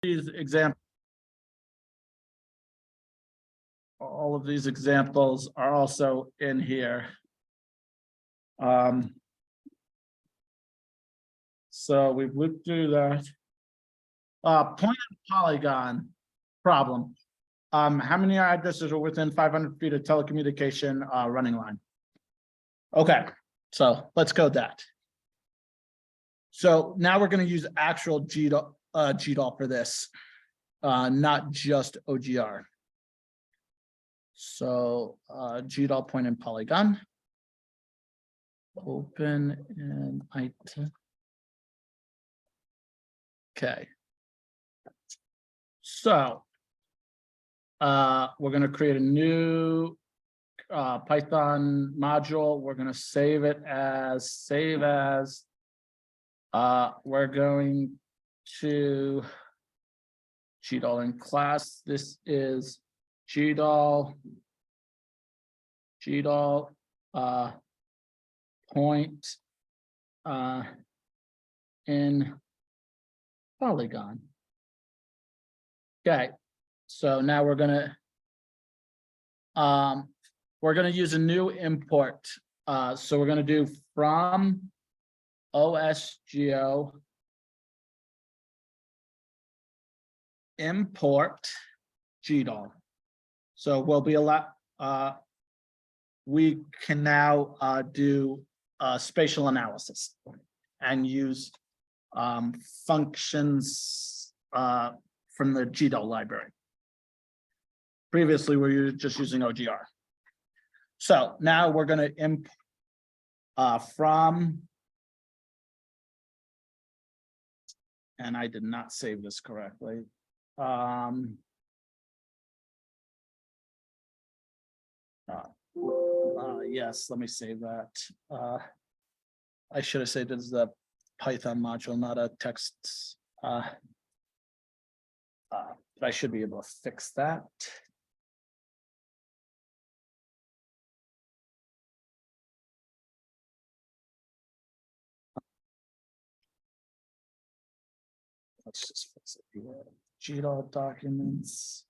these examples, all of these examples are also in here. So we've looked through that. Point and polygon problem. How many addresses are within 500 feet of telecommunication running line? Okay, so let's code that. So now we're going to use actual GDAL for this, not just OGR. So GDAL point and polygon. Open and item. Okay. So we're going to create a new Python module. We're going to save it as we're going to GDAL in class. This is GDAL point in polygon. Okay, so now we're gonna use a new import. So we're gonna do from OSGeo import GDAL. So we'll be we can now do spatial analysis and use functions from the GDAL library. Previously, we were just using OGR. So now we're going to import from, and I did not save this correctly. Yes, let me save that. I should have said this is the Python module, not a text. But I should be able to fix that. Let's just fix it here. GDAL documents.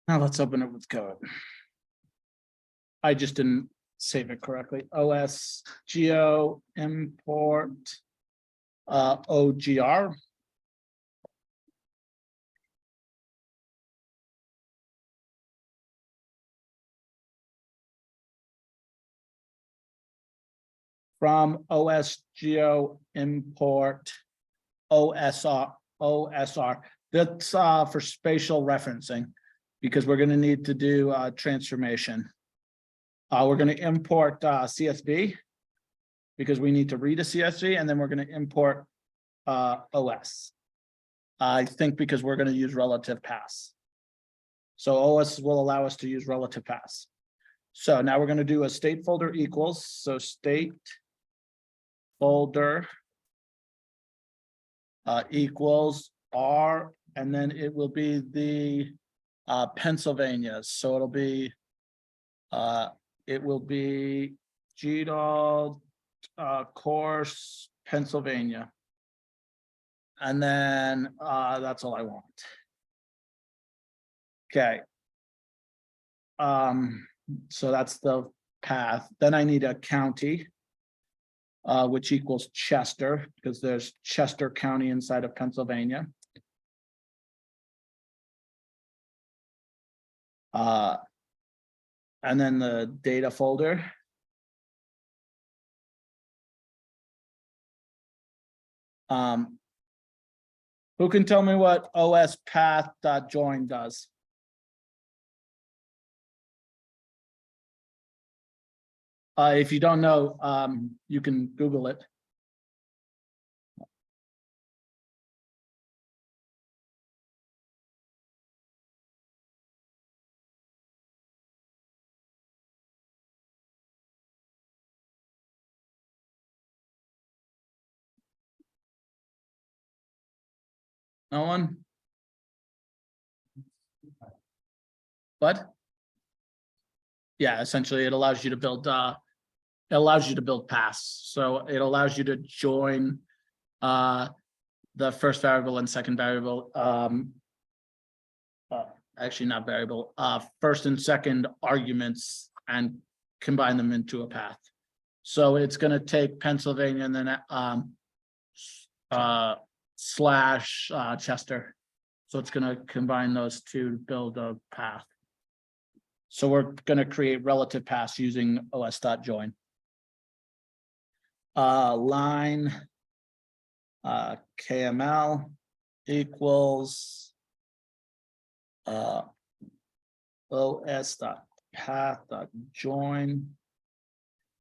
Now let's open it with code. I just didn't save it correctly. OSGeo import OGR. From OSGeo import OSR. That's for spatial referencing, because we're going to need to do transformation. We're going to import CSV because we need to read a CSV, and then we're going to import OS. I think because we're going to use relative paths. So OS will allow us to use relative paths. So now we're going to do a state folder equals. So state folder equals R, and then it will be the Pennsylvania. So it'll be GDAL course Pennsylvania. And then that's all I want. Okay. So that's the path. Then I need a county, which equals Chester, because there's Chester County inside of Pennsylvania. And then the data folder. Who can tell me what ospath.join does? If you don't know, you can Google it. No one? What? Yeah, essentially it allows you to build paths. So it allows you to join the first variable and second variable, actually not variable, first and second arguments and combine them into a path. So it's going to take Pennsylvania and then slash Chester. So it's going to combine those two to build a path. So we're going to create relative paths using os.join. Line KML equals os.path.join.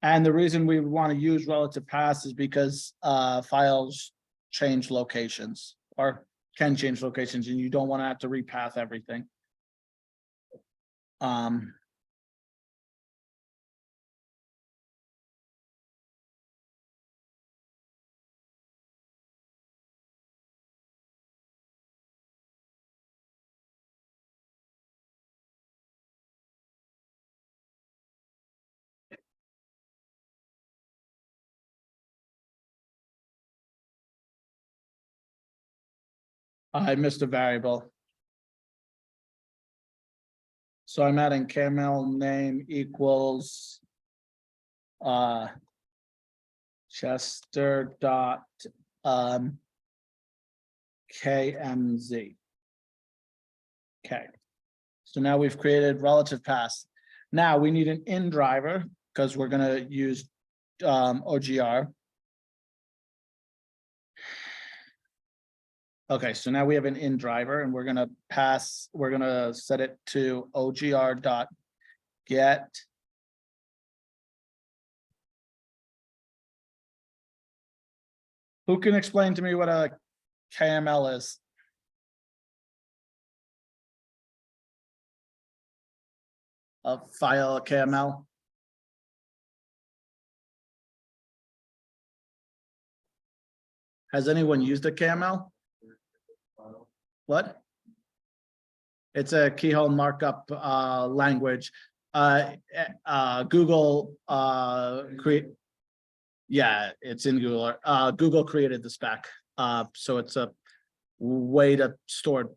And the reason we want to use relative paths is because files change locations or can change locations, and you don't want to have to repath everything. I missed a variable. So I'm adding KML name equals Chester dot KMZ. Okay. So now we've created relative paths. Now we need an in driver because we're going to use OGR. Okay, so now we have an in driver and we're going to set it to OGR.get. Who can explain to me what a KML is? A file KML? Has anyone used a KML? What? It's a keyhole markup language. Google yeah, it's in Google. Google created the spec. So it's a way to store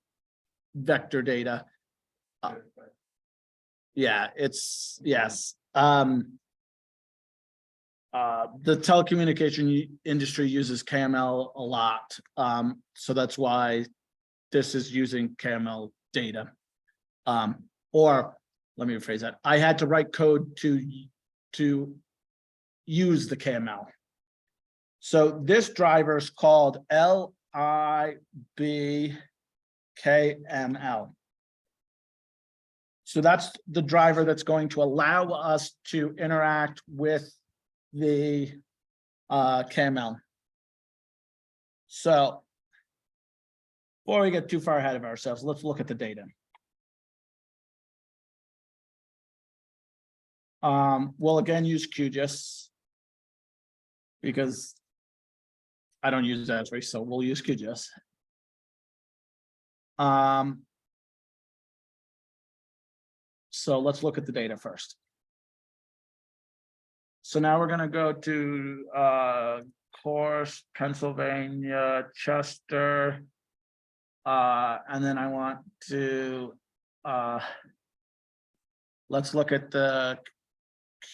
vector data. Yeah, it's yes. The telecommunication industry uses KML a lot. So that's why this is using KML data. Or let me rephrase that. I had to write code to use the KML. So this driver is called LIBKML. So that's the driver that's going to allow us to interact with the KML. So before we get too far ahead of ourselves, let's look at the data. We'll again use QGIS because I don't use Esri, so we'll use QGIS. So let's look at the data first. So now we're going to go to course, Pennsylvania, Chester, and then I want to let's look at the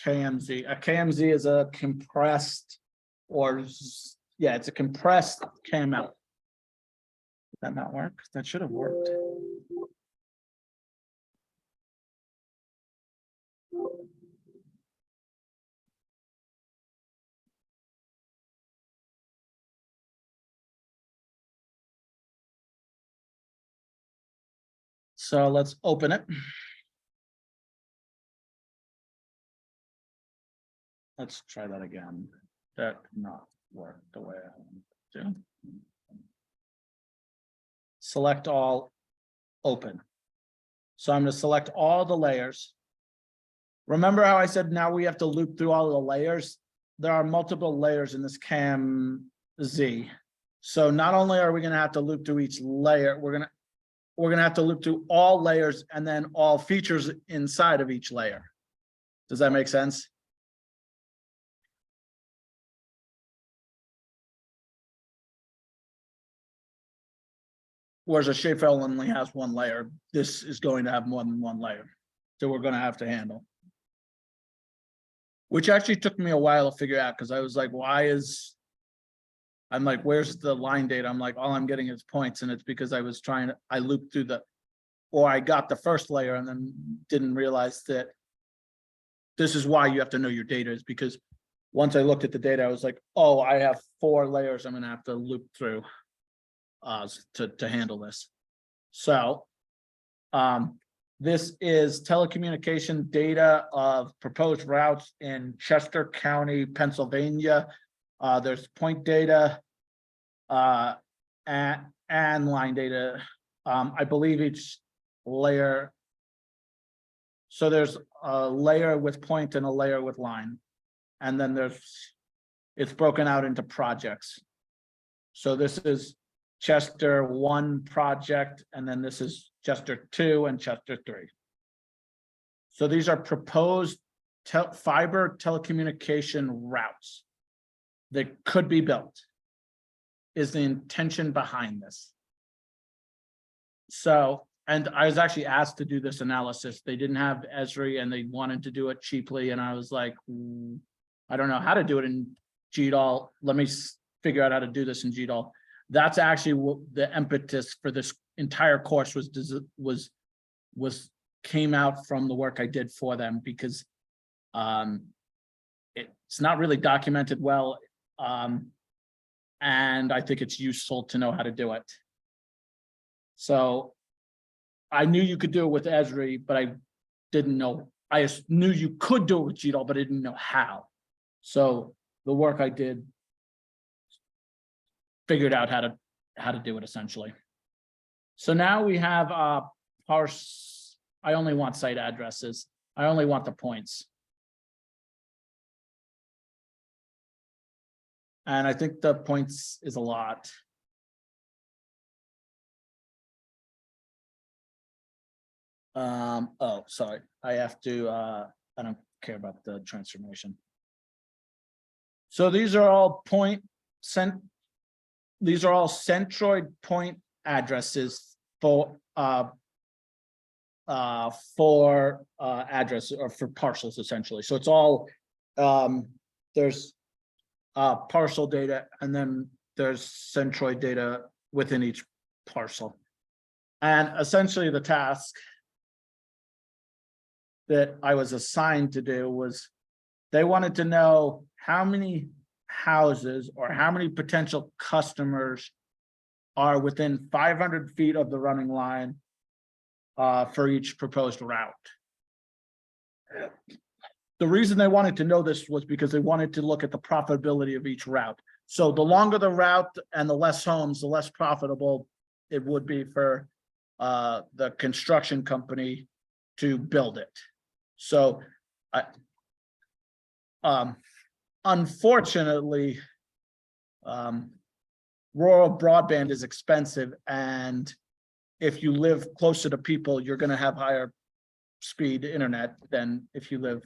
KMZ. A KMZ is a compressed, or yeah, it's a compressed KML. Did that not work? That should have worked. So let's open it. Let's try that again. That did not work the way I want it to. Select all, open. So I'm going to select all the layers. Remember how I said now we have to loop through all of the layers? There are multiple layers in this KMZ. So not only are we gonna have to loop through each layer, we're gonna have to loop through all layers and then all features inside of each layer. Does that make sense? Whereas a shapefile only has one layer, this is going to have more than one layer. So we're gonna have to handle. Which actually took me a while to figure out because I was like, I'm like, where's the line data? I'm like, all I'm getting is points. And it's because I looped through or I got the first layer and then didn't realize that this is why you have to know your data, is because once I looked at the data, I was like, oh, I have 4 layers I'm gonna have to loop through to handle this. So this is telecommunication data of proposed routes in Chester County, Pennsylvania. There's point data and line data. I believe each layer. So there's a layer with point and a layer with line. And then it's broken out into projects. So this is Chester 1 project, and then this is Chester 2 and Chester 3. So these are proposed fiber telecommunication routes that could be built, is the intention behind this. So, and I was actually asked to do this analysis. They didn't have Esri and they wanted to do it cheaply. And I was like, I don't know how to do it in GDAL. Let me figure out how to do this in GDAL. That's actually what the impetus for this entire course came out from the work I did for them, because it's not really documented well. And I think it's useful to know how to do it. So I knew you could do it with Esri, but I didn't know. I knew you could do it with GDAL, but I didn't know how. So the work I did figured out how to do it essentially. So now we have parse. I only want site addresses. I only want the points. And I think the points is a lot. Oh, sorry. I have to, I don't care about the transformation. So these are all these are all centroid point addresses for address or for parcels essentially. So it's all, there's parcel data, and then there's centroid data within each parcel. And essentially the task that I was assigned to do was, they wanted to know how many houses or how many potential customers are within 500 feet of the running line for each proposed route. The reason they wanted to know this was because they wanted to look at the profitability of each route. So the longer the route and the less homes, the less profitable it would be for the construction company to build it. So unfortunately, rural broadband is expensive, and if you live closer to people, you're going to have higher speed internet than if you live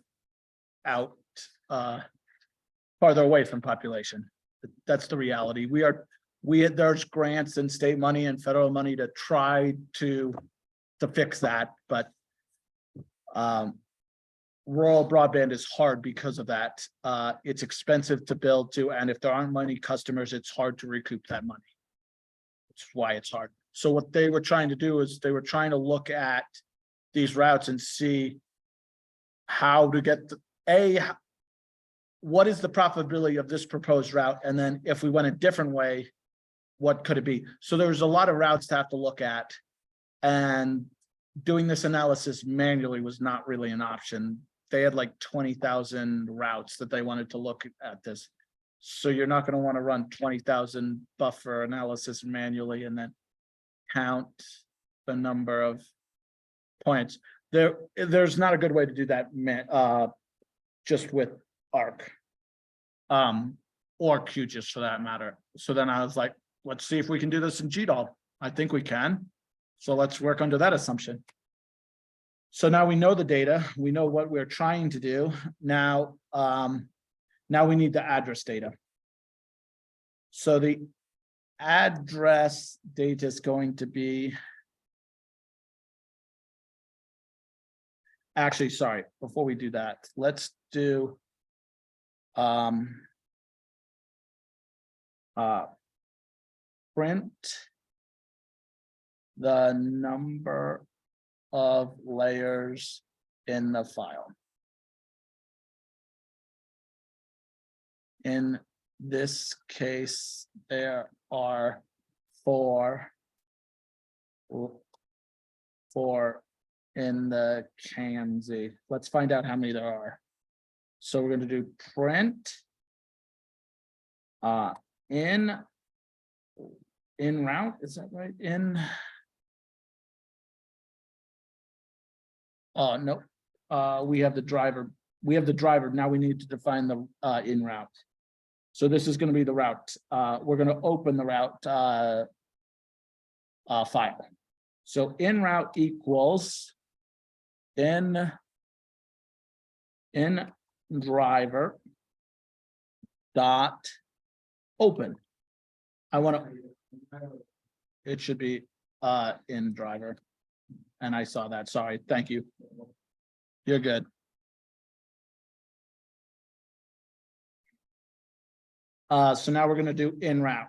out farther away from population. That's the reality. There's grants and state money and federal money to try to fix that, but rural broadband is hard because of that. It's expensive to build to, and if there aren't many customers, it's hard to recoup that money. That's why it's hard. So what they were trying to do is they were trying to look at these routes and see how to get what is the profitability of this proposed route, and then if we went a different way, what could it be? So there's a lot of routes to have to look at, and doing this analysis manually was not really an option. They had like 20,000 routes that they wanted to look at this. So you're not going to want to run 20,000 buffer analysis manually and then count the number of points. There's not a good way to do that just with ARC or QGIS for that matter. So then I was like, let's see if we can do this in GDAL. I think we can. So let's work under that assumption. So now we know the data, we know what we're trying to do. Now, now we need the address data. So the address data is going to be, actually, sorry, before we do that, let's do print the number of layers in the file. In this case, there are four in the KMZ. Let's find out how many there are. So we're going to do print in route, is that right? No, we have the driver. Now we need to define the in route. So this is going to be the route. We're going to open the route file. So in route equals in driver dot open. I want to, it should be in driver. And I saw that. Sorry. Thank you. You're good. So now we're going to do in route.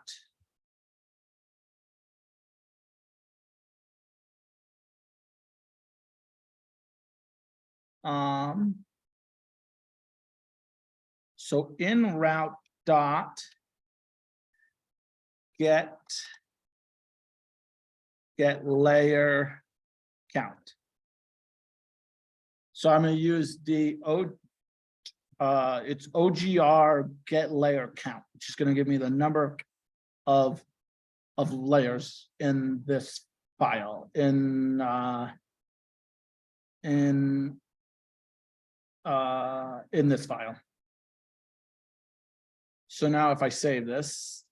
So in route dot get layer count. So I'm going to use the it's OGR get layer count, which is going to give me the number of layers in this file in this file. So now if I save this,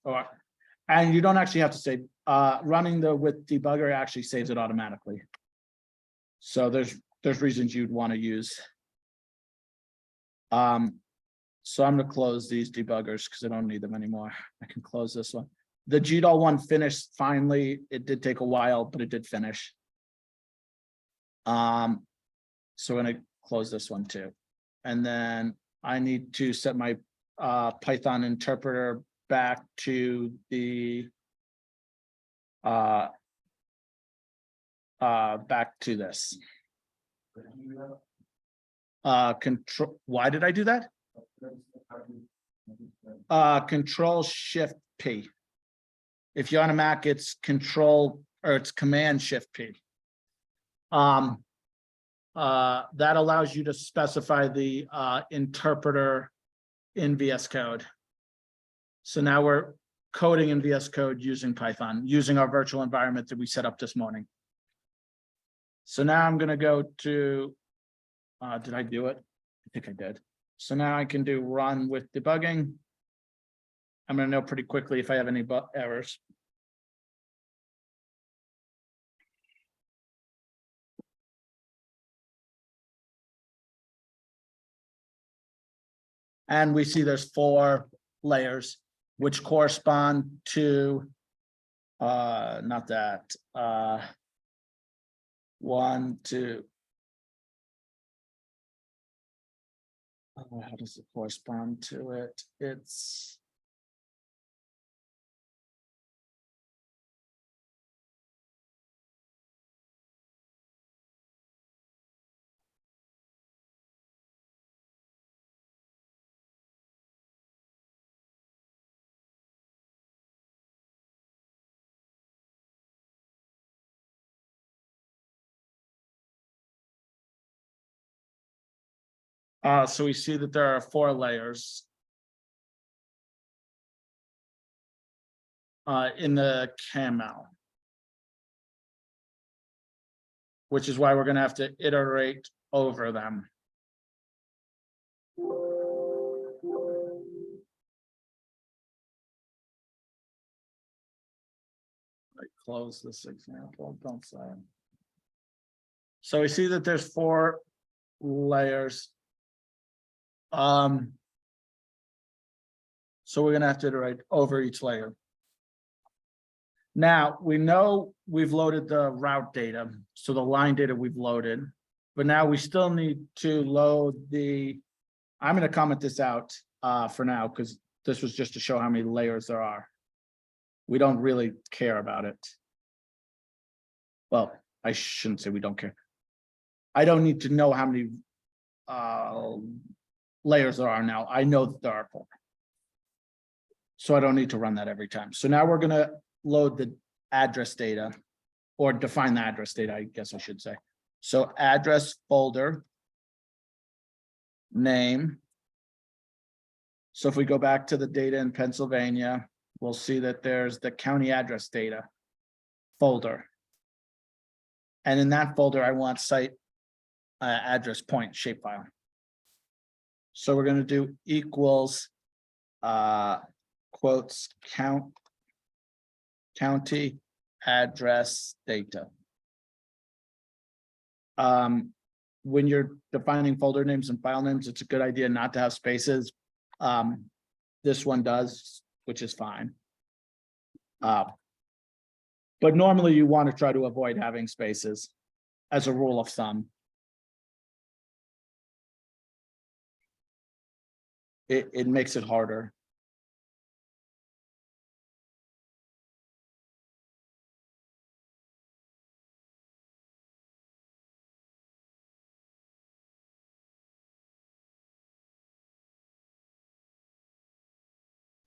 and you don't actually have to save, running the with debugger actually saves it automatically. So there's reasons you'd want to use. So I'm going to close these debuggers because I don't need them anymore. I can close this one. The GDAL one finished finally. It did take a while, but it did finish. So we're going to close this one too. And then I need to set my Python interpreter back to the back to this. Control. Why did I do that? Control Shift P. If you're on a Mac, it's Control or it's Command Shift P. That allows you to specify the interpreter in VS Code. So now we're coding in VS Code using Python, using our virtual environment that we set up this morning. So now I'm going to go to, did I do it? I think I did. So now I can do run with debugging. I'm going to know pretty quickly if I have any errors. And we see there's 4 layers, which correspond to, not that, 1, 2. How does it correspond to it? It's so we see that there are 4 layers in the KML, which is why we're going to have to iterate over them. I close this example, don't say. So we see that there's 4 layers. So we're gonna have to iterate over each layer. Now, we know we've loaded the route data, so the line data we've loaded, but now we still need to load the, I'm gonna comment this out for now, because this was just to show how many layers there are. We don't really care about it. Well, I shouldn't say we don't care. I don't need to know how many layers there are now. I know that there are 4. So I don't need to run that every time. So now we're gonna load the address data, or define the address data, I guess I should say. So address folder name. So if we go back to the data in Pennsylvania, we'll see that there's the county address data folder. And in that folder, I want site address point shapefile. So we're going to do equals quotes county address data. When you're defining folder names and file names, it's a good idea not to have spaces. This one does, which is fine. But normally you want to try to avoid having spaces as a rule of thumb. It makes it harder.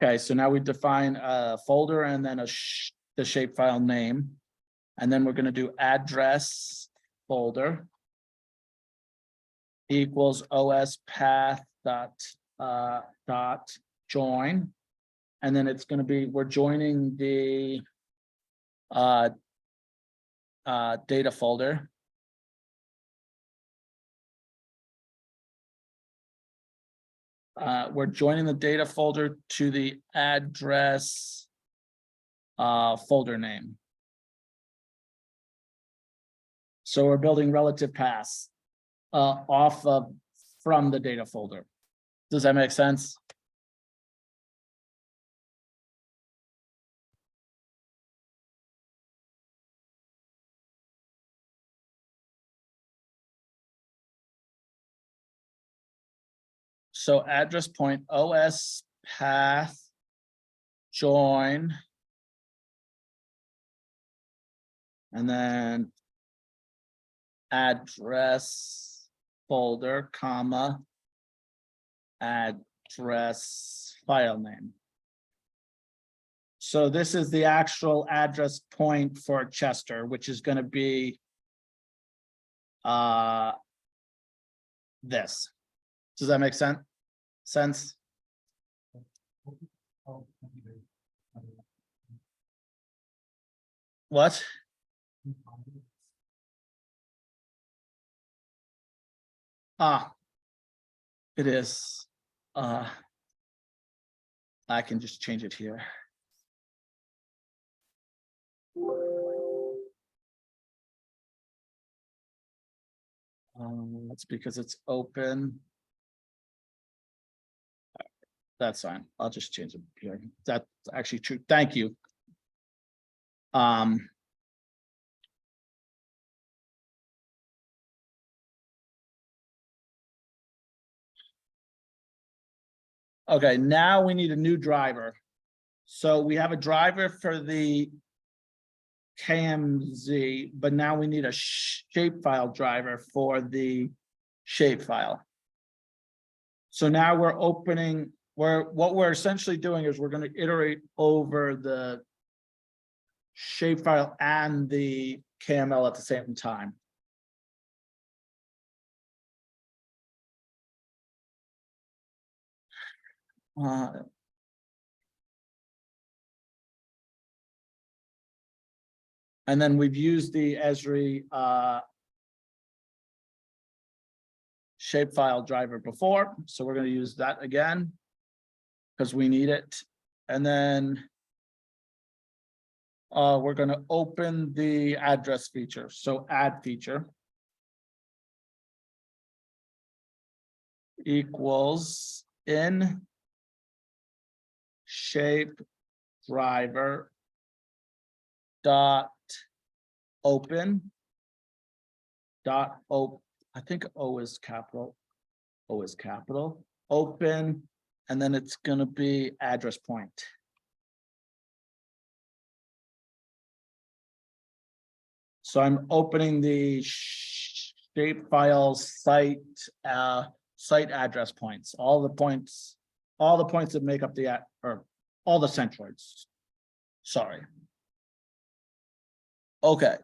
Okay, so now we define a folder and then the shapefile name. And then we're going to do address folder equals os path dot join. And then it's going to be, we're joining the data folder. We're joining the data folder to the address folder name. So we're building relative paths off of from the data folder. Does that make sense? So address point os path join, and then address folder, comma, address file name. So this is the actual address point for Chester, which is going to be this. Does that make sense? What? It is. I can just change it here. That's because it's open. That's fine. I'll just change it here. That's actually true. Thank you. Okay, now we need a new driver. So we have a driver for the KMZ, but now we need a shapefile driver for the shapefile. So now we're opening, what we're essentially doing is we're going to iterate over the shapefile and the KML at the same time. And then we've used the Esri shapefile driver before, so we're going to use that again because we need it. And then we're going to open the address feature. So add feature equals in shape driver dot open dot I think O is capital. O is capital. Open, and then it's going to be address point. So I'm opening the shapefile site address points, all the points that make up the or all the centroids. Sorry. Okay,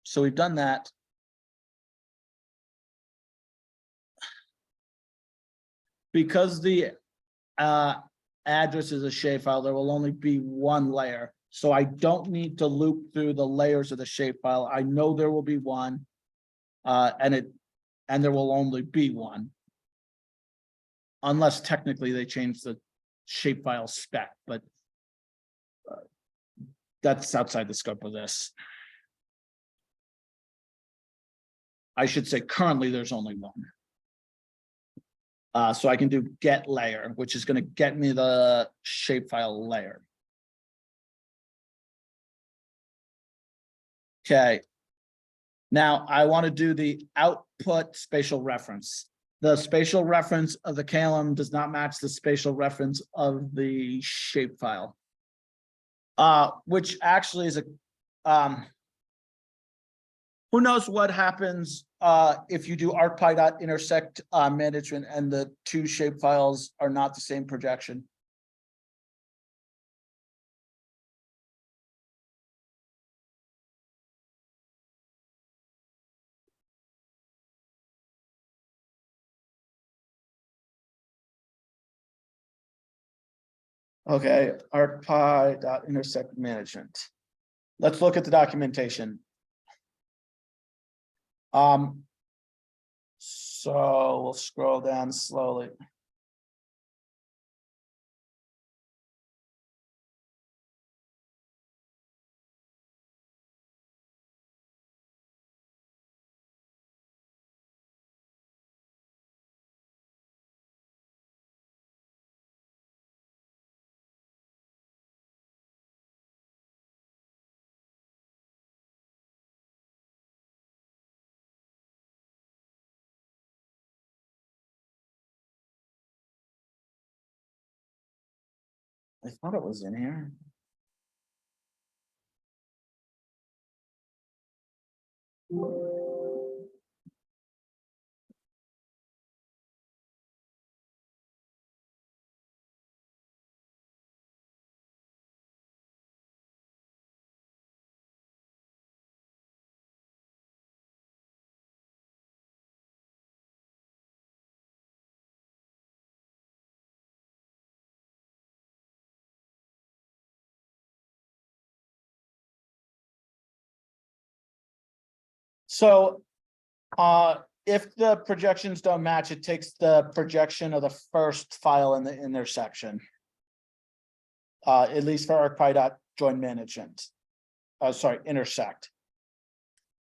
so we've done that. Because the address is a shapefile, there will only be one layer. So I don't need to loop through the layers of the shapefile. I know there will be one, and there will only be one, unless technically they change the shapefile spec, but that's outside the scope of this. I should say currently there's only one. So I can do get layer, which is going to get me the shapefile layer. Okay. Now I want to do the output spatial reference. The spatial reference of the Kaim does not match the spatial reference of the shapefile, which actually is a who knows what happens if you do arcpy.intersect management and the two shapefiles are not the same projection. Okay, arcpy.intersect management. Let's look at the documentation. So we'll scroll down slowly. I thought it was in here. So if the projections don't match, it takes the projection of the first file in the intersection. At least for arcpy.join management. Sorry, intersect.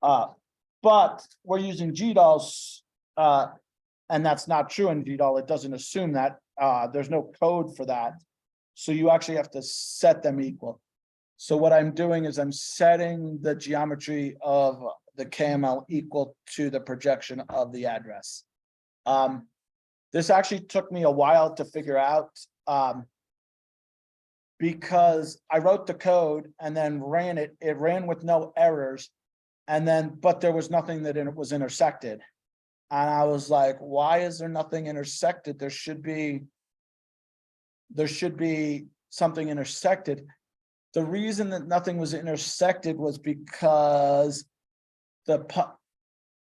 But we're using GDAL, and that's not true in GDAL. It doesn't assume that. There's no code for that. So you actually have to set them equal. So what I'm doing is I'm setting the geometry of the KML equal to the projection of the address. This actually took me a while to figure out because I wrote the code and then ran it. It ran with no errors, and then but there was nothing that it was intersected. And I was like, why is there nothing intersected? There should be something intersected. The reason that nothing was intersected was because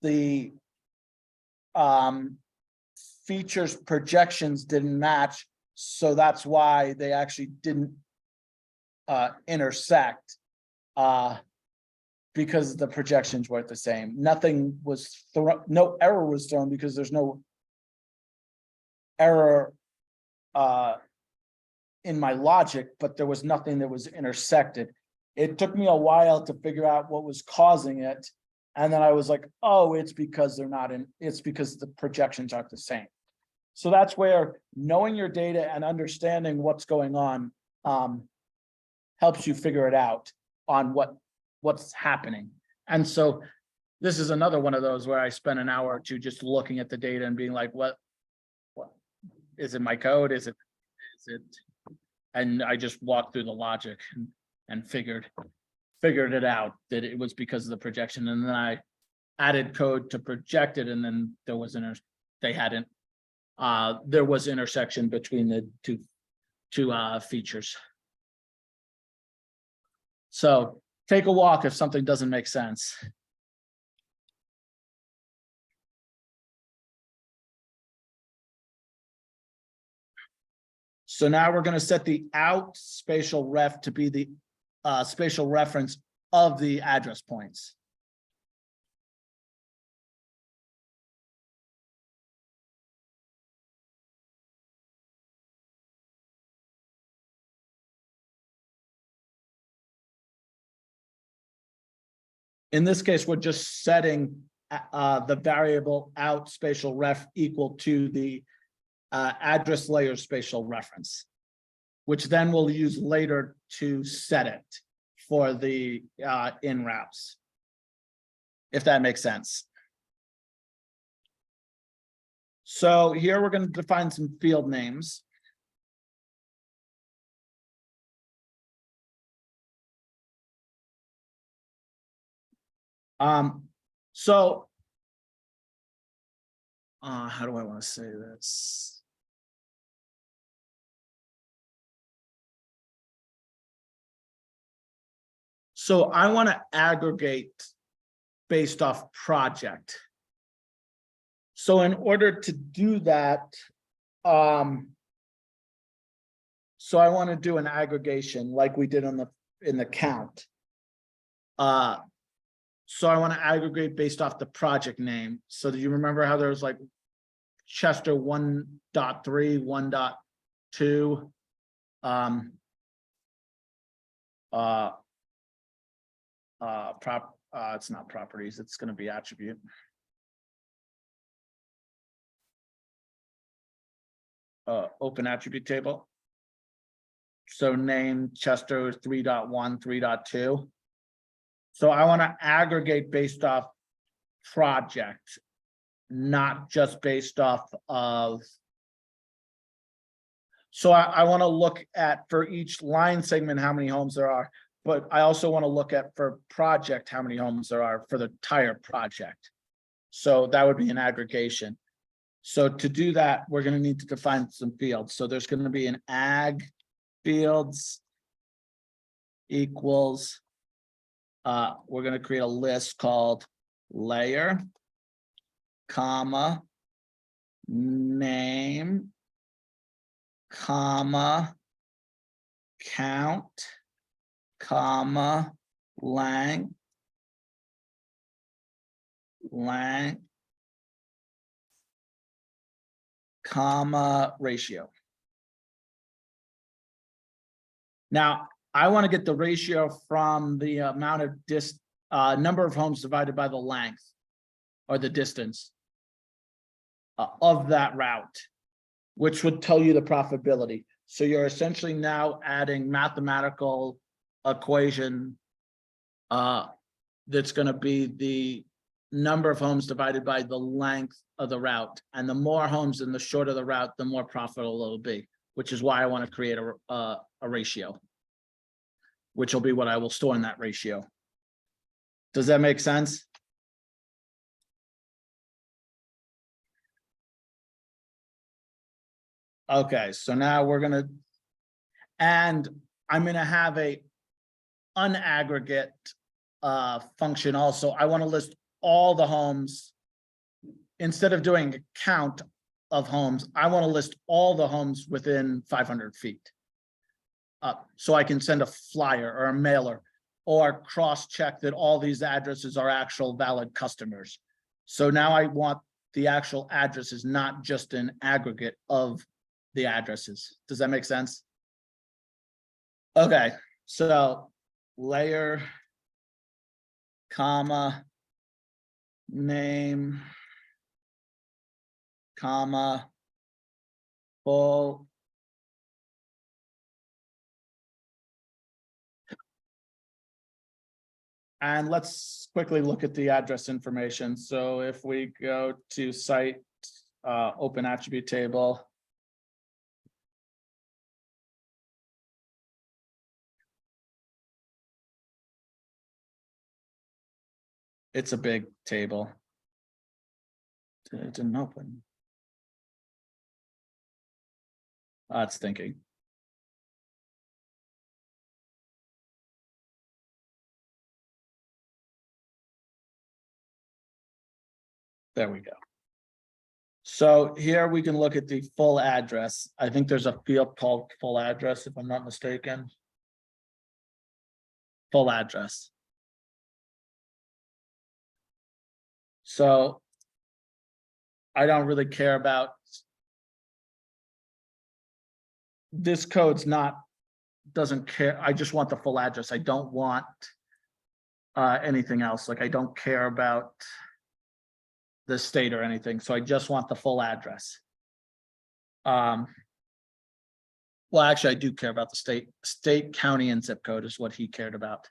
the features projections didn't match, so that's why they actually didn't intersect, because the projections weren't the same. Nothing was thrown, no error was thrown because there's no error in my logic, but there was nothing that was intersected. It took me a while to figure out what was causing it. And then I was like, oh, it's because it's because the projections aren't the same. So that's where knowing your data and understanding what's going on helps you figure it out on what's happening. And so this is another one of those where I spent an hour or two just looking at the data and being like, what is it my code? Is it, and I just walked through the logic and figured it out that it was because of the projection. And then I added code to project it. And then there was there was intersection between the two features. So take a walk if something doesn't make sense. So now we're going to set the out spatial ref to be the spatial reference of the address points. In this case, we're just setting the variable out spatial ref equal to the address layer spatial reference, which then we'll use later to set it for the in routes, if that makes sense. So here we're going to define some field names. So how do I want to say this? So I want to aggregate based off project. So in order to do that, so I want to do an aggregation like we did in the count. So I want to aggregate based off the project name. So do you remember how there was like Chester 1.3, 1.2, it's not properties, it's going to be attribute. Open attribute table. So name Chester 3.1, 3.2. So I want to aggregate based off project, not just based off of. So I want to look at for each line segment how many homes there are, but I also want to look at for project how many homes there are for the entire project. So that would be an aggregation. So to do that, we're going to need to define some fields. So there's going to be an ag fields equals. We're going to create a list called layer, comma, name, comma, count, comma, length, comma, ratio. Now, I want to get the ratio from the amount of number of homes divided by the length or the distance of that route, which would tell you the profitability. So you're essentially now adding mathematical equation that's going to be the number of homes divided by the length of the route. And the more homes in the shorter the route, the more profitable it'll be, which is why I want to create a ratio, which will be what I will store in that ratio. Does that make sense? Okay, so now we're going to, and I'm going to have a unaggregate function also. I want to list all the homes. Instead of doing a count of homes, I want to list all the homes within 500 feet. So I can send a flyer or a mailer or cross-check that all these addresses are actual valid customers. So now I want the actual addresses, not just an aggregate of the addresses. Does that make sense? Okay, so layer, comma, name, comma, full. And let's quickly look at the address information. So if we go to site, open attribute table. It's a big table. It didn't open. It's thinking. There we go. So here we can look at the full address. I think there's a field called full address, if I'm not mistaken. Full address. So I don't really care about this. Code's doesn't care. I just want the full address. I don't want anything else. Like I don't care about the state or anything. So I just want the full address. Well, actually, I do care about the state, county, and zip code is what he cared about.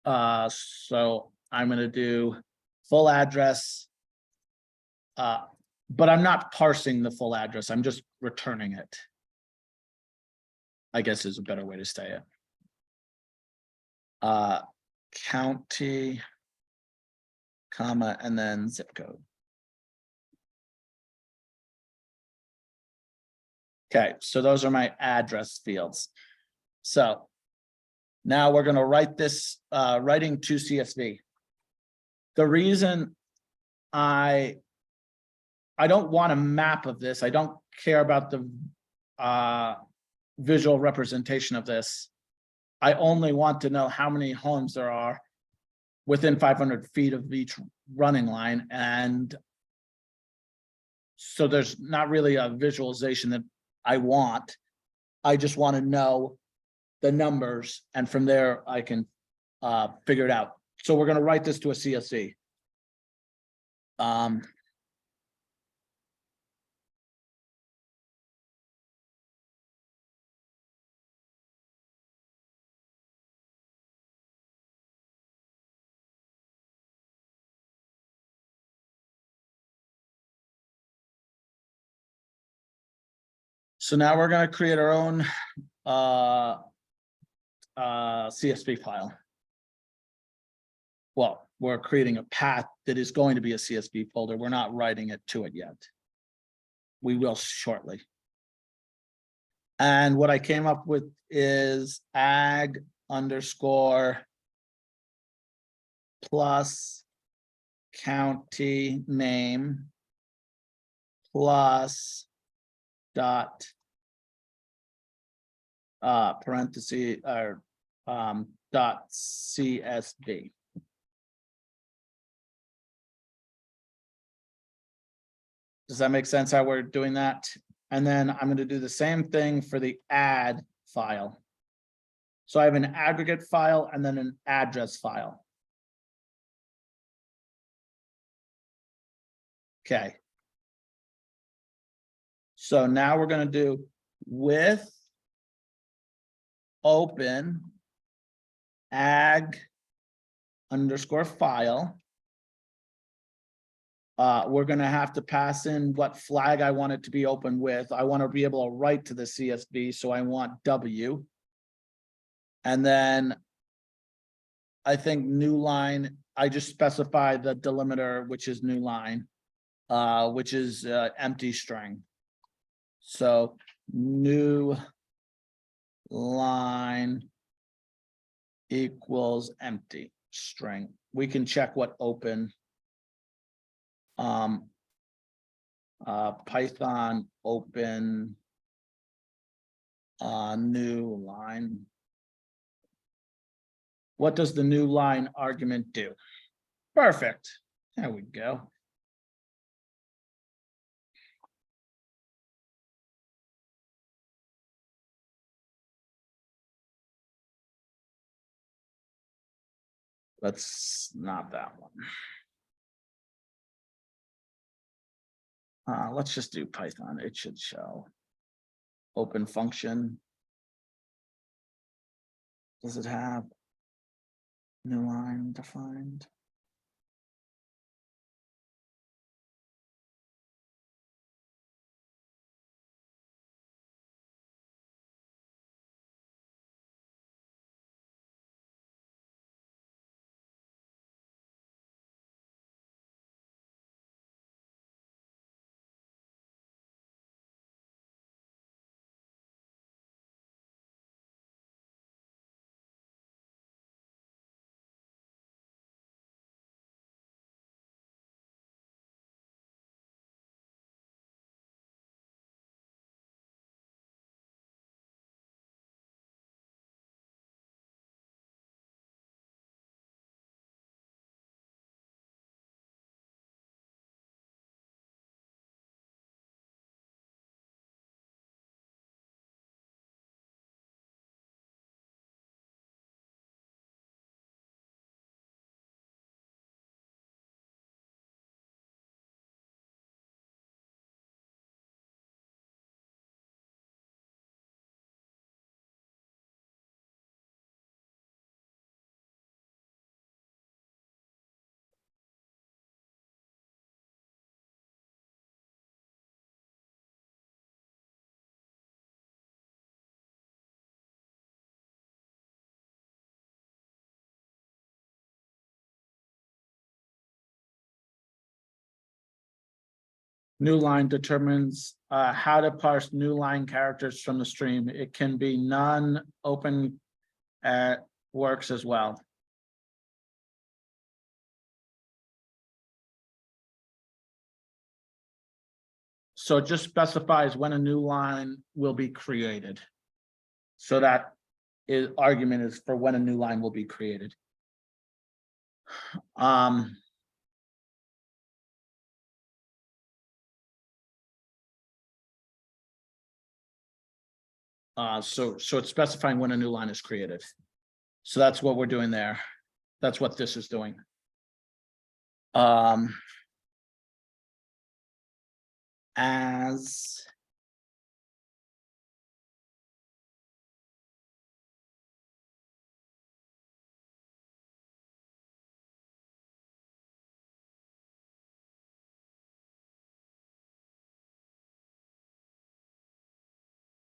So I'm going to do full address. But I'm not parsing the full address. I'm just returning it, I guess is a better way to say it. County, comma, and then zip code. Okay, so those are my address fields. So now we're going to write this, writing to CSV. The reason I don't want a map of this. I don't care about the visual representation of this. I only want to know how many homes there are within 500 feet of each running line. And so there's not really a visualization that I want. I just want to know the numbers, and from there I can figure it out. So we're going to write this to a CSV. So now we're going to create our own CSV file. Well, we're creating a path that is going to be a CSV folder. We're not writing it to it yet. We will shortly. And what I came up with is ag underscore plus county name plus dot parentheses or dot CSV. Does that make sense how we're doing that? And then I'm going to do the same thing for the add file. So I have an aggregate file and then an address file. Okay. So now we're going to do with open ag underscore file. We're going to have to pass in what flag I want it to be open with. I want to be able to write to the CSV, so I want W. And then I think new line, I just specify the delimiter, which is new line, which is empty string. So new line equals empty string. We can check what open. Python open new line. What does the new line argument do? Perfect. There we go. That's not that one. Let's just do Python. It should show. Open function. Does it have new line defined? New line determines how to parse new line characters from the stream. It can be non-open works as well. So it just specifies when a new line will be created. So that argument is for when a new line will be created. So it's specifying when a new line is created. So that's what we're doing there. That's what this is doing. As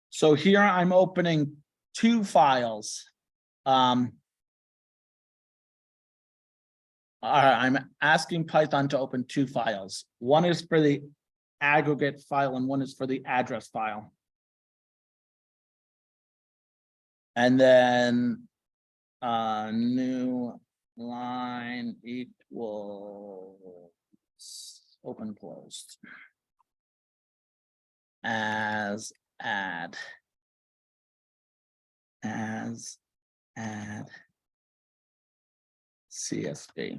so here I'm opening two files. I'm asking Python to open two files. One is for the aggregate file and one is for the address file. And then new line equals open closed as add CSV.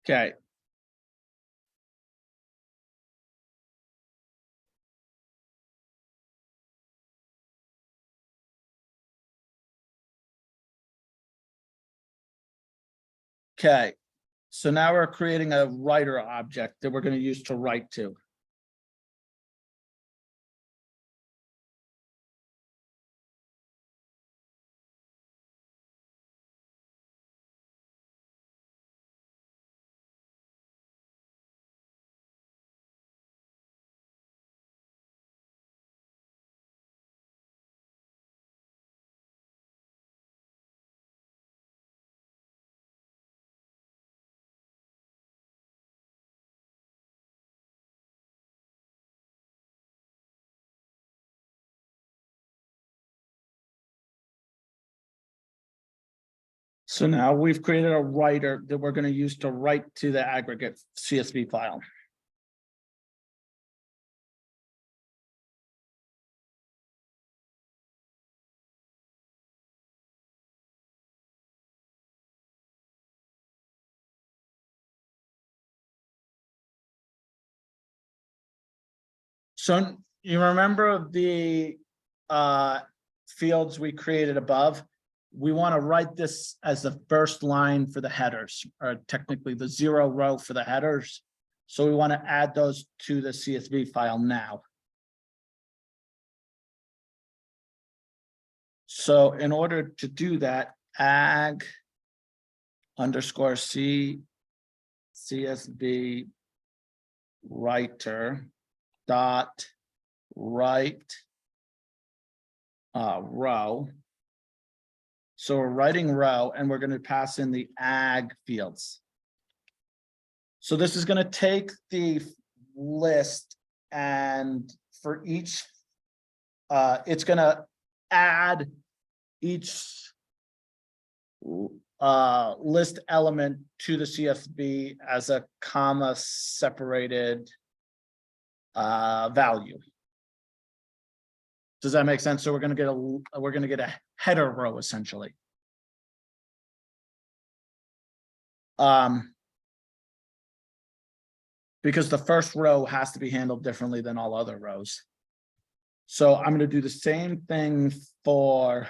Okay. Okay, so now we're creating a writer object that we're going to use to write to. So now we've created a writer that we're going to use to write to the aggregate CSV file. So you remember the fields we created above? We want to write this as the first line for the headers, or technically the 0 row for the headers. So we want to add those to the CSV file now. So in order to do that, ag underscore C CSV writer dot write row. So we're writing row, and we're going to pass in the ag fields. So this is going to take the list, and for each, it's going to add each list element to the CSV as a comma separated value. Does that make sense? So we're going to get a header row essentially. Because the first row has to be handled differently than all other rows. So I'm going to do the same thing for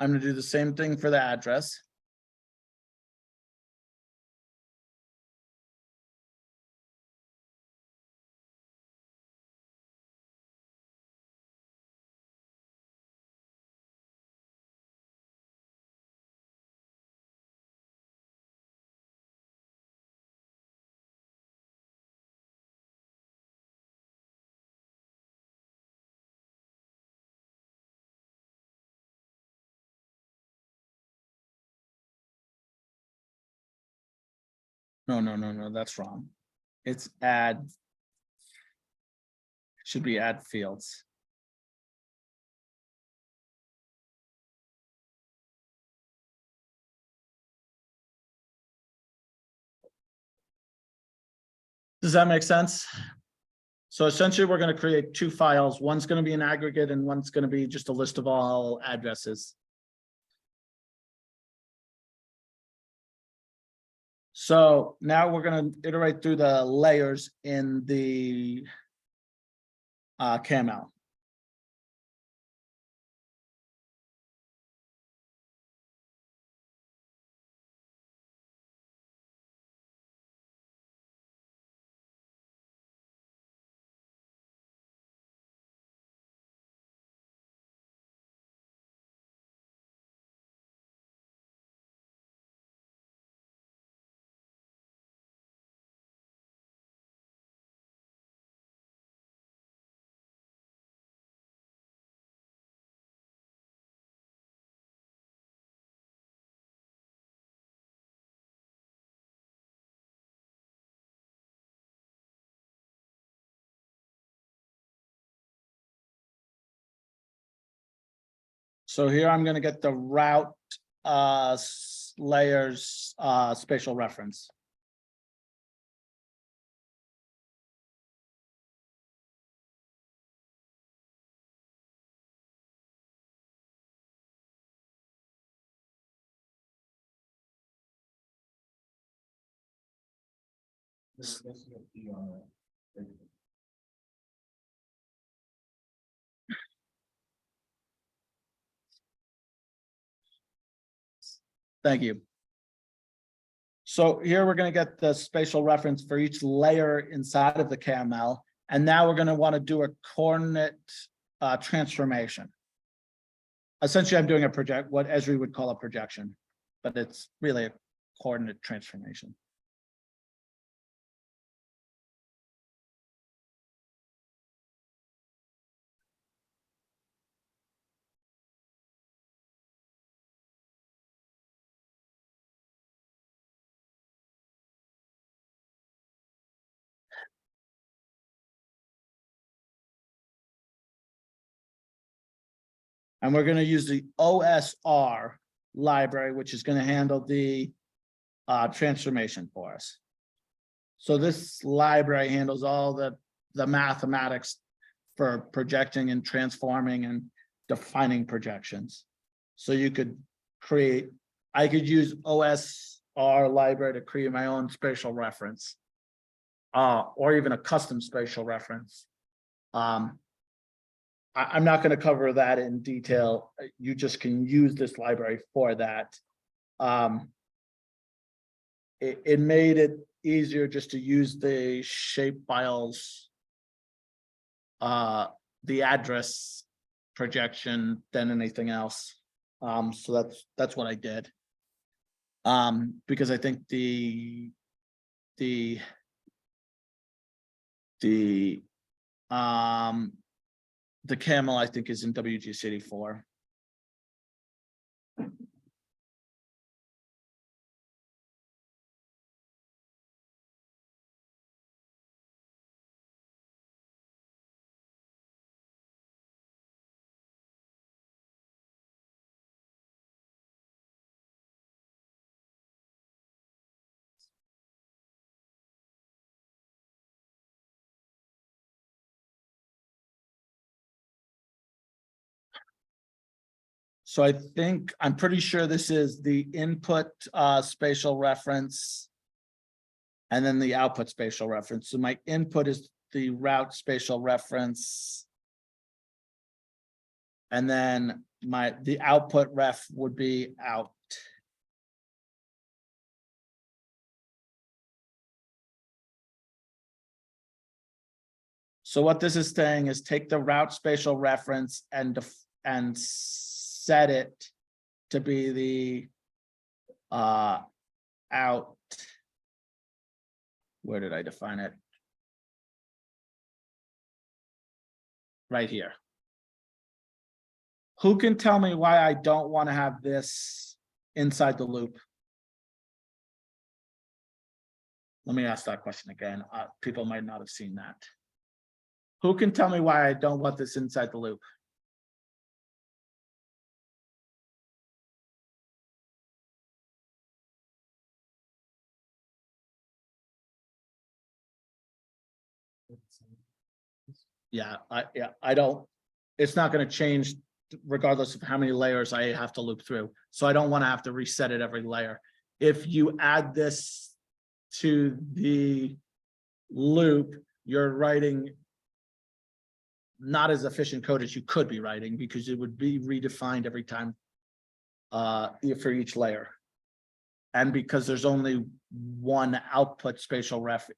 the address. No, that's wrong. It's add, should be add fields. Does that make sense? So essentially, we're going to create two files. One's going to be an aggregate and one's going to be just a list of all addresses. So now we're going to iterate through the layers in the KML. So here I'm going to get the route layers spatial reference. Thank you. So here we're going to get the spatial reference for each layer inside of the KML. And now we're going to want to do a coordinate transformation. Essentially, I'm doing what Esri would call a projection, but it's really a coordinate transformation. And we're going to use the OSR library, which is going to handle the transformation for us. So this library handles all the mathematics for projecting and transforming and defining projections. So you could I could use OSR library to create my own spatial reference, or even a custom spatial reference. I'm not going to cover that in detail. You just can use this library for that. It made it easier just to use the shape files, the address projection than anything else. So that's what I did. Because I think the camel, I think, is in WGS84. So I'm pretty sure this is the input spatial reference and then the output spatial reference. So my input is the route spatial reference. And then the output ref would be out. So what this is saying is take the route spatial reference and set it to be the out. Where did I define it? Right here. Who can tell me why I don't want to have this inside the loop? Let me ask that question again. People might not have seen that. Who can tell me why I don't want this inside the loop? Yeah, I don't, it's not going to change regardless of how many layers I have to loop through. So I don't want to have to reset it every layer. If you add this to the loop, you're writing not as efficient code as you could be writing, because it would be redefined every time for each layer. And because there's only one output spatial ref,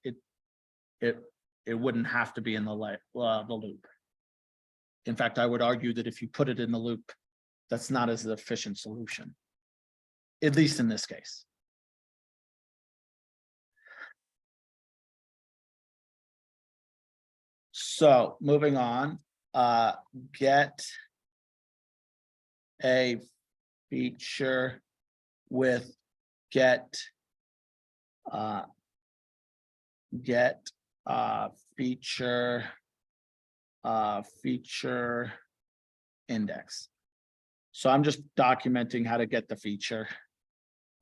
it wouldn't have to be in the loop. In fact, I would argue that if you put it in the loop, that's not as an efficient solution, at least in this case. So moving on, get a feature with get feature index. So I'm just documenting how to get the feature.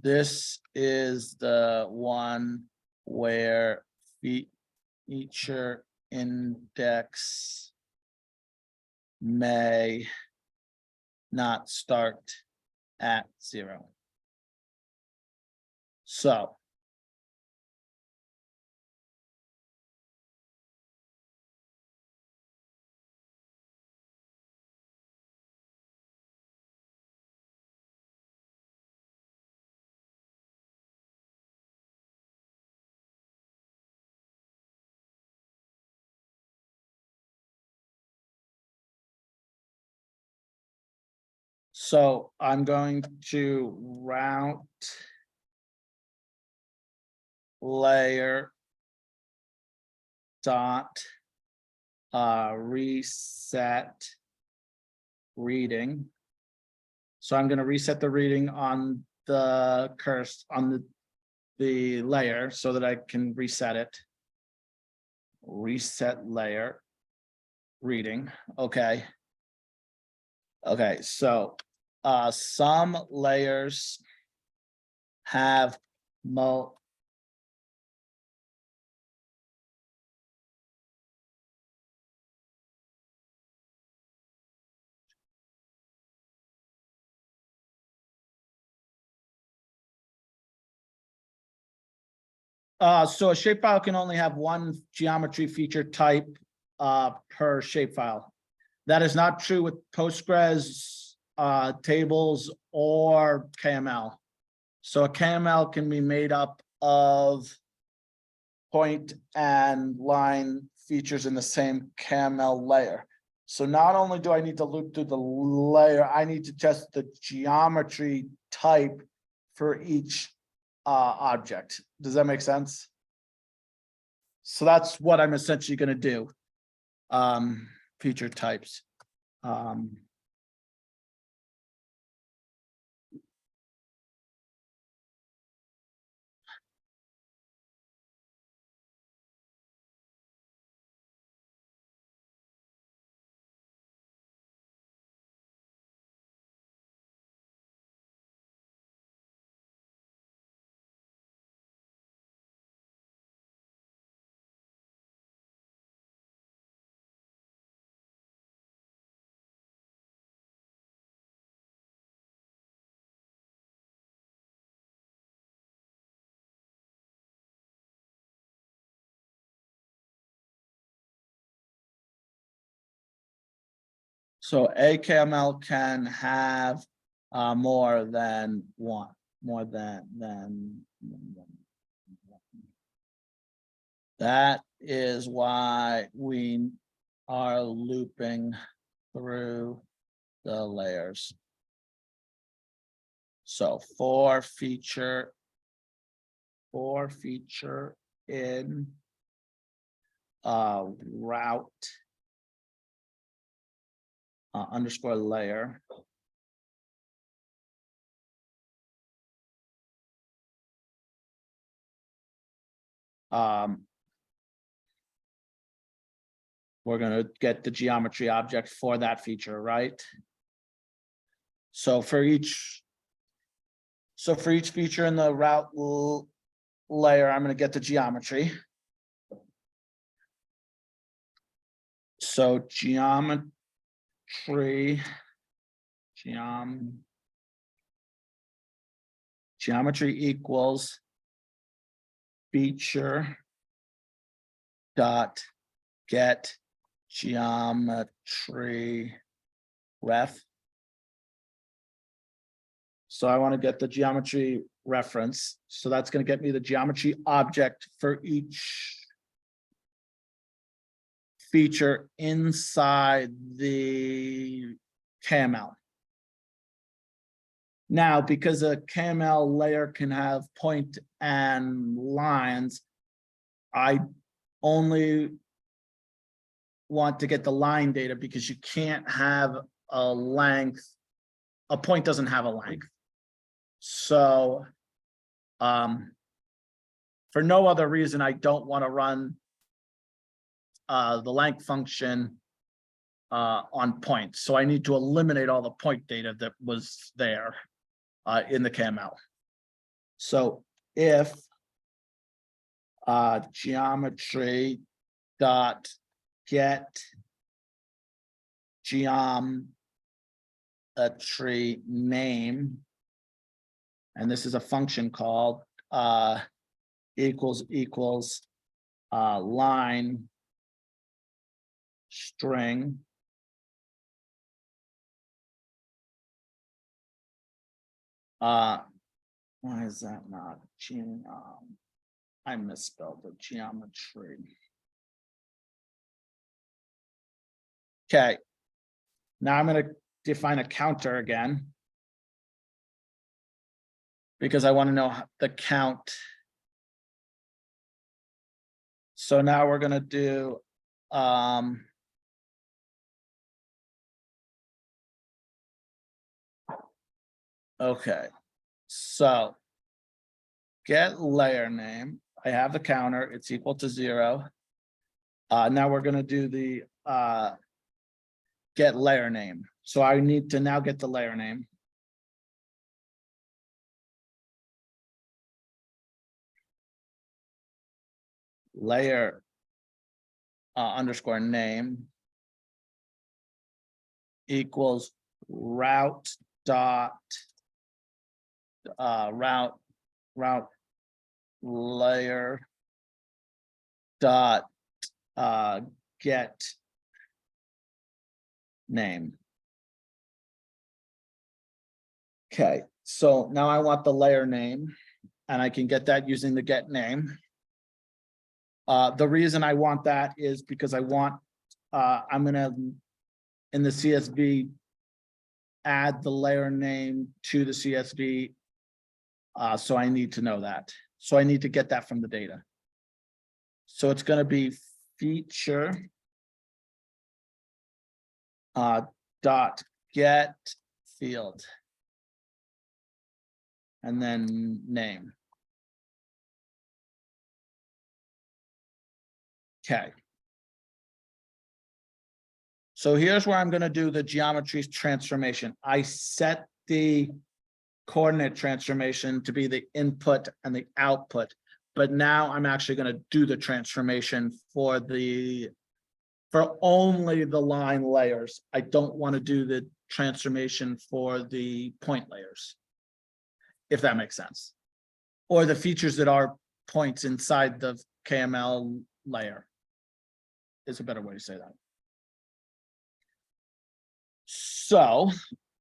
This is the one where feature index may not start at 0. So I'm going to route layer dot reset reading. So I'm going to reset the reading on the cursor on the layer so that I can reset it. Reset layer reading. Okay. Okay, so some layers have So a shapefile can only have one geometry feature type per shapefile. That is not true with Postgres tables or KML. So a KML can be made up of point and line features in the same KML layer. So not only do I need to loop through the layer, I need to test the geometry type for each object. Does that make sense? So that's what I'm essentially going to do. Feature types. So a KML can have more than one, more than. That is why we are looping through the layers. So for feature in route underscore layer. We're going to get the geometry object for that feature, right? So for each feature in the route layer, I'm going to get the geometry. So geometry equals feature dot get geometry ref. So I want to get the geometry reference. So that's going to get me the geometry object for each feature inside the KML. Now, because a KML layer can have point and lines, I only want to get the line data because you can't have a length. A point doesn't have a length. So for no other reason, I don't want to run the length function on points. So I need to eliminate all the point data that was there in the KML. So if geometry dot get geometry name, and this is a function called equals line string why is that not I misspelled the geometry. Okay, now I'm going to define a counter again because I want to know the count. So now we're going to do okay, so get layer name. I have the counter, it's equal to 0. Now we're going to do the get layer name. So I need to now get the layer name. Layer underscore name equals route dot route layer dot get name. Okay, so now I want the layer name, and I can get that using the get name. The reason I want that is because I want, I'm gonna, in the CSV, add the layer name to the CSV. So I need to know that. So I need to get that from the data. So it's gonna be feature dot get field. And then name. Okay. So here's where I'm going to do the geometry transformation. I set the coordinate transformation to be the input and the output, but now I'm actually going to do the transformation for only the line layers. I don't want to do the transformation for the point layers, if that makes sense, or the features that are points inside the KML layer is a better way to say that. So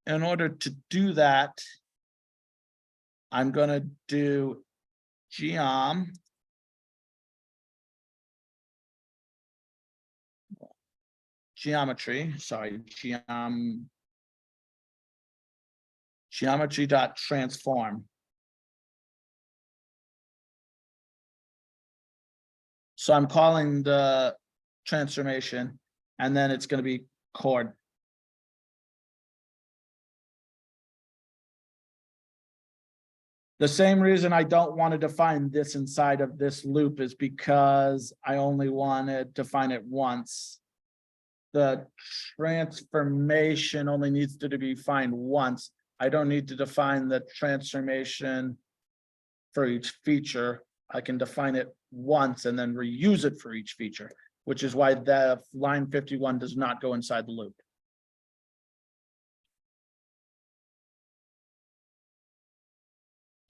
in order to do that, I'm going to do geometry dot transform. So I'm calling the transformation, and then it's going to be chord. The same reason I don't want to define this inside of this loop is because I only want to define it once. The transformation only needs to be defined once. I don't need to define the transformation for each feature. I can define it once and then reuse it for each feature, which is why the line 51 does not go inside the loop.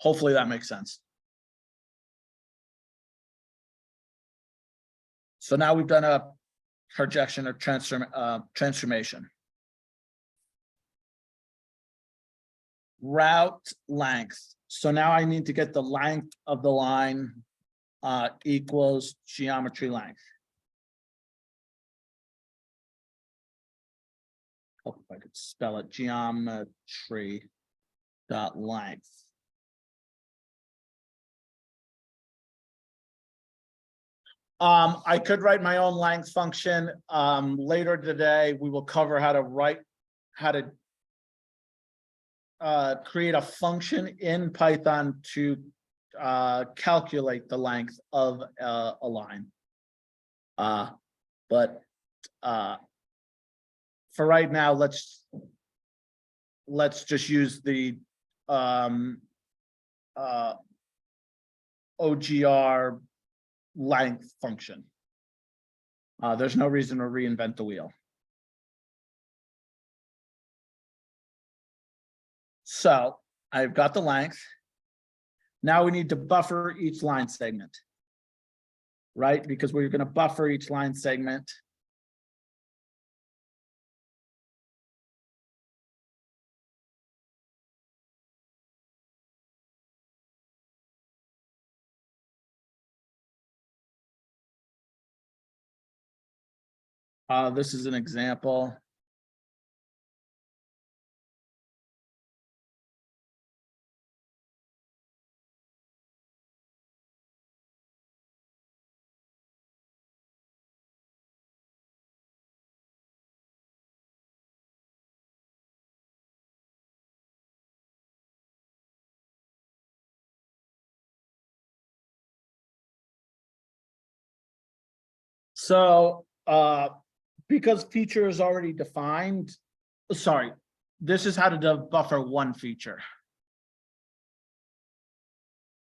Hopefully that makes sense. So now we've done a projection or transformation. Route length. So now I need to get the length of the line equals geometry length. Hope if I could spell it, geometry dot length. I could write my own length function. Later today, we will cover how to create a function in Python to calculate the length of a line. But for right now, let's just use the OGR length function. There's no reason to reinvent the wheel. So I've got the length. Now we need to buffer each line segment, right? Because we're going to buffer each line segment. This is an example. So because feature is already defined, sorry, this is how to buffer one feature.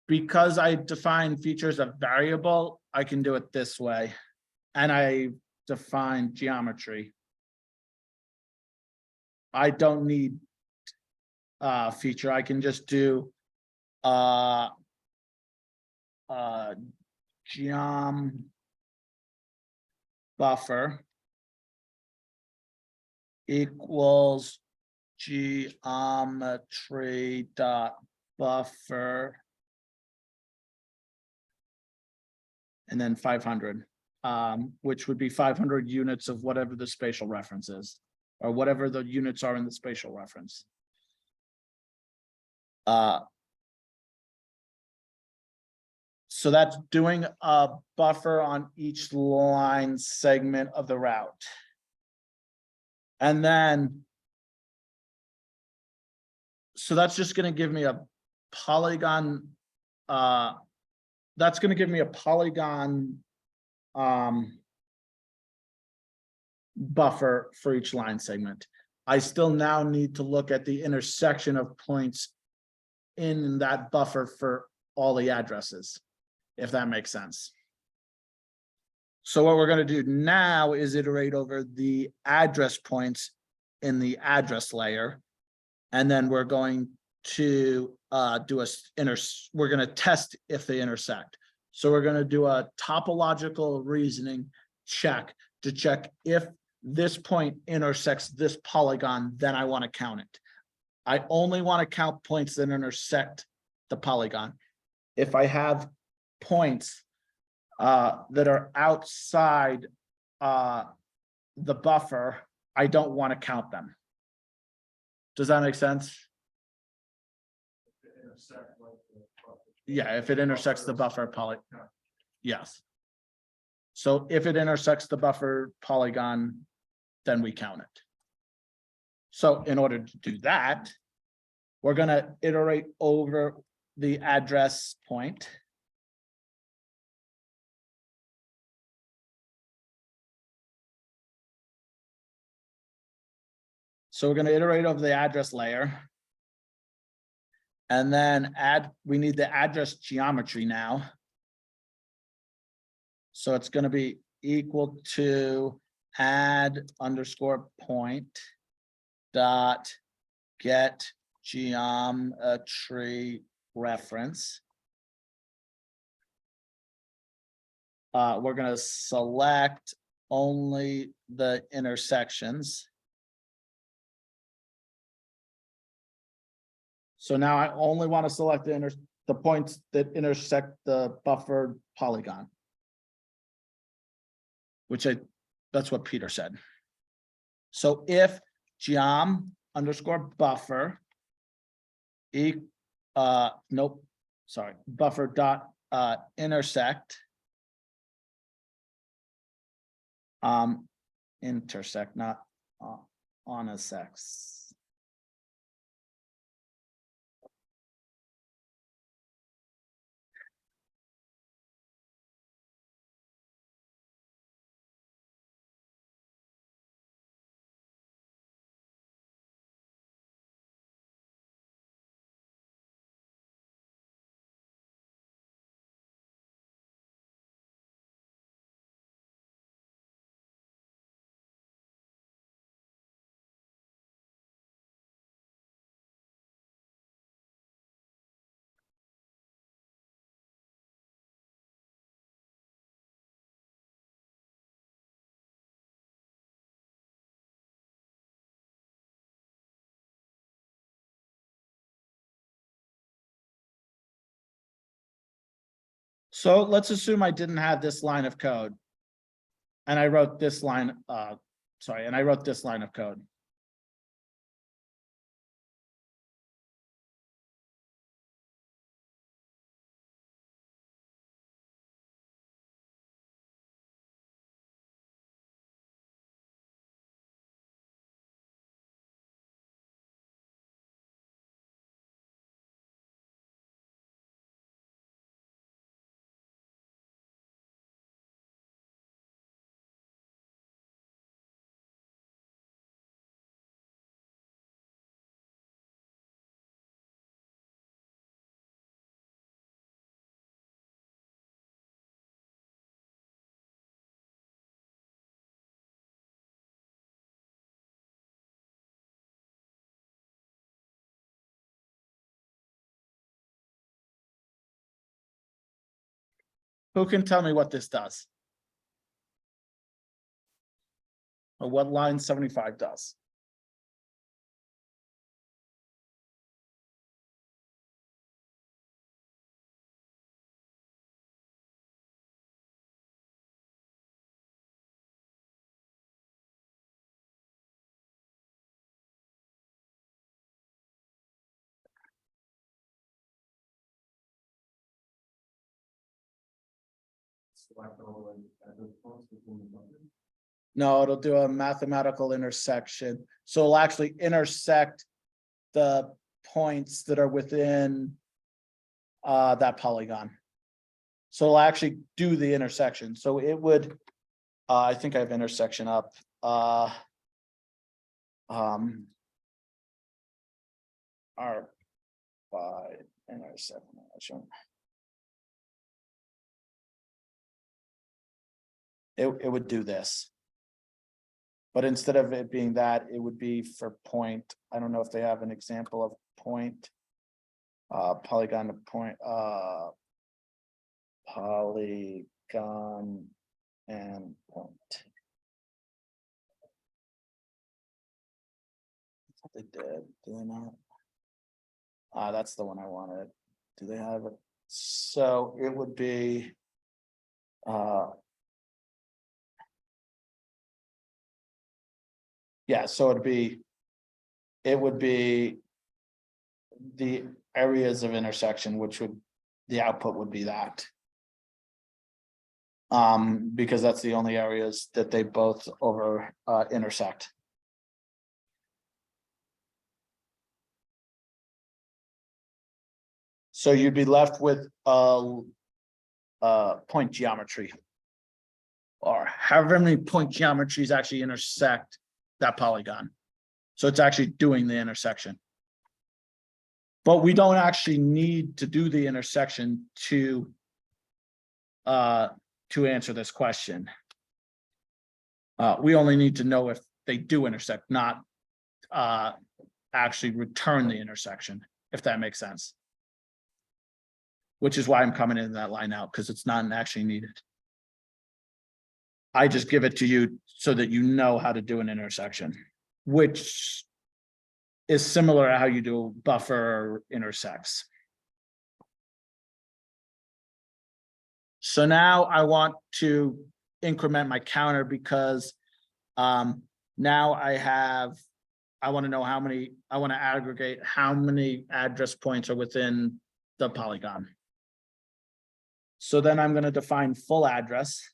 Because I define features a variable, I can do it this way. And I define geometry. I don't need feature. I can just do geom buffer equals geometry dot buffer and then 500, which would be 500 units of whatever the spatial reference is, or whatever the units are in the spatial reference. So that's doing a buffer on each line segment of the route. And then, so that's just going to give me a polygon. That's going to give me a polygon buffer for each line segment. I still now need to look at the intersection of points in that buffer for all the addresses, if that makes sense. So what we're going to do now is iterate over the address points in the address layer. And then we're going to we're going to test if they intersect. So we're going to do a topological reasoning check to check if this point intersects this polygon, then I want to count it. I only want to count points that intersect the polygon. If I have points that are outside the buffer, I don't want to count them. Does that make sense? Yeah, if it intersects the buffer polygon. Yes. So if it intersects the buffer polygon, then we count it. So in order to do that, we're going to iterate over the address point. So we're going to iterate over the address layer. And then we need the address geometry now. So it's going to be equal to add underscore point dot get geometry reference. We're going to select only the intersections. So now I only want to select the points that intersect the buffered polygon, that's what Peter said. So if geom underscore buffer buffer dot intersect intersect, not on a sex. So let's assume I didn't have this line of code. And I wrote this line, and I wrote this line of code. Who can tell me what this does? what line 75 does. No, it'll do a mathematical intersection. So it'll actually intersect the points that are within that polygon. So it'll actually do the intersection. So it would, I think I have intersection up. R5 intersection. It would do this. But instead of it being that, it would be for point. I don't know if they have an example of point. Polygon to point, polygon and point. That's what they did, do they not? That's the one I wanted. Do they have it? So it would be yeah, so it would be the areas of intersection, which would, the output would be that. Because that's the only areas that they both intersect. So you'd be left with point geometry, or however many point geometries actually intersect that polygon. So it's actually doing the intersection. But we don't actually need to do the intersection to answer this question. We only need to know if they do intersect, not actually return the intersection, if that makes sense. Which is why I'm coming in that line out, because it's not actually needed. I just give it to you so that you know how to do an intersection, which is similar to how you do buffer intersects. So now I want to increment my counter because now I want to know how many, I want to aggregate how many address points are within the polygon. So then I'm going to define full address.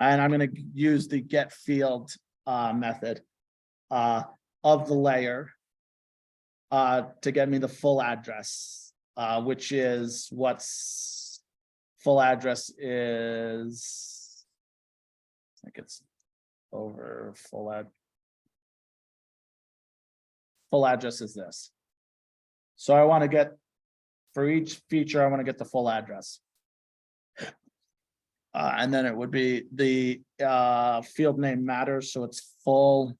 And I'm going to use the get field method of the layer to get me the full address, which is what's full address is. I think it's over full address is this. So I want to get, for each feature, I want to get the full address. And then it would be the field name matters, so it's full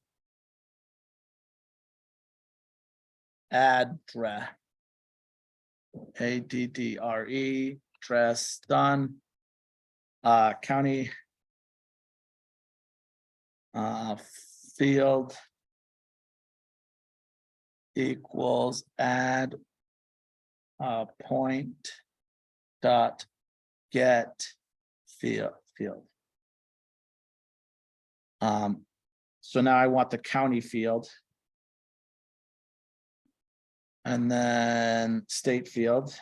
address, ADDRE, address done. County field equals add point dot get field. So now I want the county field. And then state field.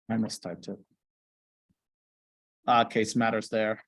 I mistyped it. Case matters there.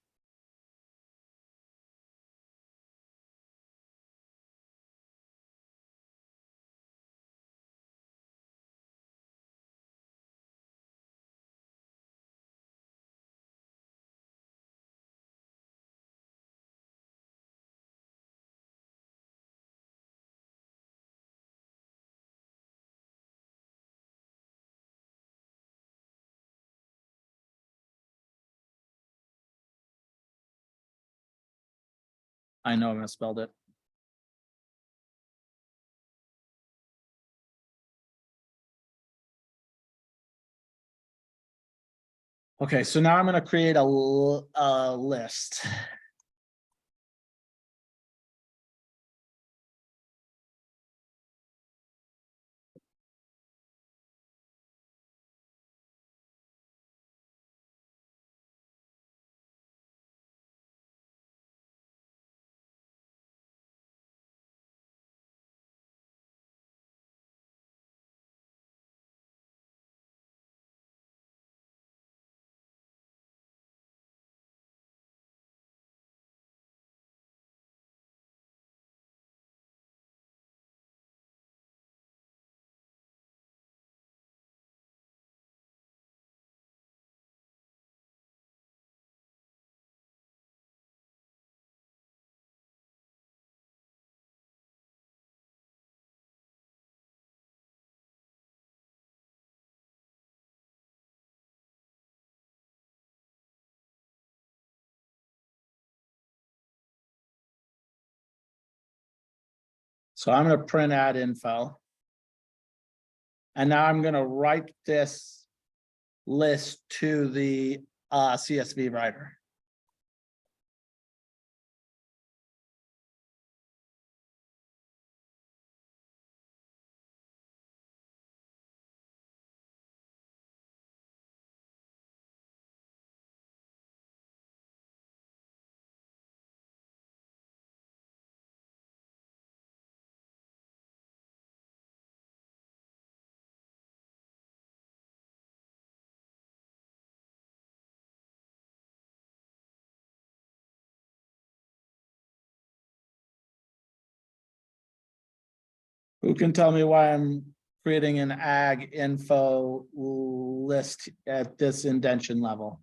I know I misspelled it. Okay, so now I'm going to create a list. So I'm going to print add info. And now I'm going to write this list to the CSV writer. Who can tell me why I'm creating an ag info list at this indentation level?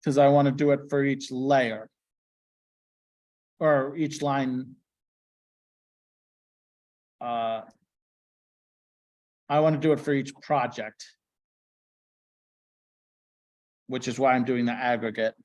Because I want to do it for each layer or each line. I want to do it for each project, which is why I'm doing the aggregate.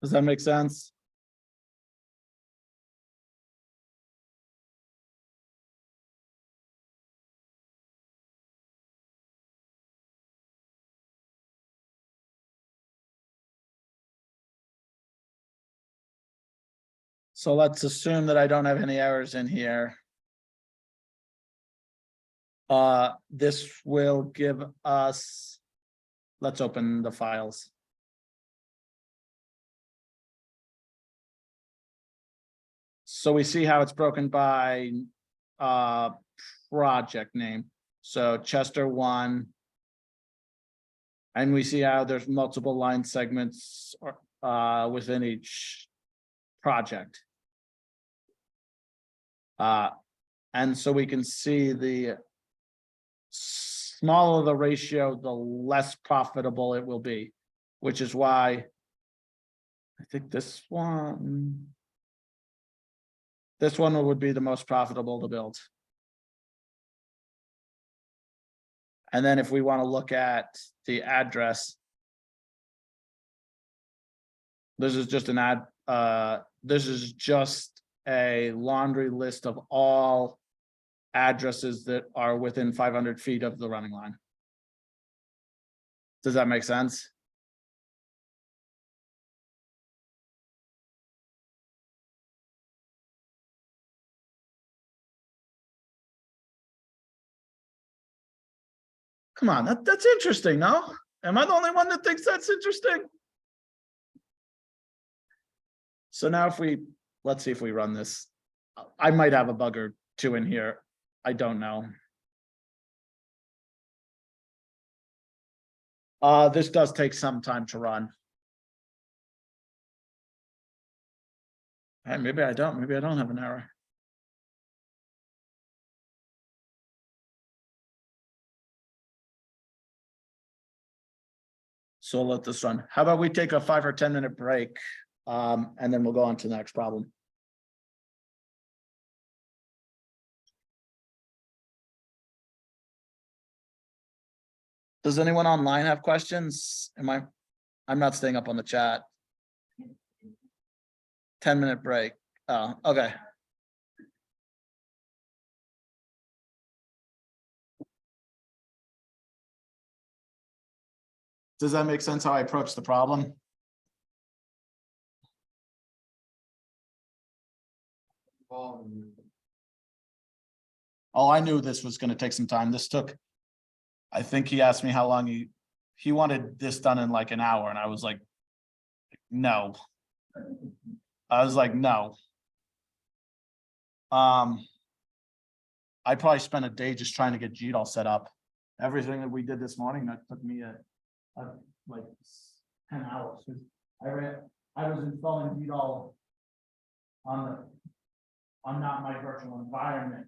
Does that make sense? So let's assume that I don't have any errors in here. This will give us, let's open the files. So we see how it's broken by project name. So Chester 1, And we see how there's multiple line segments within each project. And so we can see the smaller the ratio, the less profitable it will be, which is why I think this one would be the most profitable to build. And then if we want to look at the address, this is just this is just a laundry list of all addresses that are within 500 feet of the running line. Does that make sense? Come on, that's interesting, no? Am I the only one that thinks that's interesting? So now let's see if we run this. I might have a bug or two in here. I don't know. This does take some time to run. Hey, maybe I don't have an error. So I'll let this run. How about we take a 5 or 10 minute break, and then we'll go on to the next problem. Does anyone online have questions? I'm not staying up on the chat. 10-minute break. Oh, okay. Does that make sense how I approach the problem? Oh, I knew this was going to take some time. This took, I think he asked me how long he wanted this done in like an hour, and I was like, no. I was like, no. I probably spent a day just trying to get GDAL set up. Everything that we did this morning, that took me like 10 hours. I was installing GDAL on not my virtual environment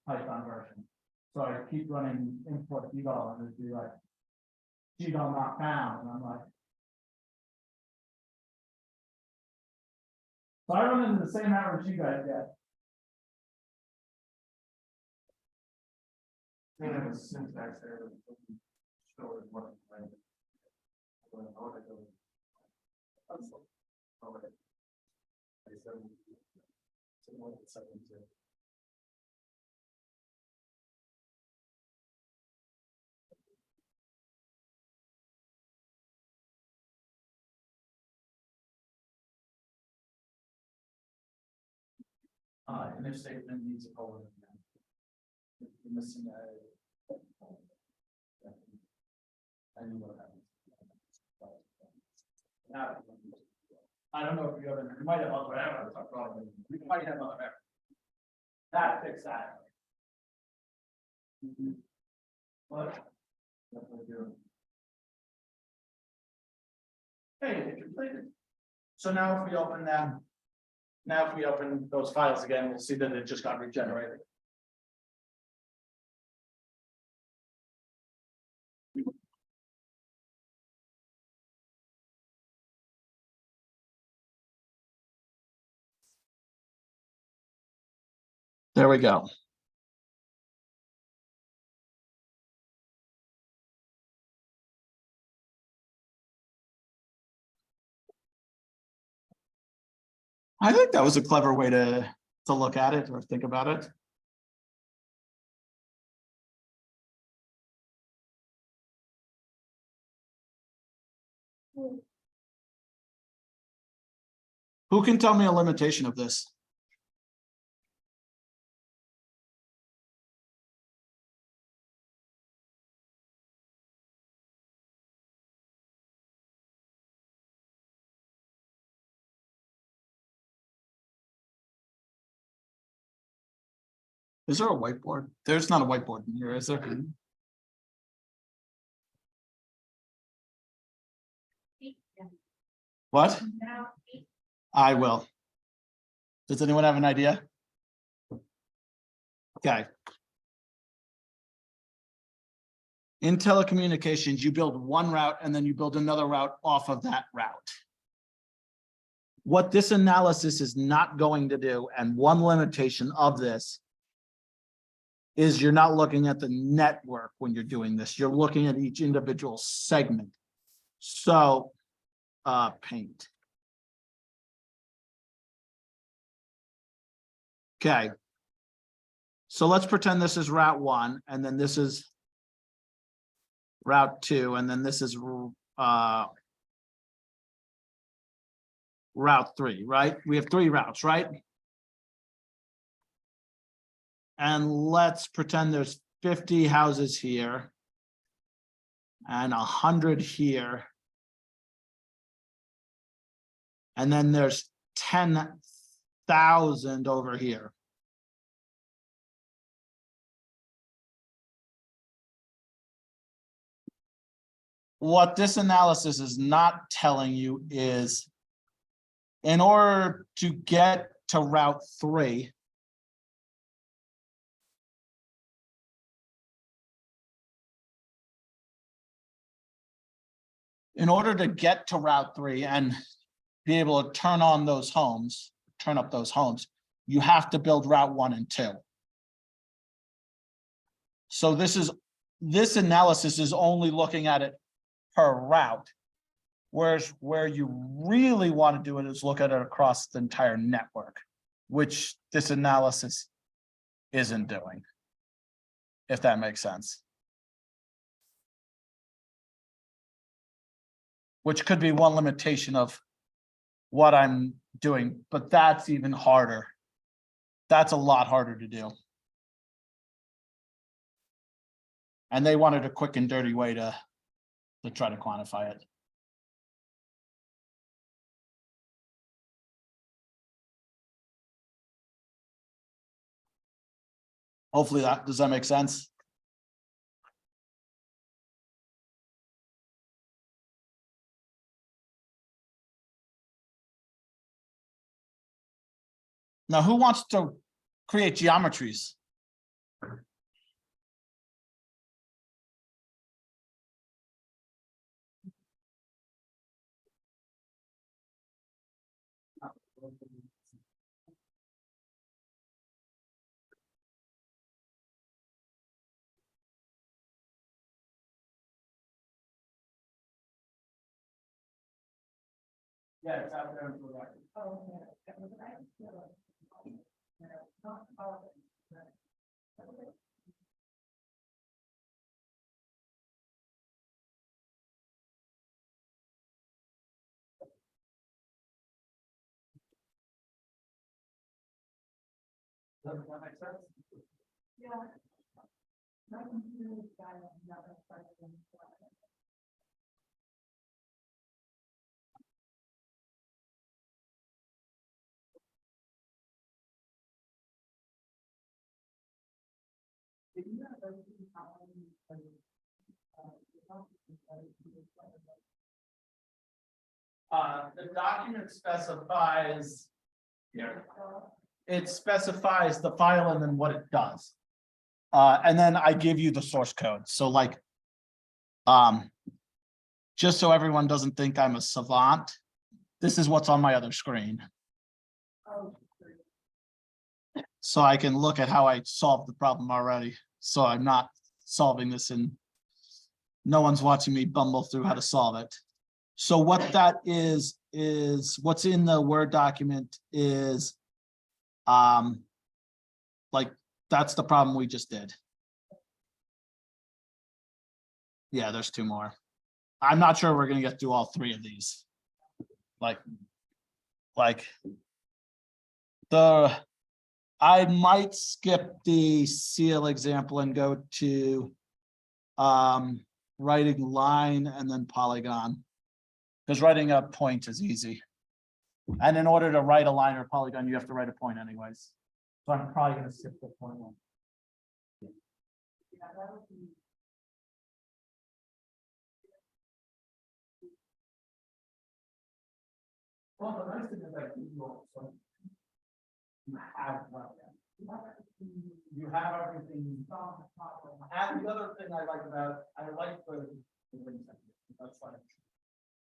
Python version. So I keep running import GDAL and it'd be like GDAL not found, and I'm like, so I run into the same errors you guys get. I have a syntax error. And if statement needs a colon. You're missing a. I knew what happened. Now, I don't know if you ever, you might have other errors, we might have other errors. That fix that. What? Hey, it completed. So now if we open them, now if we open those files again, we'll see that it just got regenerated. There we go. I think that was a clever way to look at it or think about it. Who can tell me a limitation of this? Is there a whiteboard? There's not a whiteboard in here, is there? What? I will. Does anyone have an idea? Okay. In telecommunications, you build one route and then you build another route off of that route. What this analysis is not going to do, and one limitation of this, is you're not looking at the network when you're doing this. You're looking at each individual segment. So, paint. Okay. So let's pretend this is route 1, and then this is route 2, and then this is route 3, right? We have 3 routes, right? And let's pretend there's 50 houses here and 100 here. And then there's 10,000 over here. What this analysis is not telling you is, in order to get to route 3, in order to get to route 3 and be able to turn on those homes, turn up those homes, you have to build route 1 and 2. So this analysis is only looking at it per route, whereas where you really want to do it is look at it across the entire network, which this analysis isn't doing, if that makes sense. Which could be one limitation of what I'm doing, but that's even harder. That's a lot harder to do. And they wanted a quick and dirty way to try to quantify it. Hopefully does that make sense? Now, who wants to create geometries? Yeah, it's out there. Does that make sense? Yeah. The document specifies here. It specifies the file and then what it does. And then I give you the source code. So like, just so everyone doesn't think I'm a savant, this is what's on my other screen. So I can look at how I solved the problem already. So I'm not solving this and no one's watching me bumble through how to solve it. So what that is what's in the Word document is, like, that's the problem we just did. Yeah, there's 2 more. I'm not sure we're gonna get through all 3 of these. Like I might skip the seal example and go to writing line and then polygon, because writing a point is easy. And in order to write a line or polygon, you have to write a point anyways. So I'm probably going to skip the point one. nice thing is like you have you have everything. And the other thing I like about the links. That's why.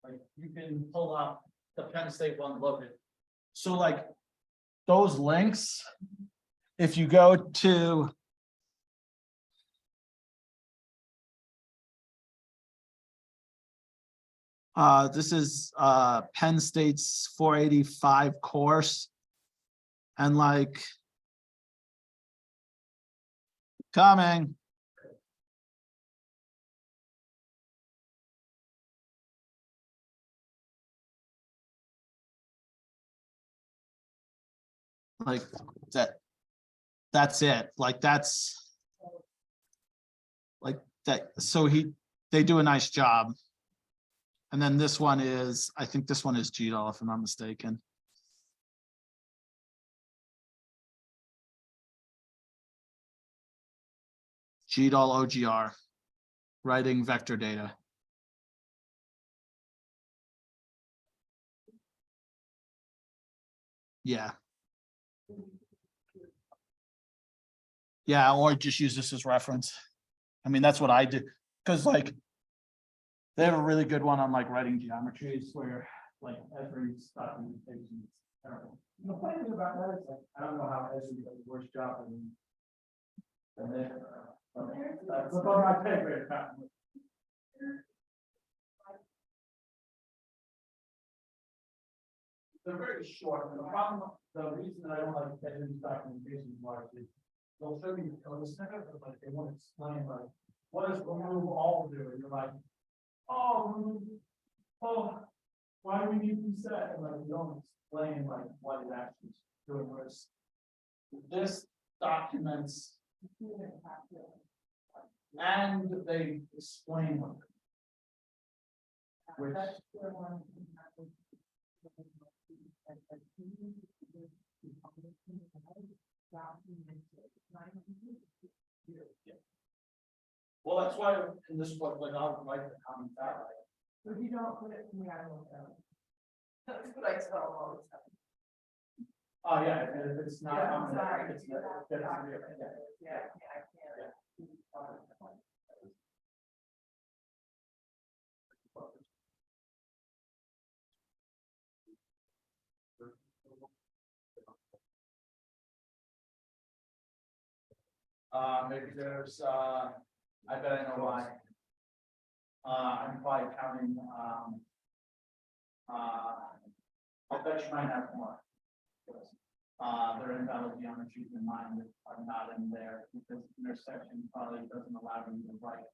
Like you can pull up the Penn State one loaded. So like those links, if you go to this is Penn State's 485 course, and like coming. Like that's it. Like that's like that. So they do a nice job. And then this one is, I think this one is GDAL, if I'm not mistaken. GDAL OGR, writing vector data. Yeah. Yeah, or just use this as reference. I mean, that's what I do, because like they have a really good one on like writing geometries where like every documentation is terrible. The funny thing about that is like I don't know how Esri does a worse job than they. That's above my pay grade. They're very short, and the reason that I don't like Esri's documentation large is they'll show you a snippet, but like they won't explain like what does remove all do, and you're like, oh, why do we need to set? And like you don't explain like what it actually is doing. Whereas this documents and they explain what. Which well, that's why in this book, like I'll write the comments out. But if you don't put it in the animal code. That's what I tell all the time. Oh, yeah, and if it's not, it's not, yeah, I can't. Maybe there's, I bet I know why. I'm probably counting, I bet you might have more. There are invalid geometries in mine that are not in there because intersection probably doesn't allow you to write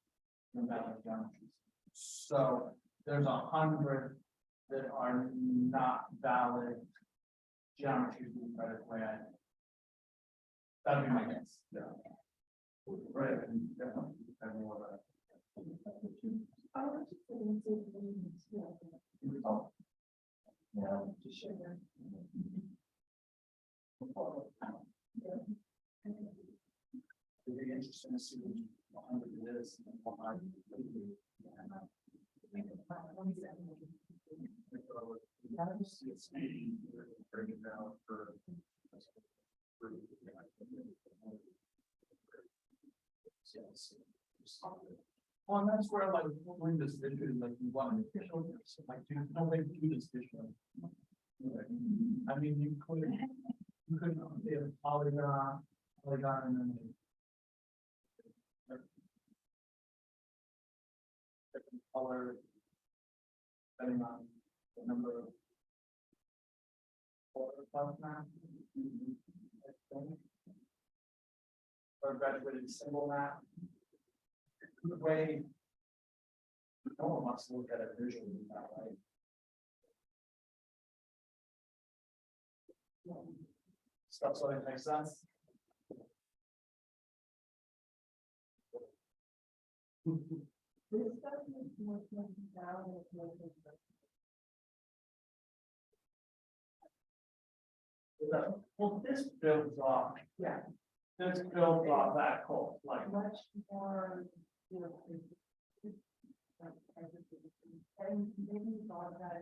invalid geometries. So there's 100 that are not valid geometries in the right way. That'd be my guess. Yeah. Right. It'd be interesting to see what 100 it is and why. Bring it down for. Well, and that's where like when this vision like you want to like no way to do this vision. I mean you could be a polygon and then different color depending on the number of or graduated symbol map. The way no one wants to look at it visually that way. Stuff so it makes sense. Well, this builds off. Yeah. This builds off that code, like much more. And maybe thought that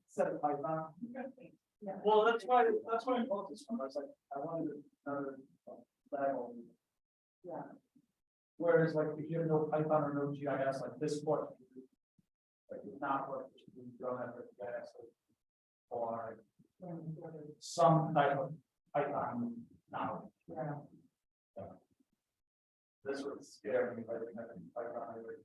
Set of Python. Well, that's why I bought this one. I was like, I wanted another level. Yeah. Whereas like if you have no Python or no GIS like this one, like not what you don't have the GIS or some type of Python knowledge. Yeah. This would scare me if I didn't have any Python or GIS.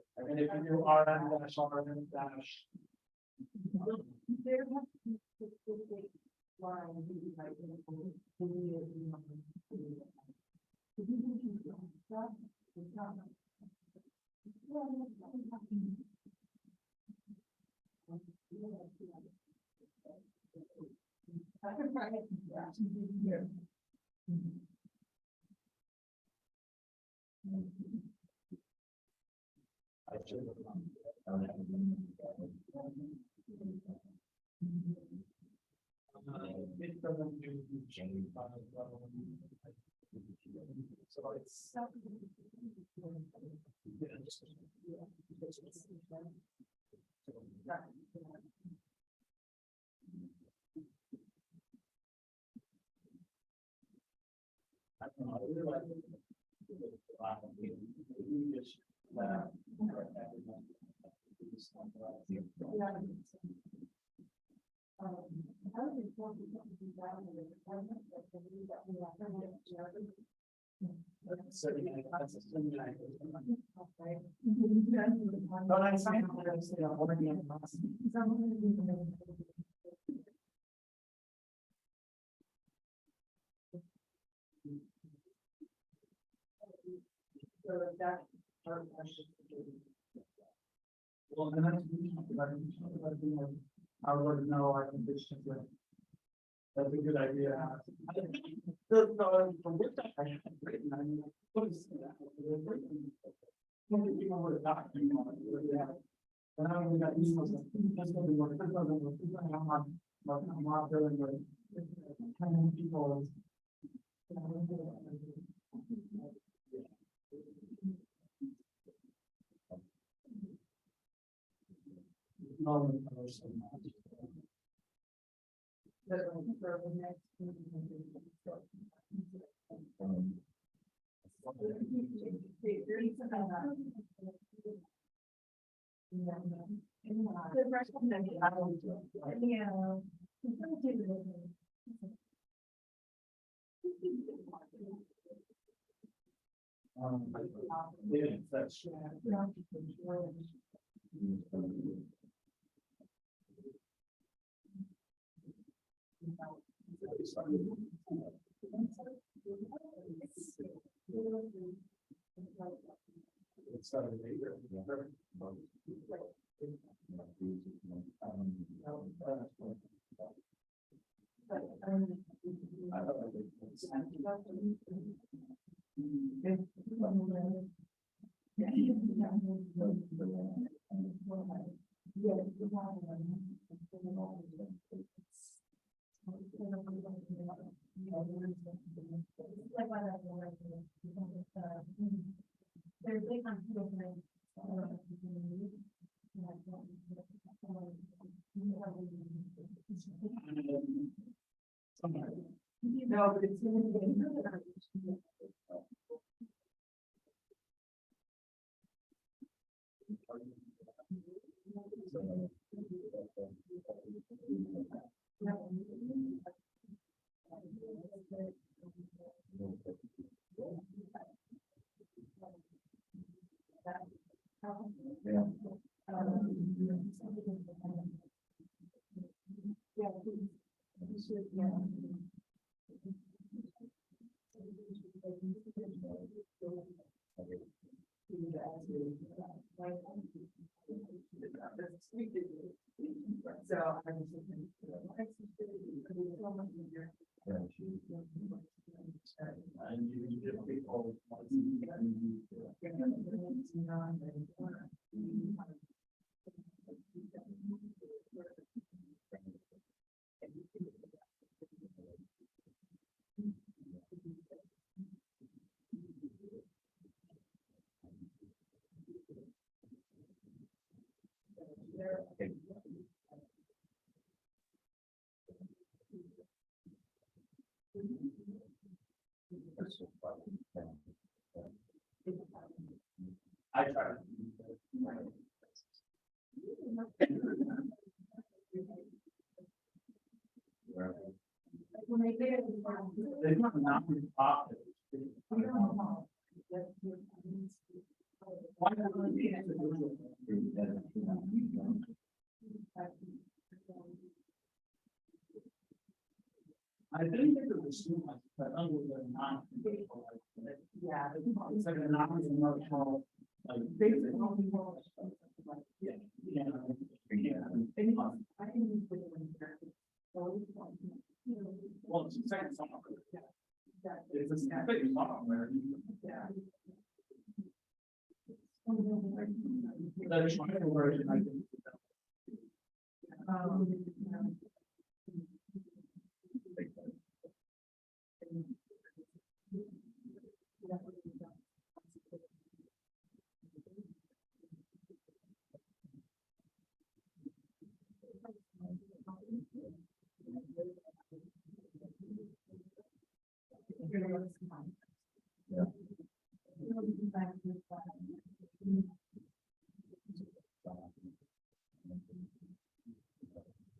I mean, if you do RN dash RN dash. It doesn't do change by level. So it's. I don't know, I really like it. Well, then I would know I can ditch it. That's a good idea. The whip that I have written, I mean, what is that? People would not. And now we got these ones. That's gonna be more. I'm not really good. 10 people. That's no, but it's I try. They don't not be profit. Why not? I think it was too much, but other than not. Yeah. It's like a non-emotional, like. Yeah. Yeah. Well, it's the second song. It's a second song where. That is my version, I think.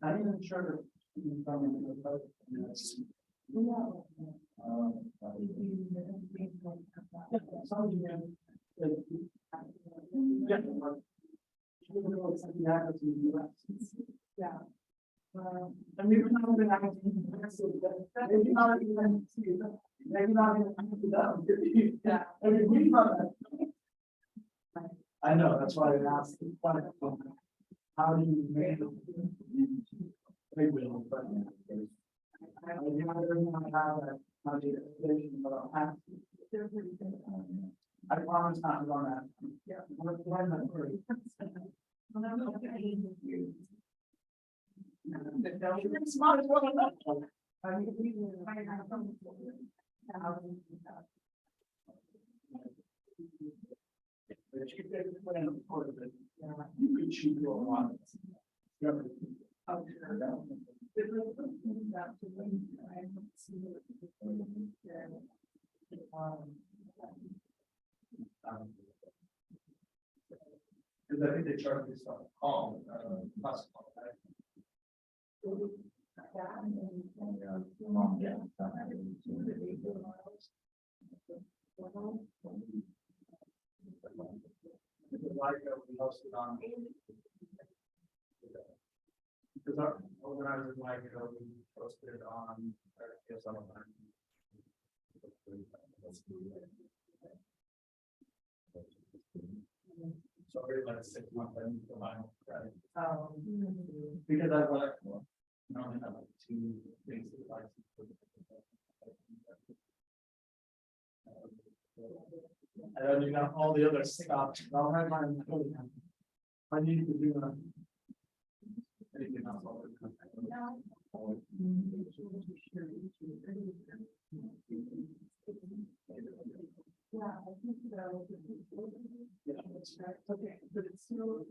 I'm even sure that. Yeah. And we were not even maybe not even yeah. I mean, we I know, that's why I asked the question. How do you make it? They will, but. I don't want to have that, not the explanation, but I'll have to. I promise not to run that. Yeah. You could choose your one. Because I think they charge this stuff called classical, right? We hosted on. Because our organizers like we posted on. So we're like 6 months in the final, right? Because I like, you only have like 2 basic licenses. And then you got all the other stuff. I'll have mine. I need to do anything else. Yeah, I think so. Yeah, that's right. Okay, but it's still.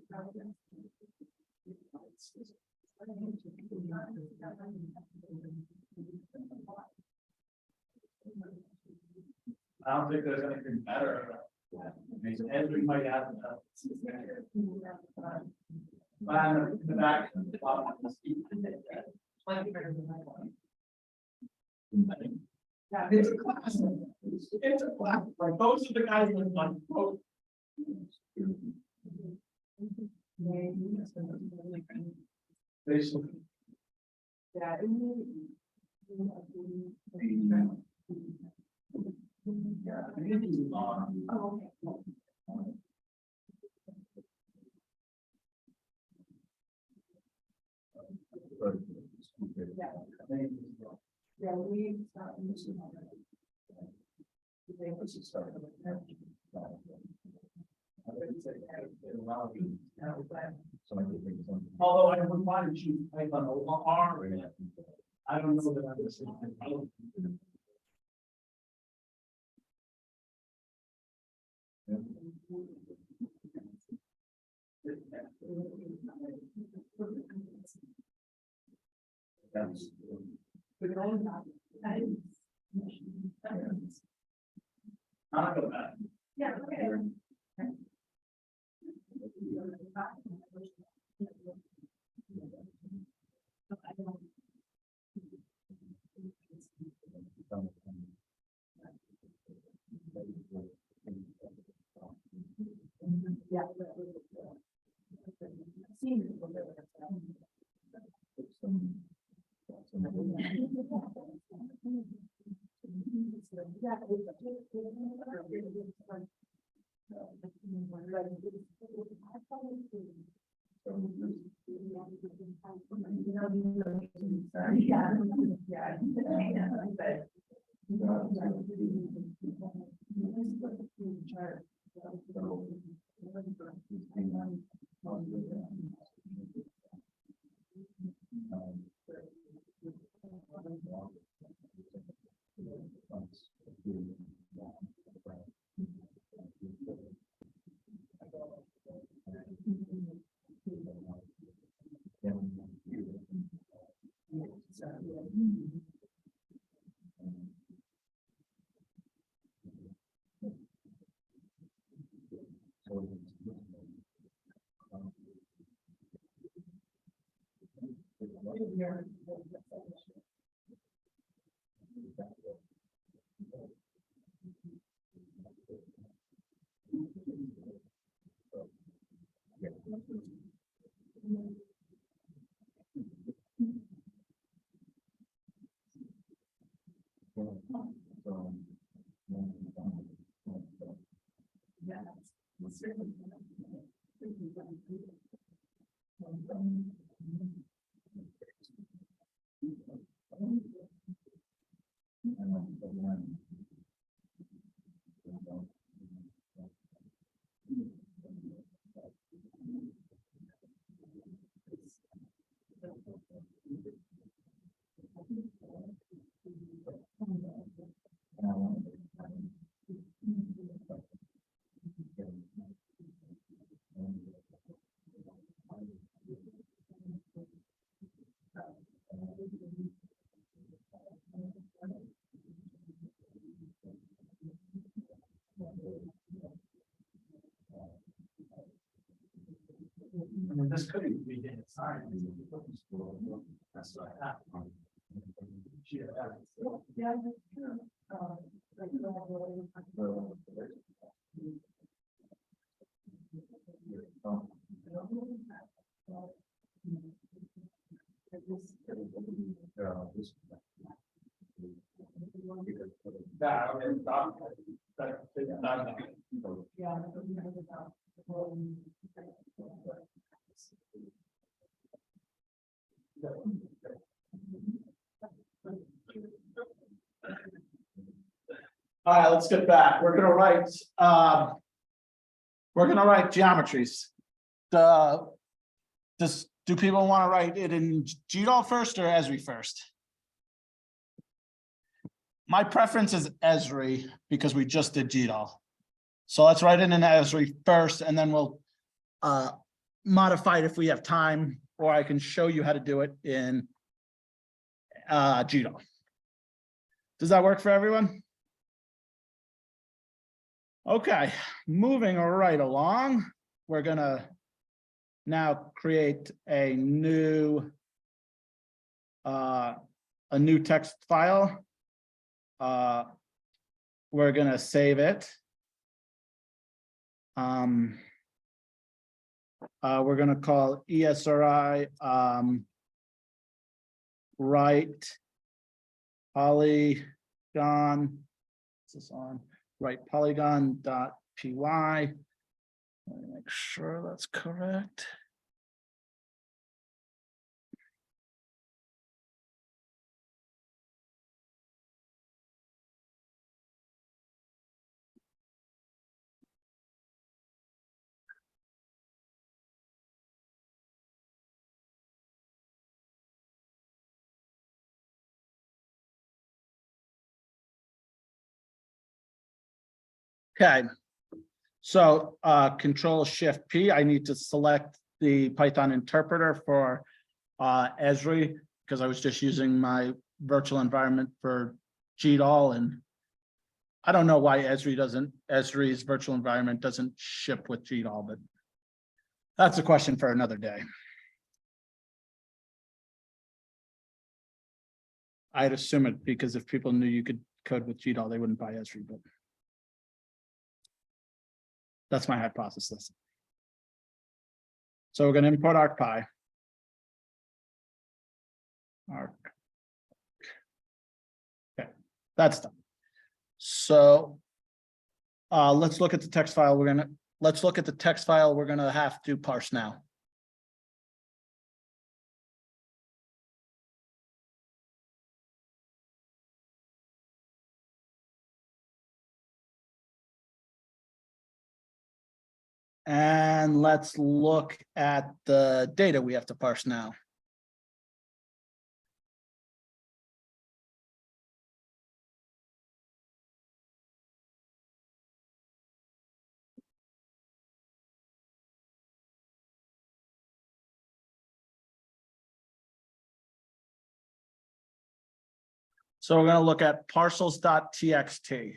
I don't think there's anything better. Everybody might have in the back. Yeah, it's a class. It's a class. Like those are the guys that like quote. Basically. Yeah. Yeah, we. Although I would want to choose Python over R, I don't know that I was. Not go back. Yeah, okay. Yeah. I mean, this could be data science. That's what I have. Yeah. Yeah, that's true. That, okay, Yeah. All right, let's get back. We're gonna write geometries. Do people want to write it in GDAL first or Esri first? My preference is Esri because we just did GDAL. So let's write it in Esri first, and then we'll modify it if we have time, or I can show you how to do it in GDAL. Does that work for everyone? Okay, moving right along, we're gonna now create a new text file. We're gonna save it. We're gonna call ESRI write polygon. What's this on? write polygon.py. Let me make sure that's correct. Okay, so Control Shift P, I need to select the Python interpreter for Esri, because I was just using my virtual environment for GDAL, and I don't know why Esri's virtual environment doesn't ship with GDAL, but that's a question for another day. I'd assume it, because if people knew you could code with GDAL, they wouldn't buy Esri, but that's my hypothesis. So we're going to import ArcPy. Okay, that's done. So let's look at the text file. Let's look at the text file we're gonna have to parse now. And let's look at the data we have to parse now. So we're going to look at parcels.txt.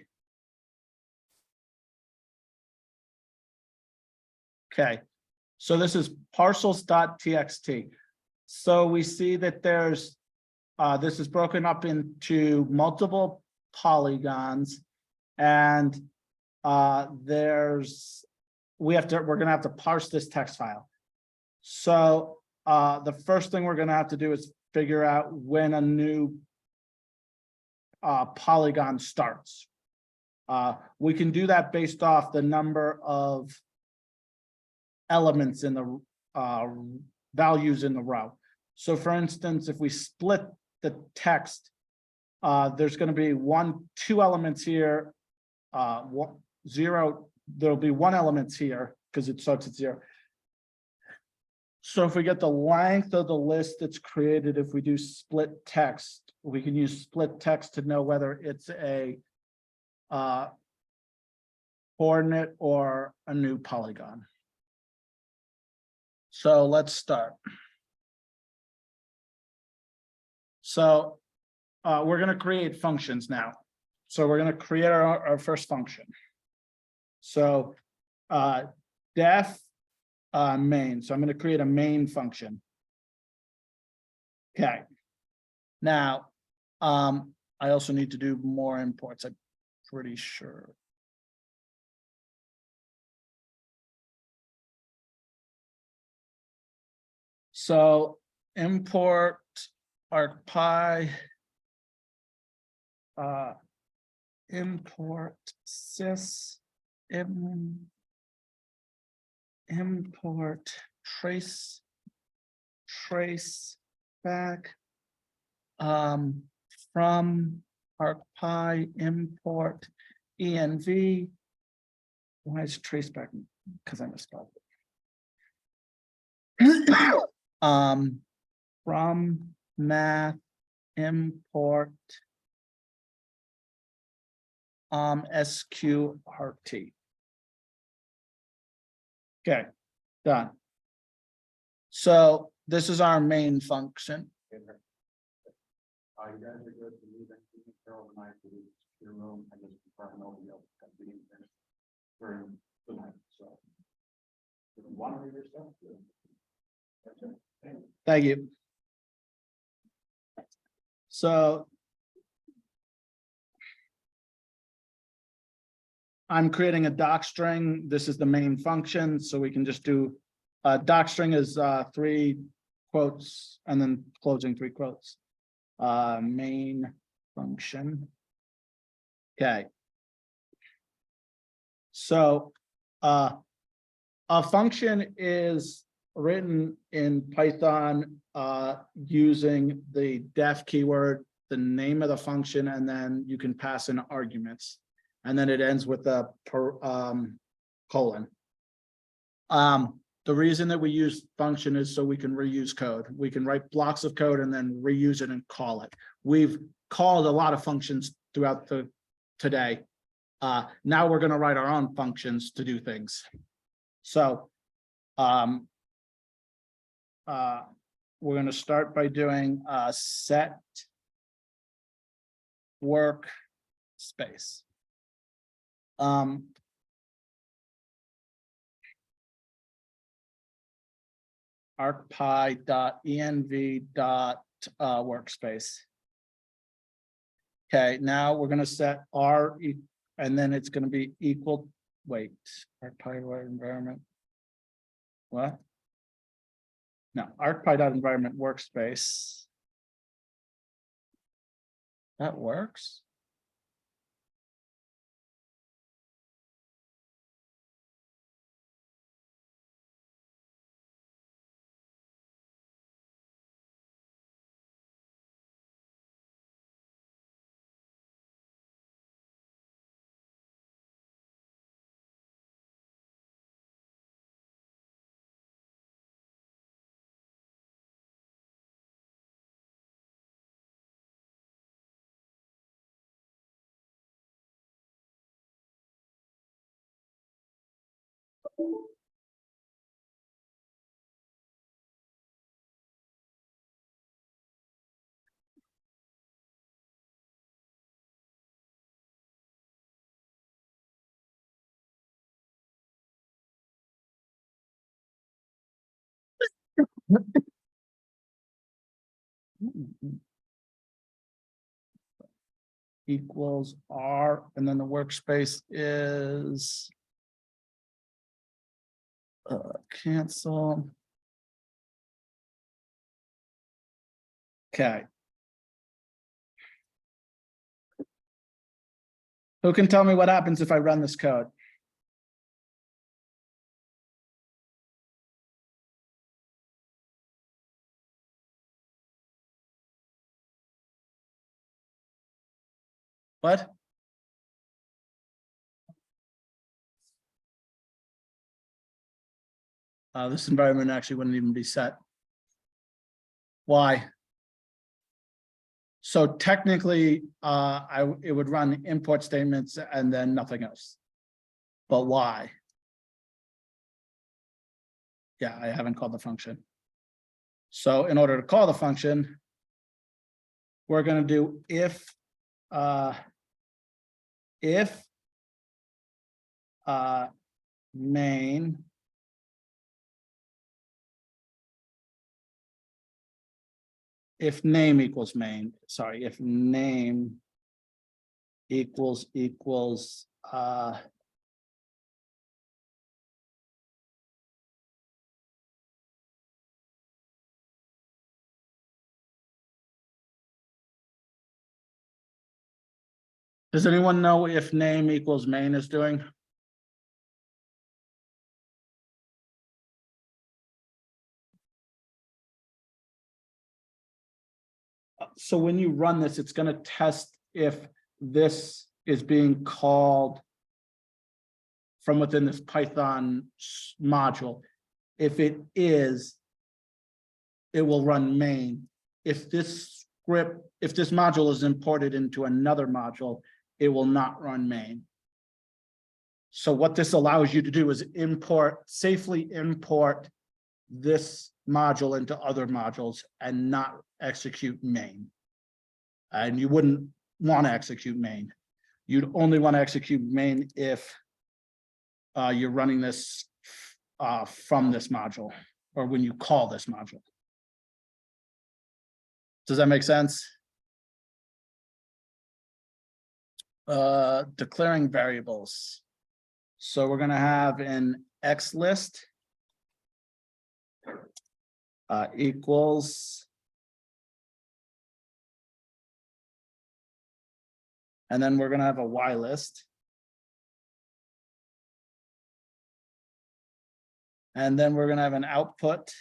Okay, so this is parcels.txt. So we see that there's, this is broken up into multiple polygons, and we're going to have to parse this text file. So the first thing we're going to have to do is figure out when a new polygon starts. We can do that based off the number of elements in the values in the row. So for instance, if we split the text, there's going to be two elements here, zero, there'll be one element here because it starts at 0. So if we get the length of the list that's created, if we do split text, we can use split text to know whether it's a coordinate or a new polygon. So let's start. So we're going to create functions now. So we're going to create our first function. So def main. So I'm going to create a main function. Okay. Now, I also need to do more imports, I'm pretty sure. So import ArcPy, import sys, import trace back, from ArcPy import env. Why is trace back? Because I misspelled it. From math import sqrt. Okay, done. So this is our main function. You guys are good to leave anything Carol and I to your room. I just prefer nobody else to be in there during the night. So if you want to read your stuff, that's it. Thank you. So I'm creating a docstring. This is the main function, so we can just do docstring is 3 quotes and then closing 3 quotes. Main function. Okay. So a function is written in Python using the def keyword, the name of the function, and then you can pass in arguments. And then it ends with a colon. The reason that we use function is so we can reuse code. We can write blocks of code and then reuse it and call it. We've called a lot of functions throughout today. Now we're going to write our own functions to do things. So we're going to start by doing set workspace. arcpy.env.workspace. Okay, now we're going to set R, and then it's going to be equal. Wait, arcpy environment. What? No, arcpy.environment workspace. That works. Equals R, and then the workspace is cancel. Okay. Who can tell me what happens if I run this code? What? This environment actually wouldn't even be set. Why? So technically, it would run import statements and then nothing else. But why? Yeah, I haven't called the function. So in order to call the function, we're going to do if main if name equals main, sorry, if name equals does anyone know if name equals main is doing? So when you run this, it's going to test if this is being called from within this Python module. If it is, it will run main. If this module is imported into another module, it will not run main. So what this allows you to do is safely import this module into other modules and not execute main. And you wouldn't want to execute main. You'd only want to execute main if you're running this from this module or when you call this module. Does that make sense? Declaring variables. So we're going to have an X list equals, and then we're going to have a Y list And then we're gonna have an output.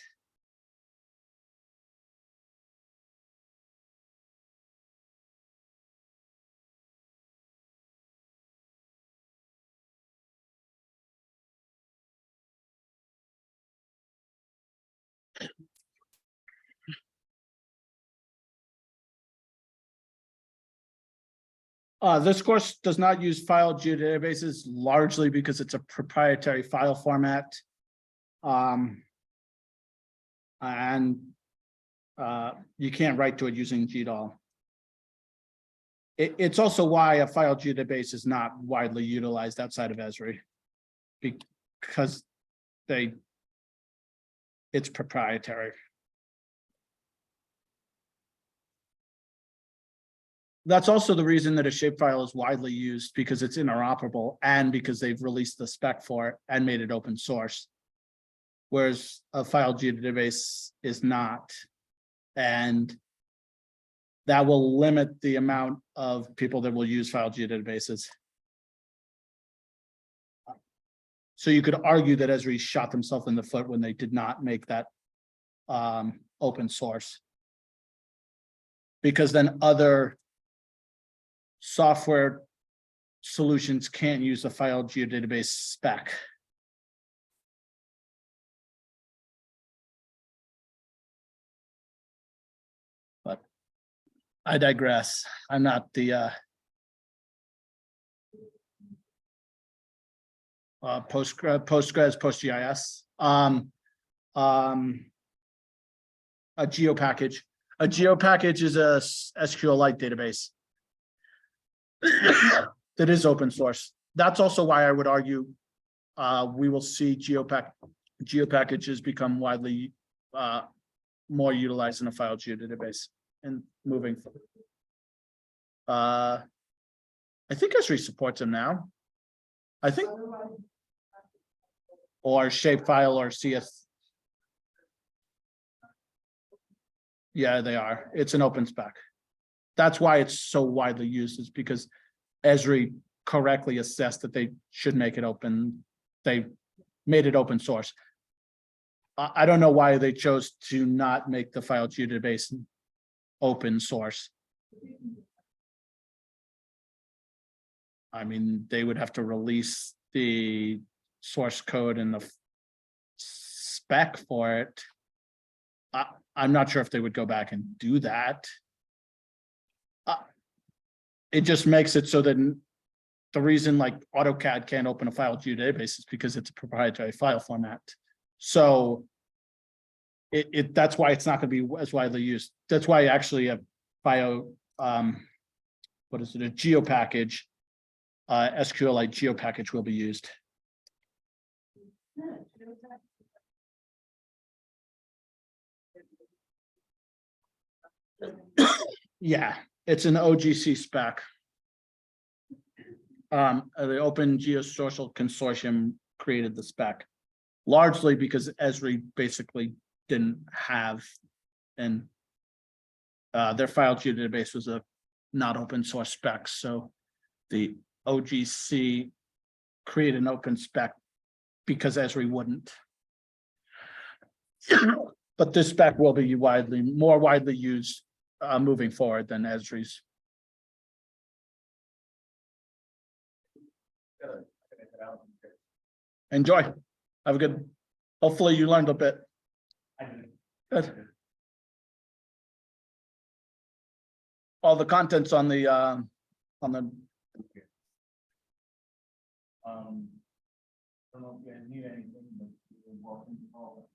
This course does not use file geodatabases largely because it's a proprietary file format. And you can't write to it using GDAL. It's also why a file geodatabase is not widely utilized outside of Esri. Because it's proprietary. That's also the reason that a shapefile is widely used, because it's interoperable and because they've released the spec for it and made it open source. Whereas a file geodatabase is not. And that will limit the amount of people that will use file geodatabases. So you could argue that Esri shot themselves in the foot when they did not make that open source. Because then other software solutions can't use a file geodatabase spec. But I digress. I'm not the Postgres, PostGIS. A geo package. A geo package is a SQLite database that is open source. That's also why I would argue we will see geo packages become widely more utilized in a file geodatabase and moving forward. I think Esri supports them now. I think, or shapefile or CS. Yeah, they are. It's an open spec. That's why it's so widely used, is because Esri correctly assessed that they should make it open. They made it open source. I don't know why they chose to not make the file geodatabase open source. I mean, they would have to release the source code and the spec for it. I'm not sure if they would go back and do that. It just makes it so that the reason like AutoCAD can't open a file geodatabase is because it's a proprietary file format. So that's why it's not going to be as widely used. That's why actually a bio, what is it, a geo package, SQLite geo package will be used. Yeah, it's an OGC spec. The Open Geosocial Consortium created the spec, largely because Esri basically didn't have, and their file geodatabase was a not open source spec. So the OGC created an open spec because Esri wouldn't. But this spec will be more widely used moving forward than Esri's. Enjoy. Have a good. Hopefully you learned a bit. Good. All the contents on the I don't know if you need anything, but you're welcome to call.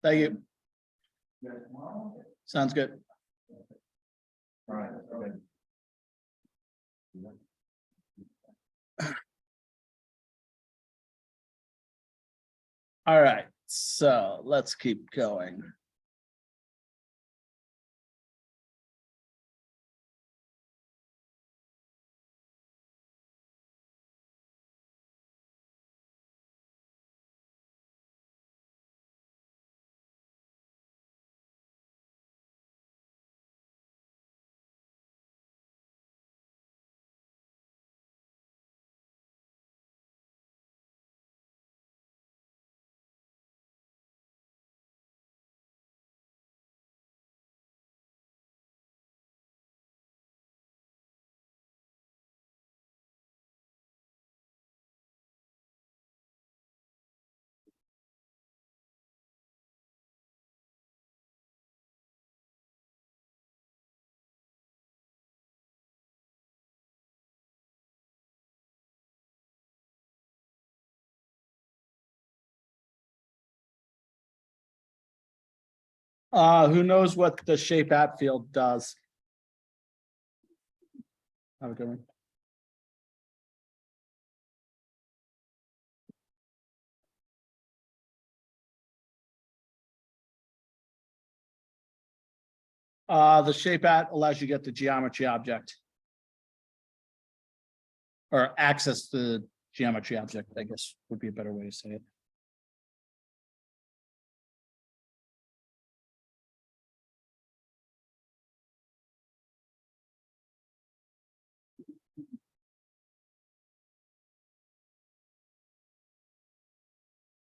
Thank you. Yeah, tomorrow? Sounds good. All right, okay. All right, so let's keep going. Who knows what the shape at field does? Have a good one. The shape at allows you to get the geometry object. Or access the geometry object, I guess would be a better way to say it.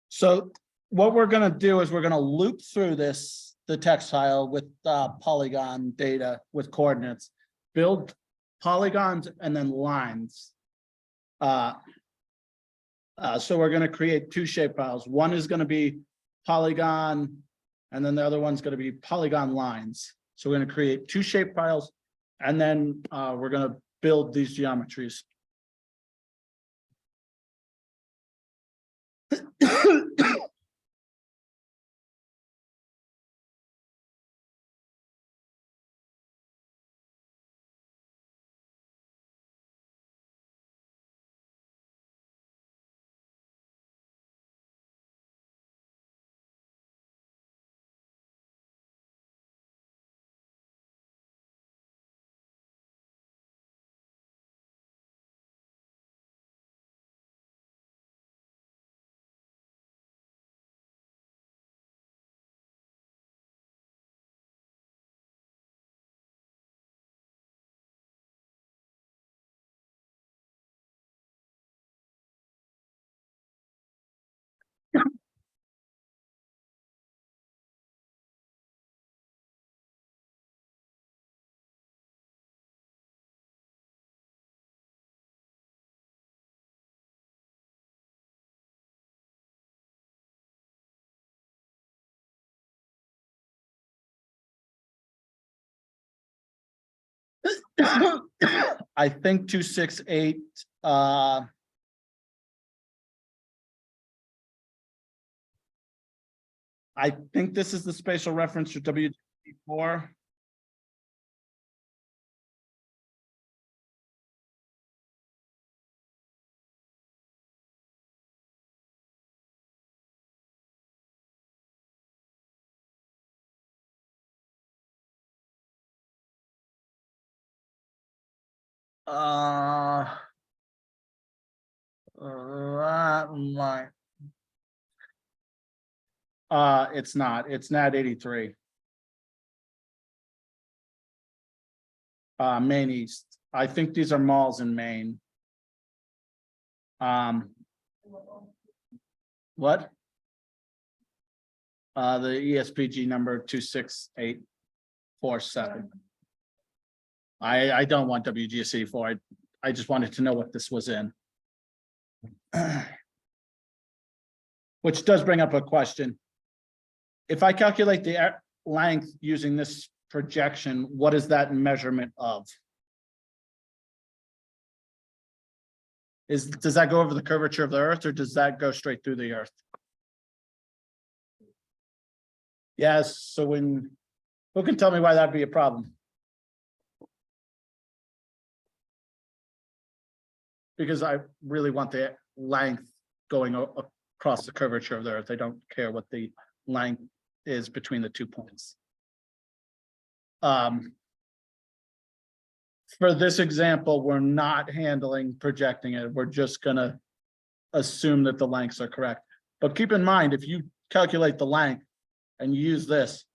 So what we're gonna do is we're gonna loop through the text file with polygon data with coordinates, build polygons and then lines. So we're gonna create two shape files. One is gonna be polygon, and then the other one's gonna be polygon lines. So we're gonna create two shape files, and then we're gonna build these geometries. I think 268, I think this is the spatial reference for WG4. My. It's not. It's NAT 83. Maine East. I think these are malls in Maine. What? The ESPG number 26847. I don't want WGC for it. I just wanted to know what this was in. Which does bring up a question. If I calculate the length using this projection, what is that measurement of? Does that go over the curvature of the Earth, or does that go straight through the Earth? Yes, so who can tell me why that'd be a problem? Because I really want the length going across the curvature of the Earth. I don't care what the length is between the 2 points. For this example, we're not handling projecting it. We're just gonna assume that the lengths are correct. But keep in mind, if you calculate the length and you use this,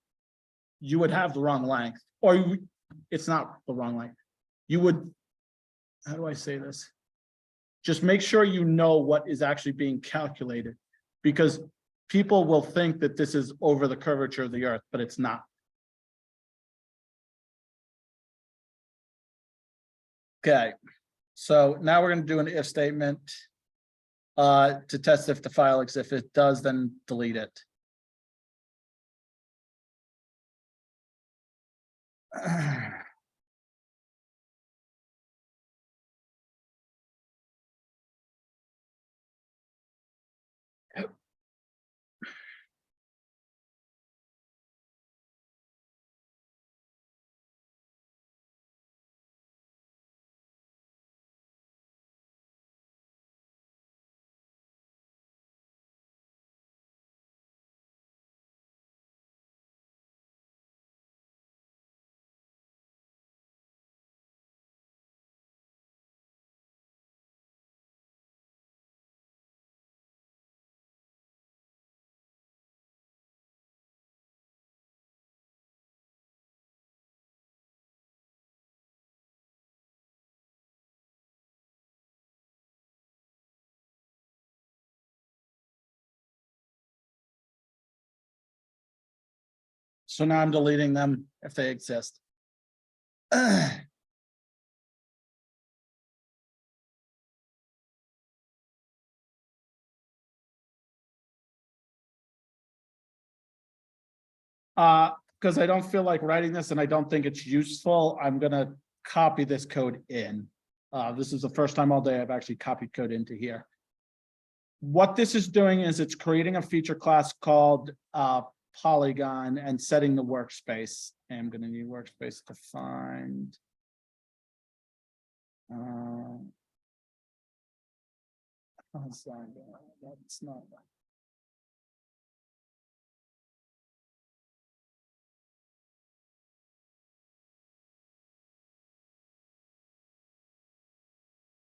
you would have the wrong length, or it's not the wrong length. You would, how do I say this? Just make sure you know what is actually being calculated, because people will think that this is over the curvature of the Earth, but it's not. Okay, so now we're going to do an if statement to test if the file exists. If it does, then delete it. So now I'm deleting them if they exist. Because I don't feel like writing this and I don't think it's useful, I'm gonna copy this code in. This is the first time all day I've actually copied code into here. What this is doing is it's creating a feature class called Polygon and setting the workspace. I'm gonna need workspace defined. That's not.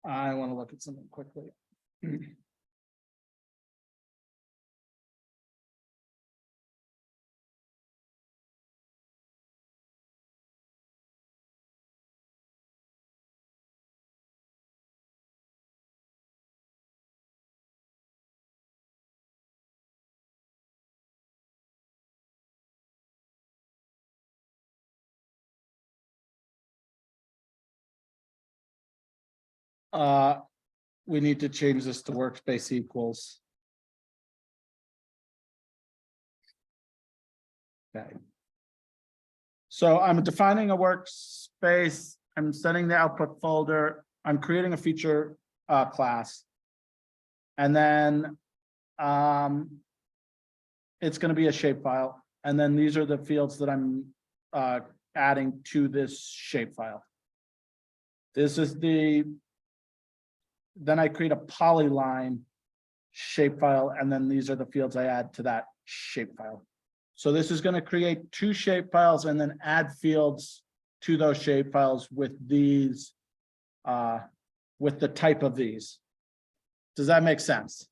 I want to look at something quickly. We need to change this to workspace equals. Okay. So I'm defining a workspace. I'm setting the output folder. I'm creating a feature class. And then it's going to be a shapefile. And then these are the fields that I'm adding to this shapefile. This is then I create a polyline shapefile, and then these are the fields I add to that shapefile. So this is going to create two shapefiles and then add fields to those shapefiles with these, with the type of these. Does that make sense?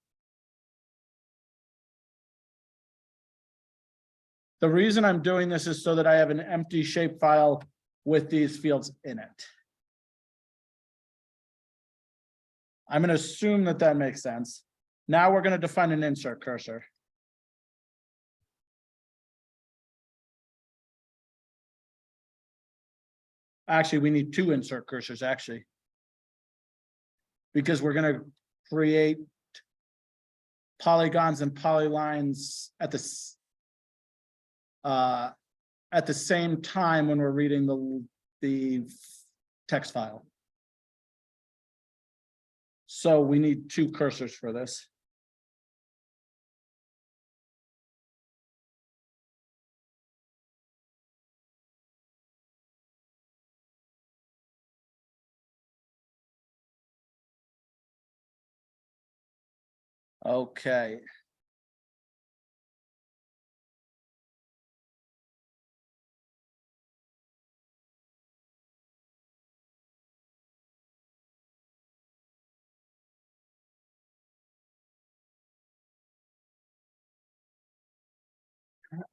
The reason I'm doing this is so that I have an empty shapefile with these fields in it. I'm going to assume that that makes sense. Now we're going to define an insert cursor. Actually, we need two insert cursors, actually. Because we're going to create polygons and polylines at the same time when we're reading the text file. So we need two cursors for this. Okay.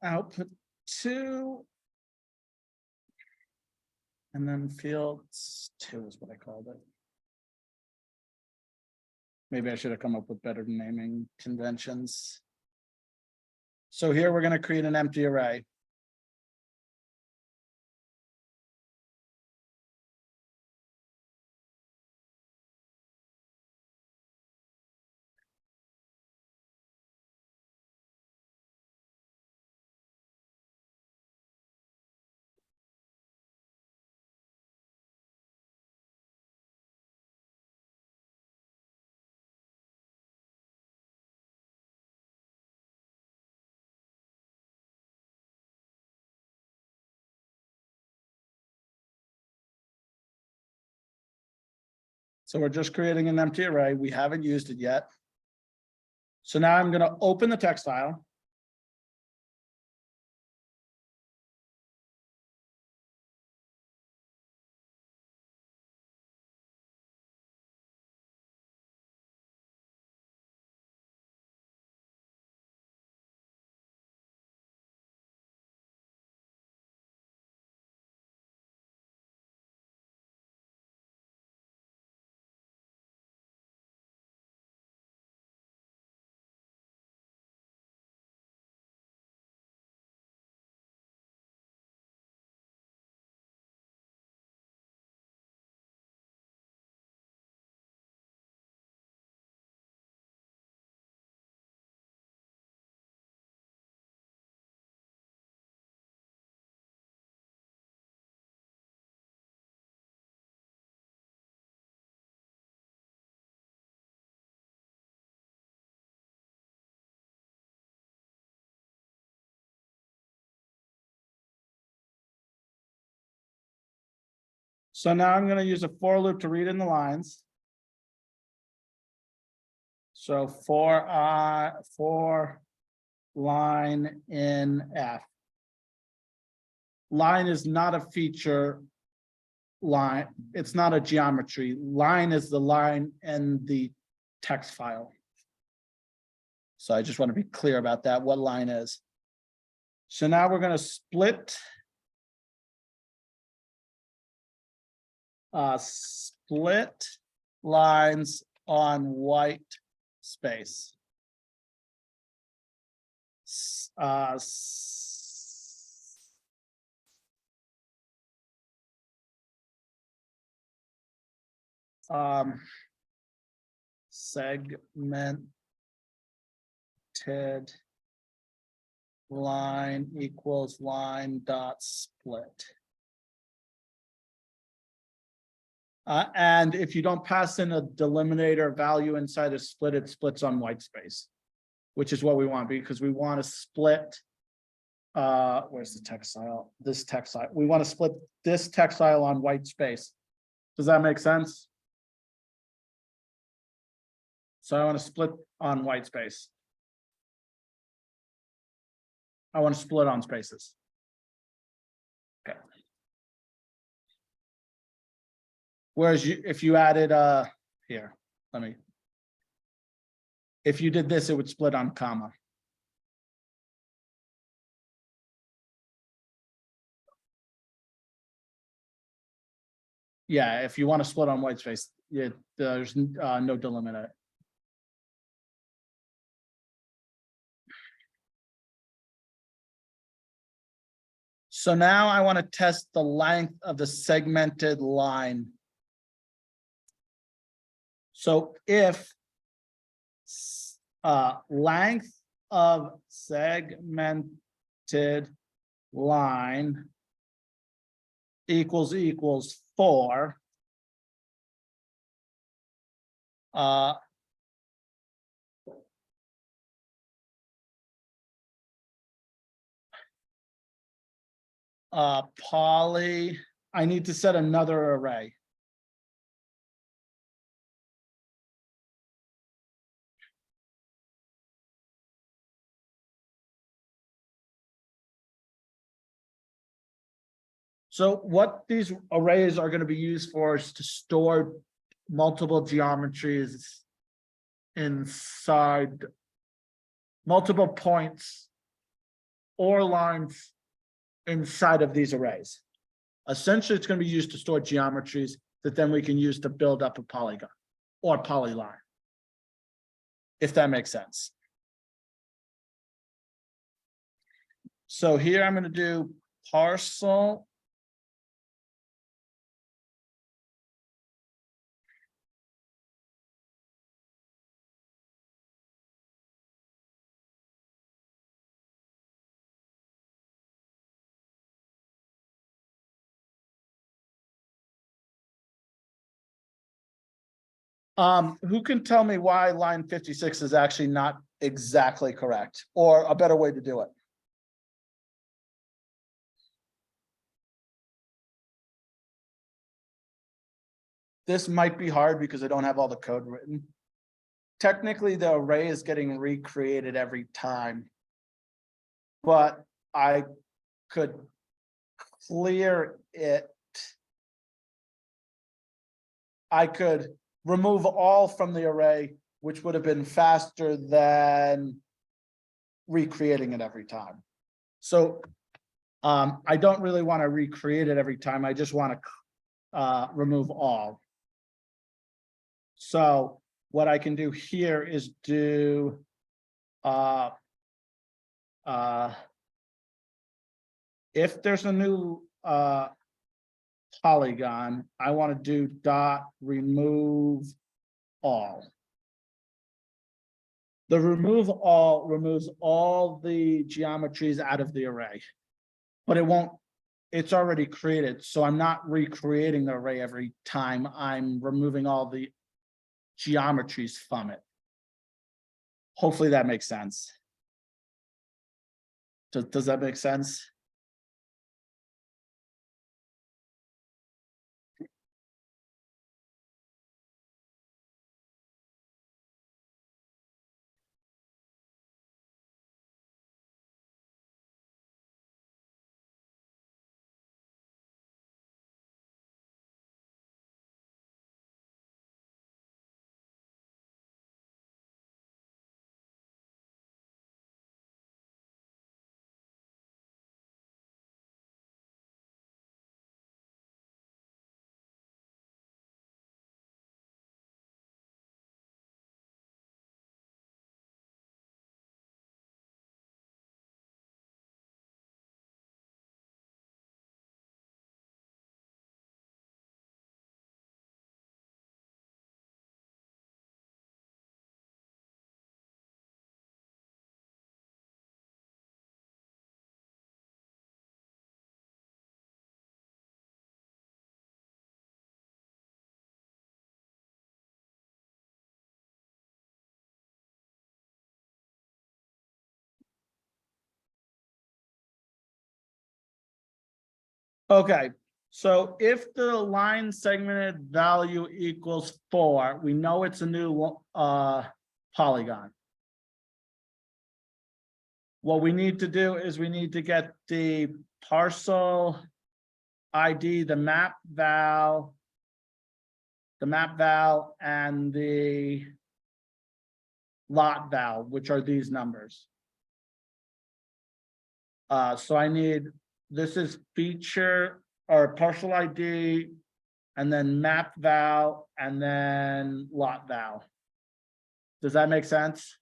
Output 2. And then fields 2 is what I called it. Maybe I should have come up with better naming conventions. So here we're going to create an empty array. So we're just creating an empty array. We haven't used it yet. So now I'm going to open the text file. So now I'm gonna use a for loop to read in the lines. So for line in F. Line is not a feature line, it's not a geometry. Line is the line in the text file. So I just want to be clear about that, what line is. So now we're going to split lines on white space. Segmented line equals line dot split. And if you don't pass in a delimiter value inside a split, it splits on white space, which is what we want, because we want to split. Where's the text file? This text file. We want to split this text file on white space. Does that make sense? So I want to split on white space. I want to split on spaces. Okay. Whereas if you added here, if you did this, it would split on comma. Yeah, if you want to split on white space, there's no delimiter. So now I want to test the length of the segmented line. So if length of segmented line equals 4, poly, I need to set another array. So what these arrays are going to be used for is to store multiple geometries inside multiple points or lines inside of these arrays. Essentially, it's going to be used to store geometries that then we can use to build up a polygon or polyline, if that makes sense. So here I'm going to do parcel who can tell me why line 56 is actually not exactly correct, or a better way to do it? This might be hard because I don't have all the code written. Technically, the array is getting recreated every time, but I could clear it. I could remove all from the array, which would have been faster than recreating it every time. So I don't really want to recreate it every time. I just want to remove all. So what I can do here is do if there's a new polygon, I want to do dot remove all. The remove all removes all the geometries out of the array, but it won't, it's already created. So I'm not recreating the array every time. I'm removing all the geometries from it. Hopefully that makes sense. Does that make sense? Okay, so if the line segmented value equals 4, we know it's a new polygon. What we need to do is we need to get the parcel ID, the map val, and the lot val, which are these numbers. So I need, this is feature or parcel ID, and then map val, and then lot val. Does that make sense?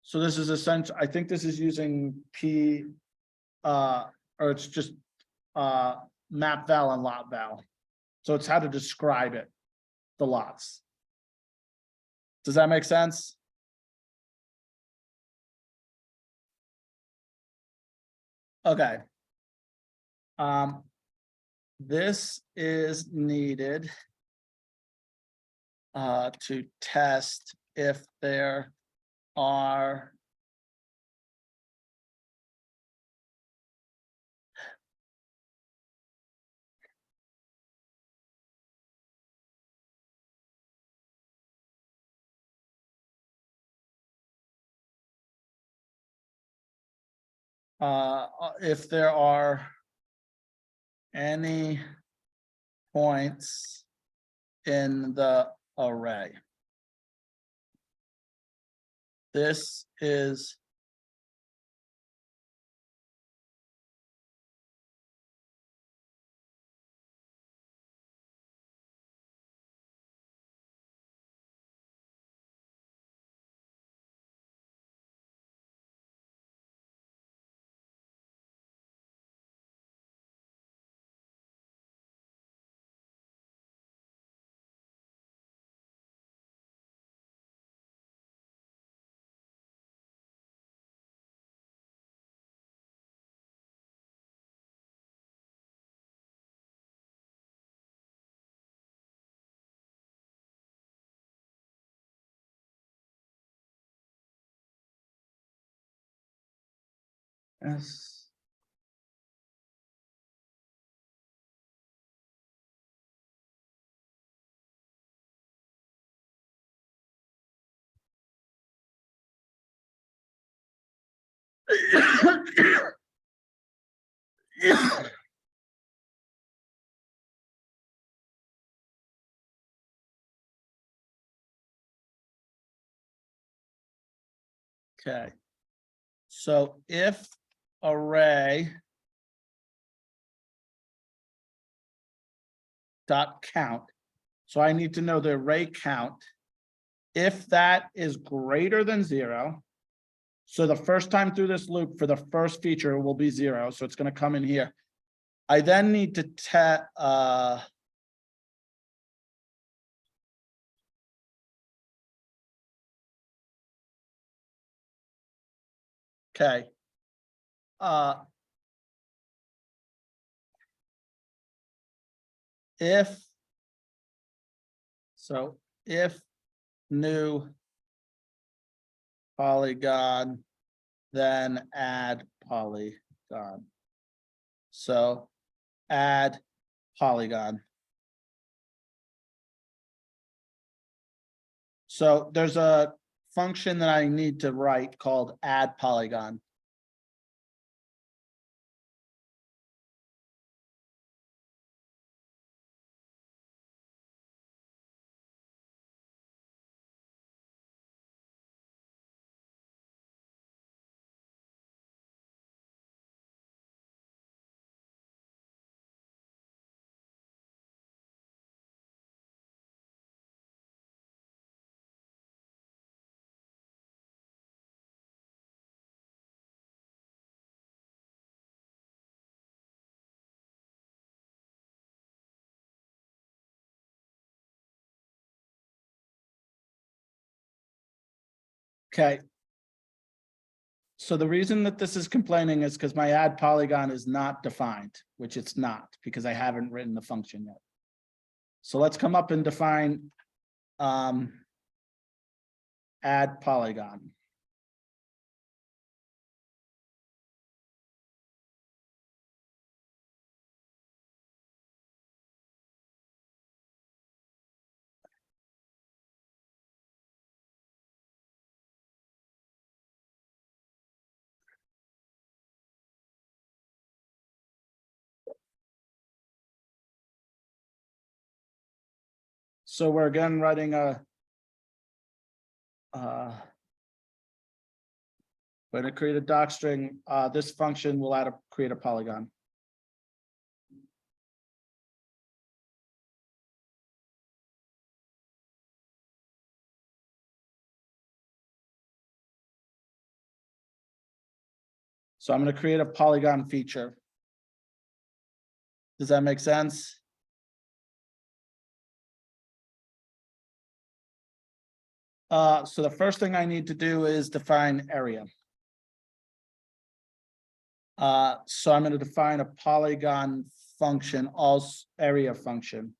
So this is essential. I think this is using P, or it's just map val and lot val. So it's how to describe it, the lots. Does that make sense? Okay. This is needed to test if there are if there are any points in the array. This is yes. Okay. So if array dot count, so I need to know the array count. If that is greater than 0, so the first time through this loop for the first feature will be 0, so it's going to come in here. I then need to okay. If new polygon, then add polygon. So add polygon. So there's a function that I need to write called add polygon. Okay. So the reason that this is complaining is because my add polygon is not defined, which it's not, because I haven't written the function yet. So let's come up and define add polygon. So we're again writing a when to create a doc string, this function will create a polygon. So I'm going to create a polygon feature. Does that make sense? So the first thing I need to do is define area. So I'm going to define a polygon function, also area function.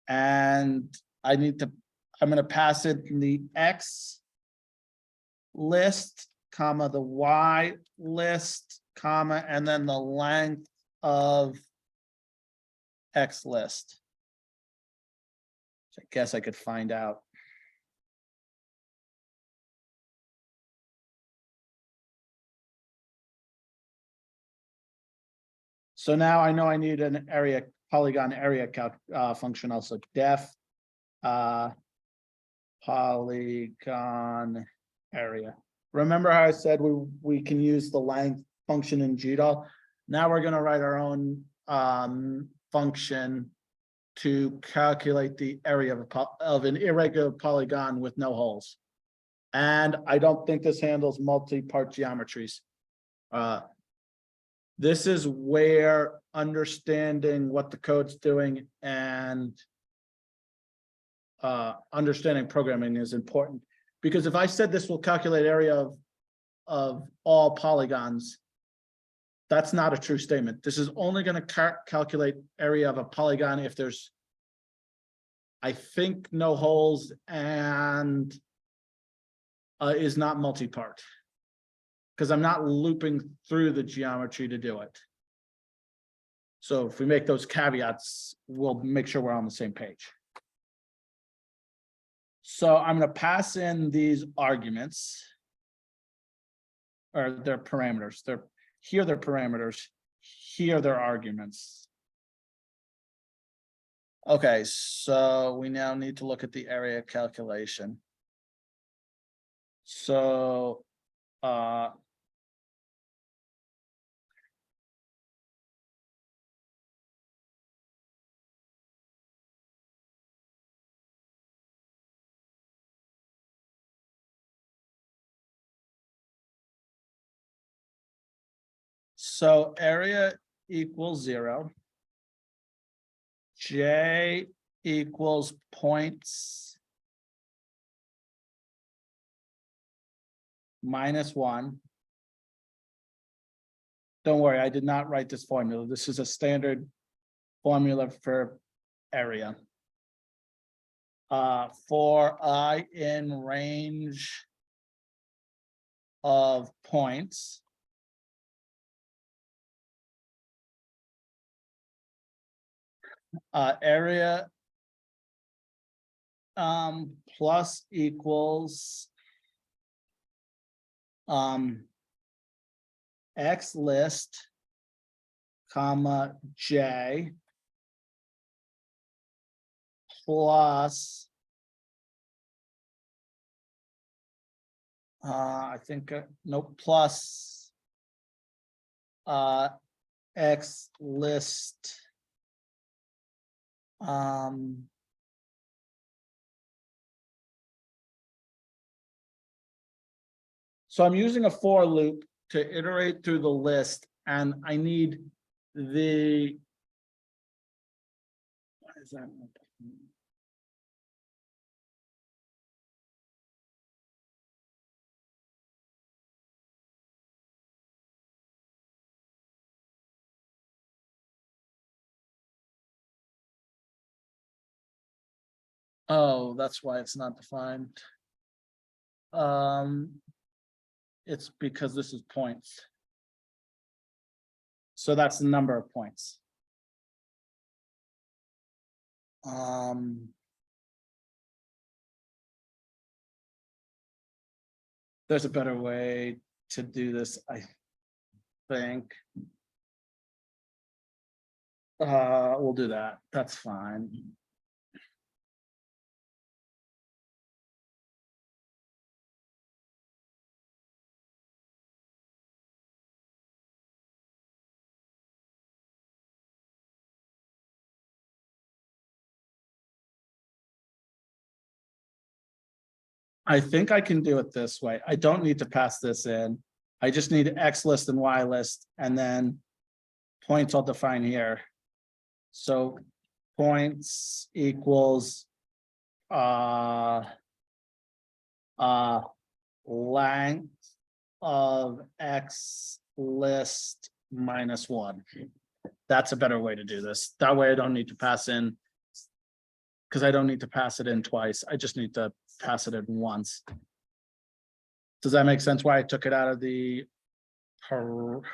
And I'm going to pass it the X list, comma, the Y list, comma, and then the length of X list. I guess I could find out. So now I know I need an area, polygon area function, also def polygon area. Remember how I said we can use the length function in GDAL? Now we're going to write our own function to calculate the area of an irregular polygon with no holes. And I don't think this handles multi-part geometries. This is where understanding what the code's doing and understanding programming is important. Because if I said this will calculate area of all polygons, that's not a true statement. This is only going to calculate area of a polygon if there's, I think, no holes and is not multi-part. Because I'm not looping through the geometry to do it. So if we make those caveats, we'll make sure we're on the same page. So I'm going to pass in these arguments, or their parameters. Here they're parameters, here they're arguments. Okay, so we now need to look at the area calculation. So so area equals 0. J equals points minus 1. Don't worry, I did not write this formula. This is a standard formula for area. For I in range of points, area plus equals X list, comma, J plus I think no, plus X list so I'm using a for loop to iterate through the list, and I need the, what is that? Oh, that's why it's not defined. It's because this is points. So that's the number of points. There's a better way to do this, I think. We'll do that. That's fine. I think I can do it this way. I don't need to pass this in. I just need X list and Y list, and then points I'll define here. So points equals length of X list minus 1. That's a better way to do this. That way I don't need to pass in, because I don't need to pass it in twice. I just need to pass it in once. Does that make sense why I took it out of the parameters?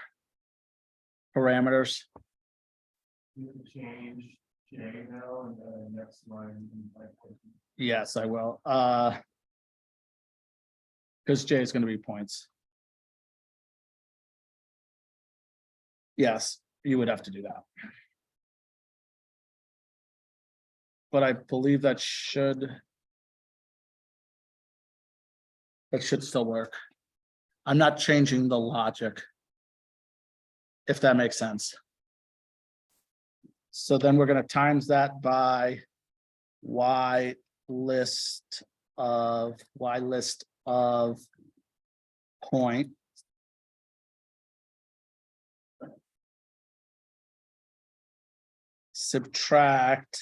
You can change J now and then next line. Yes, I will. Because J is going to be points. Yes, you would have to do that. But I believe that should still work. I'm not changing the logic, if that makes sense. So then we're going to times that by Y list of point. Subtract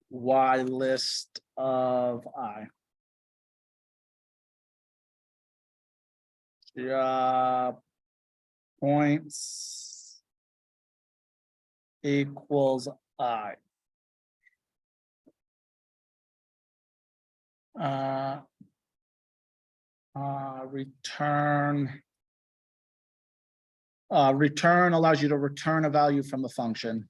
Y list of I. Points equals I. Return allows you to return a value from the function.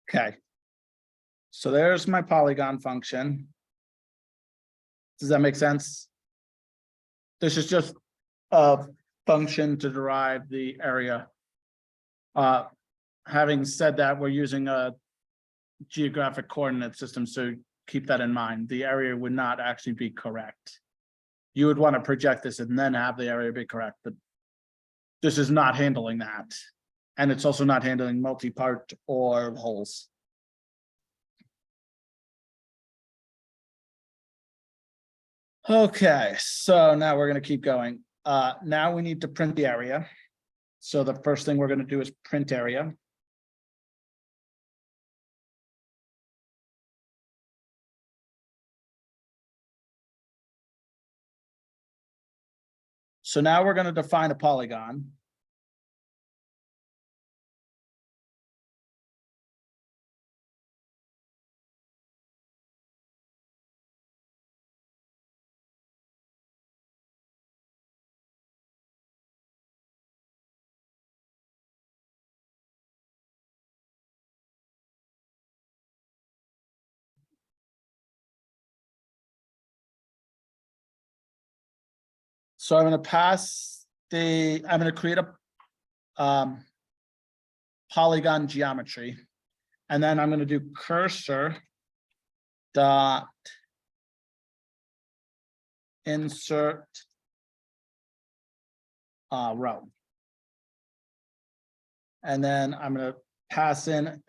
Okay. So there's my polygon function. Does that make sense? This is just a function to derive the area. Having said that, we're using a geographic coordinate system, so keep that in mind. The area would not actually be correct. You would want to project this and then have the area be correct, but this is not handling that. And it's also not handling multi-part or holes. Okay, so now we're going to keep going. Now we need to print the area. So the first thing we're going to do is print area. So now we're going to define a polygon. So I'm going to I'm going to create a polygon geometry, and then I'm going to do cursor dot insert row. And then I'm going to pass in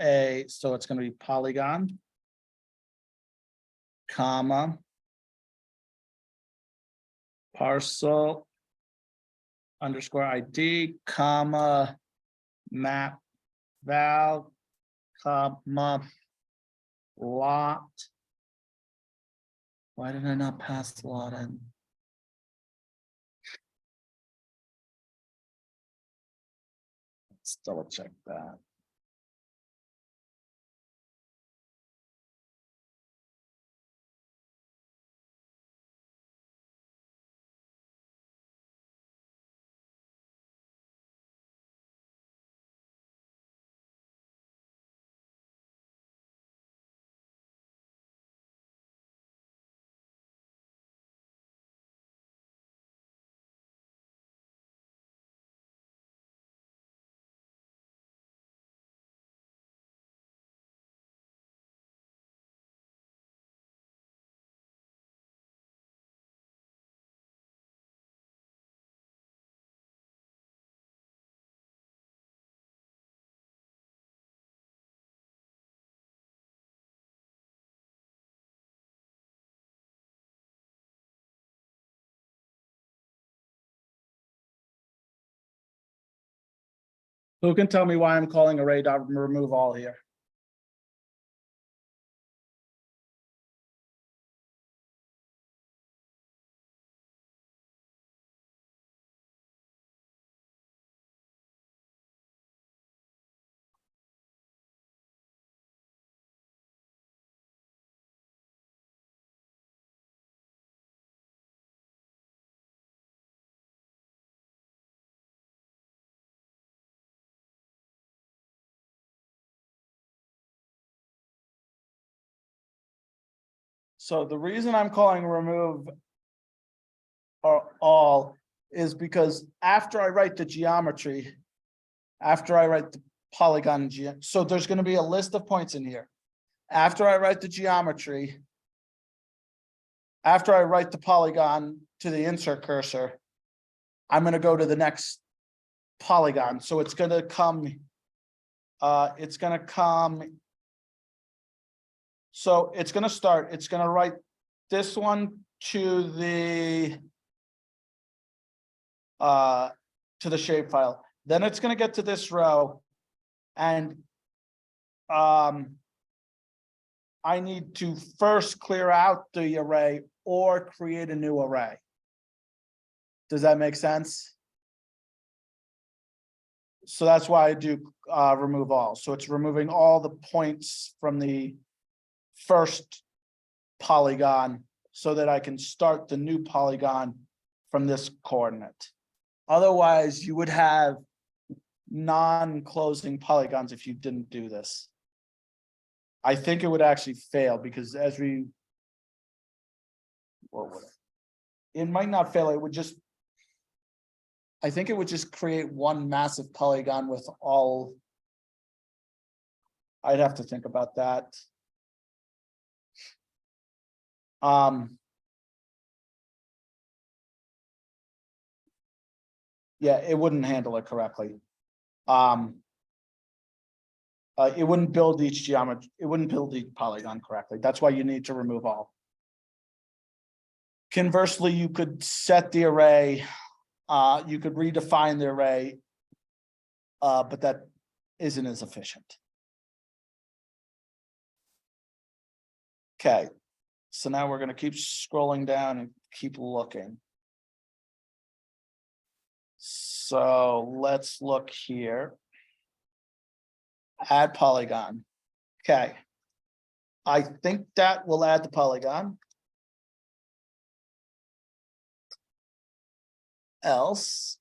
so it's going to be polygon, comma, parcel underscore ID, comma, map val, comma, lot. Why did I not pass the lot in? Let's double check that. Who can tell me why I'm calling array dot remove all here? So the reason I'm calling remove or all is because after I write the geometry, after I write the polygon, so there's going to be a list of points in here. After I write the geometry, after I write the polygon to the insert cursor, I'm going to go to the next polygon. So it's going to come, so it's going to start, it's going to write this one to the shapefile. Then it's going to get to this row, and I need to first clear out the array or create a new array. Does that make sense? So that's why I do remove all. So it's removing all the points from the first polygon so that I can start the new polygon from this coordinate. Otherwise, you would have non-closing polygons if you didn't do this. I think it would actually fail because as we, what would it might not fail, it would just, I think it would just create one massive polygon with all. I'd have to think about that. Yeah, it wouldn't handle it correctly. It wouldn't build each geometry, it wouldn't build each polygon correctly. That's why you need to remove all. Conversely, you could set the array, you could redefine the array, but that isn't as efficient. Okay, so now we're going to keep scrolling down and keep looking. So let's look here. Add polygon. Okay. I think that will add the polygon. Else.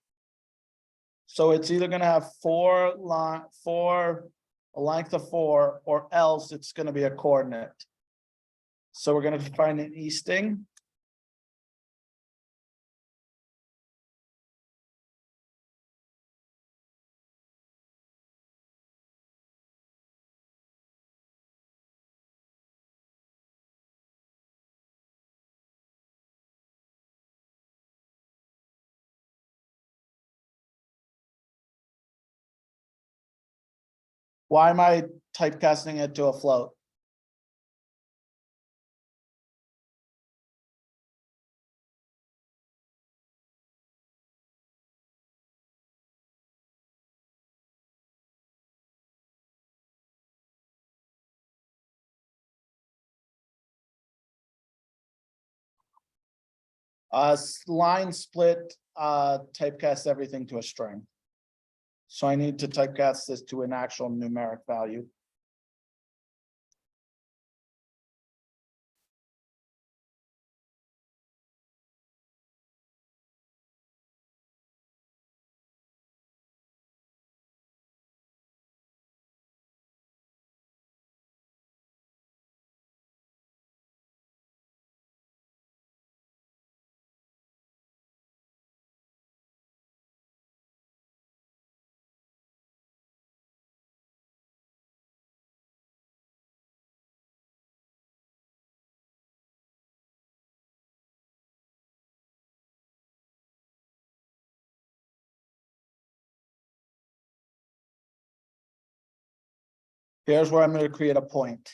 So it's either going to have a length of 4, or else it's going to be a coordinate. So we're going to find an easting. Why am I typecasting it to a float? Line split typecast everything to a string. So I need to typecast this to an actual numeric value. Here's where I'm going to create a point.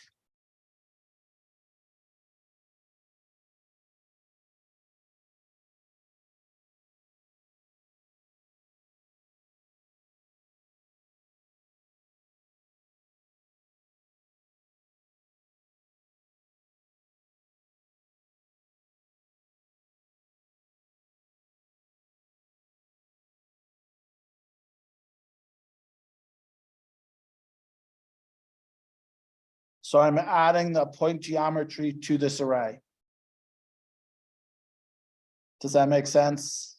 So I'm adding the point geometry to this array. Does that make sense?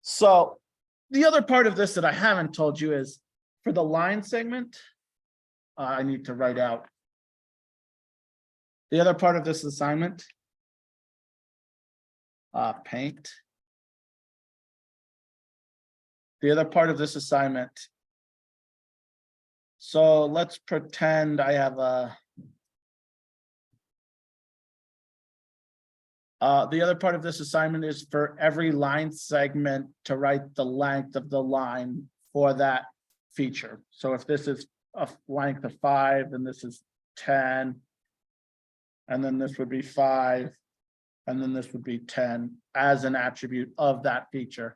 So the other part of this that I haven't told you is for the line segment, I need to write out. The other part of this assignment, paint. The other part of this assignment. So let's pretend I have a. The other part of this assignment is for every line segment to write the length of the line for that feature. So if this is a length of 5, and this is 10, and then this would be 5, and then this would be 10 as an attribute of that feature.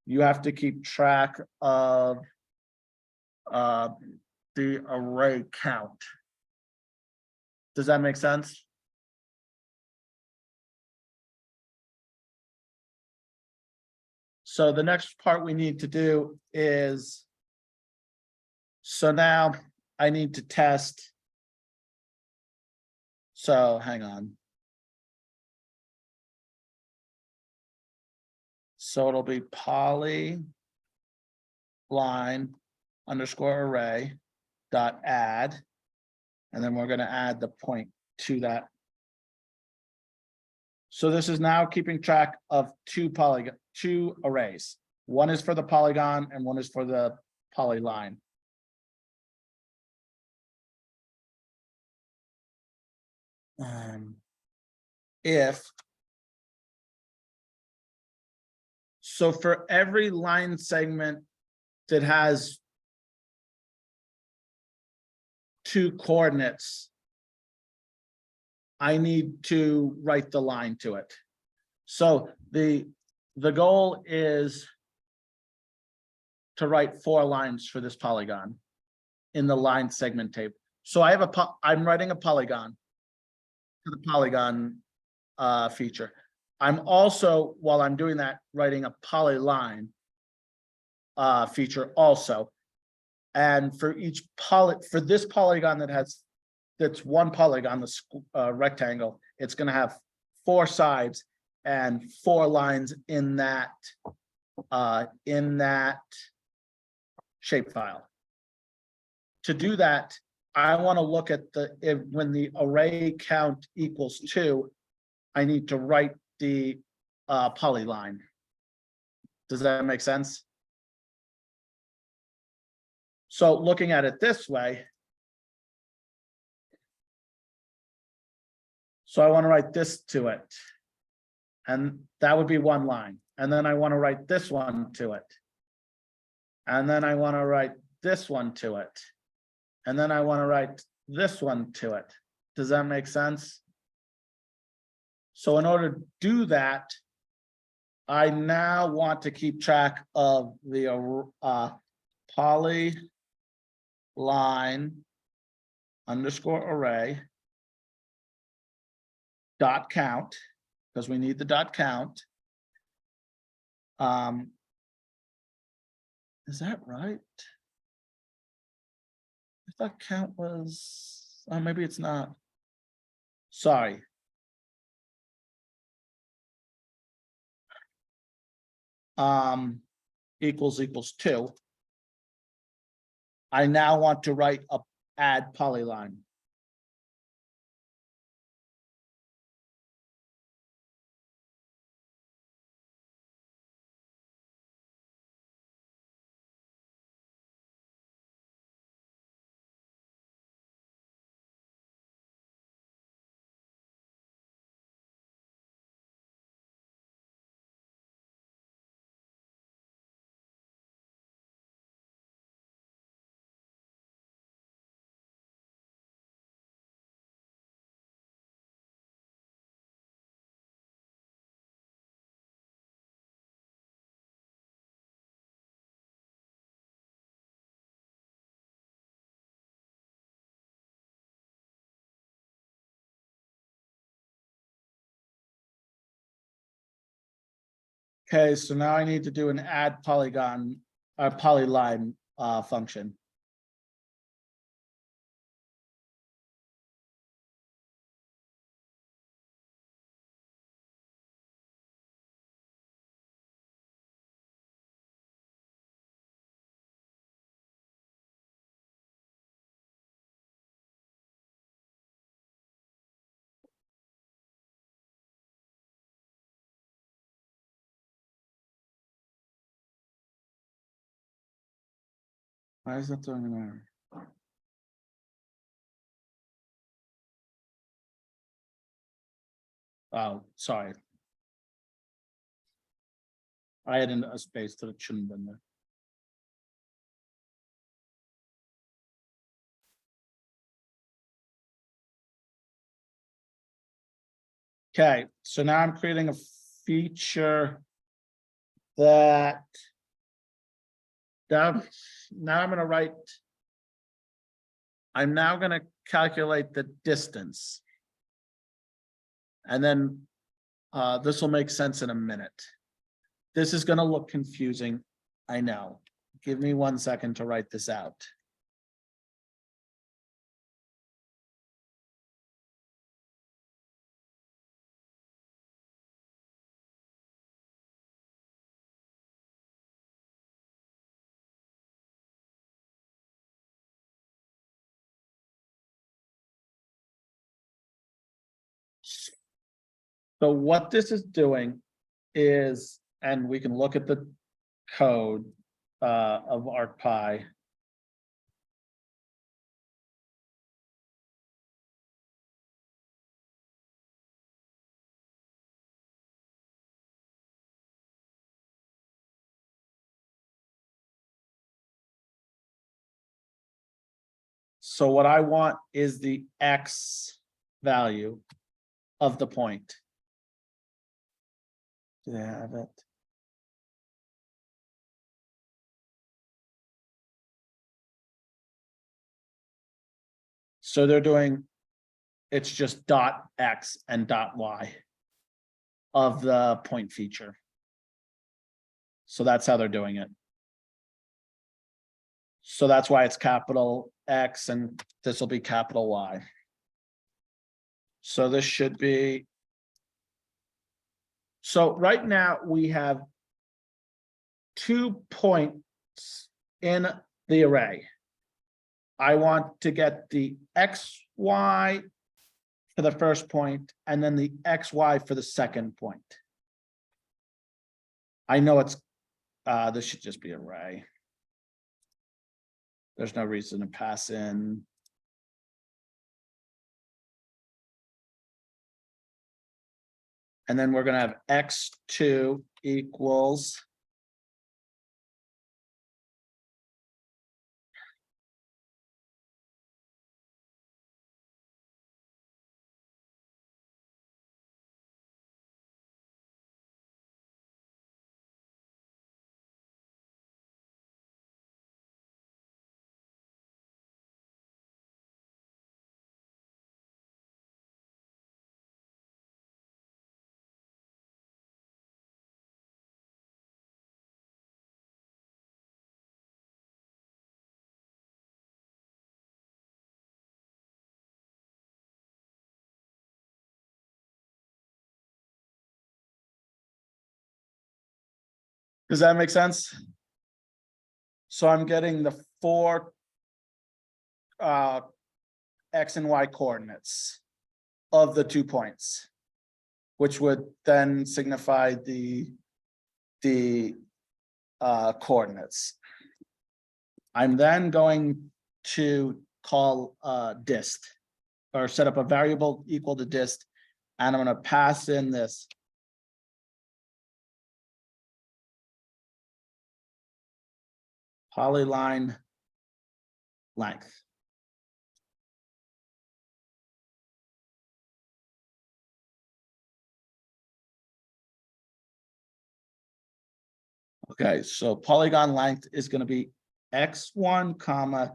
You have to keep track of the array count. Does that make sense? So the next part we need to do is, so now I need to test. So hang on. So it'll be poly line underscore array dot add, and then we're going to add the point to that. So this is now keeping track of two arrays. One is for the polygon and one is for the polyline. So for every line segment that has 2 coordinates, I need to write the line to it. So the goal is to write 4 lines for this polygon in the line segment table. So I have I'm writing a polygon to the polygon feature. I'm also, while I'm doing that, writing a polyline feature also. And for each for this polygon that's one polygon, the rectangle, it's going to have 4 sides and 4 lines in that shapefile. To do that, I want to look at when the array count equals 2, I need to write the polyline. Does that make sense? So looking at it this way, so I want to write this to it, and that would be 1 line. And then I want to write this one to it. And then I want to write this one to it. And then I want to write this one to it. Does that make sense? So in order to do that, I now want to keep track of the polyline underscore array dot count, because we need the dot count. Is that right? I thought count was, oh, maybe it's not. Sorry. Equals 2. I now want to write a add polyline. Okay, so now I need to do an add polygon, or polyline function. Why is that doing an error? Oh, sorry. I had a space that it shouldn't have been there. Okay, so now I'm creating a feature that now I'm gonna write. I'm now gonna calculate the distance. And then this will make sense in a minute. This is gonna look confusing, I know. Give me 1 second to write this out. So what this is doing is, and we can look at the code of ArcPy. So what I want is the X value of the point. Do they have it? So they're doing, it's just dot X and dot Y of the point feature. So that's how they're doing it. So that's why it's capital X and this will be capital Y. So this should be. So right now we have 2 points in the array. I want to get the XY for the first point and then the XY for the second point. I know it's, this should just be array. There's no reason to pass in. And then we're gonna have X2 equals. Does that make sense? So I'm getting the 4 X and Y coordinates of the 2 points, which would then signify the coordinates. I'm then going to call dist or set up a variable equal to dist, and I'm going to pass in this polyline length. Okay, so polygon length is going to be x1 comma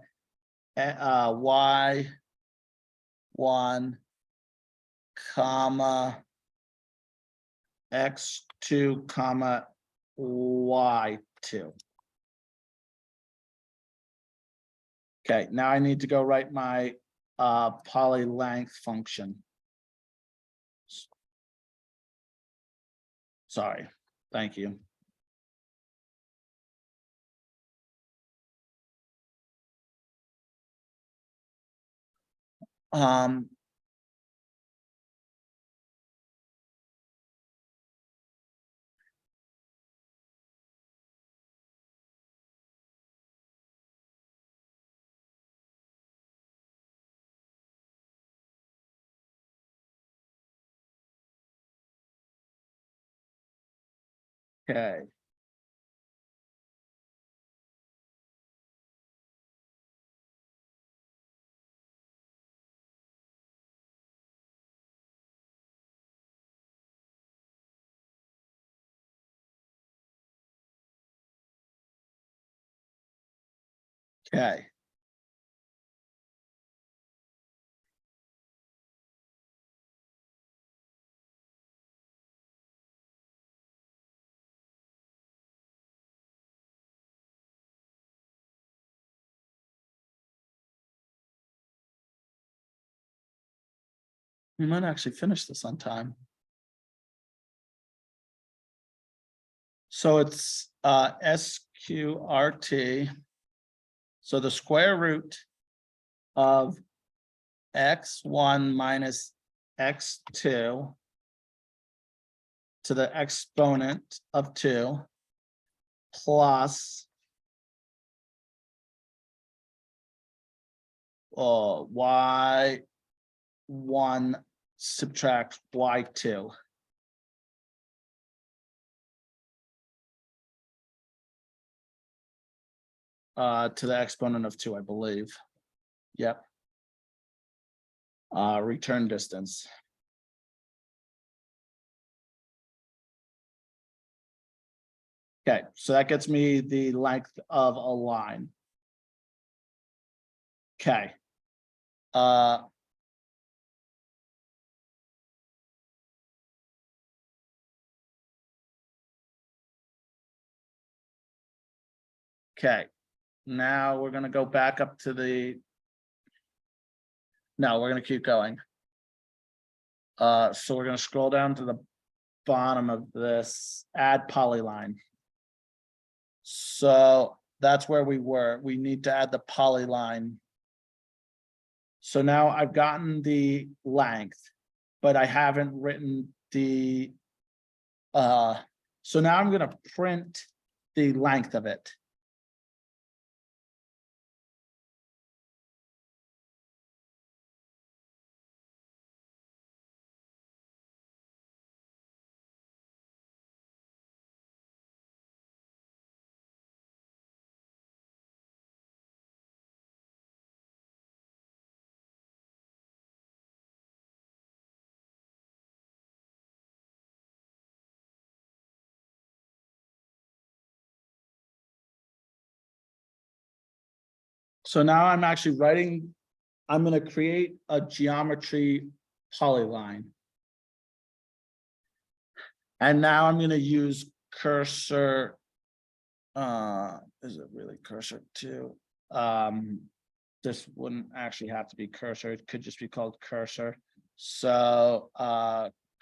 y1 comma x2 comma y2. Okay, now I need to go write my poly length function. Sorry, thank you. Um, okay. Okay. We might actually finish this on time. So it's SQRT. So the square root of x1 minus x2 to the exponent of 2 plus y1 subtract y2. To the exponent of 2, I believe. Yep. Return distance. Okay, so that gets me the length of a line. Okay. Okay, now we're gonna go back up to the. No, we're gonna keep going. So we're gonna scroll down to the bottom of this, add polyline. So that's where we were. We need to add the polyline. So now I've gotten the length, but I haven't written the. So now I'm gonna print the length of it. So now I'm actually writing, I'm going to create a geometry polyline. And now I'm going to use cursor. Is it really cursor 2? This wouldn't actually have to be cursor. It could just be called cursor. So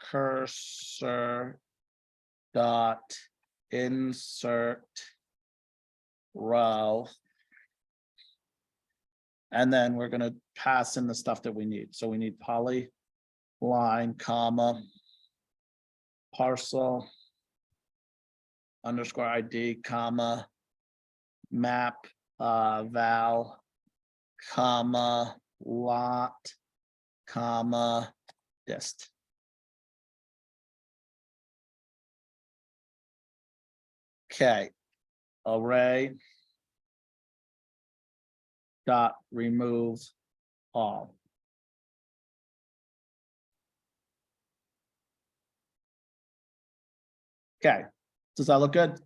cursor dot insert row. And then we're going to pass in the stuff that we need. So we need poly line, comma, parcel, underscore ID, comma, map, val, comma, lot, comma, dist. Okay, array dot remove all. Okay, does that look good?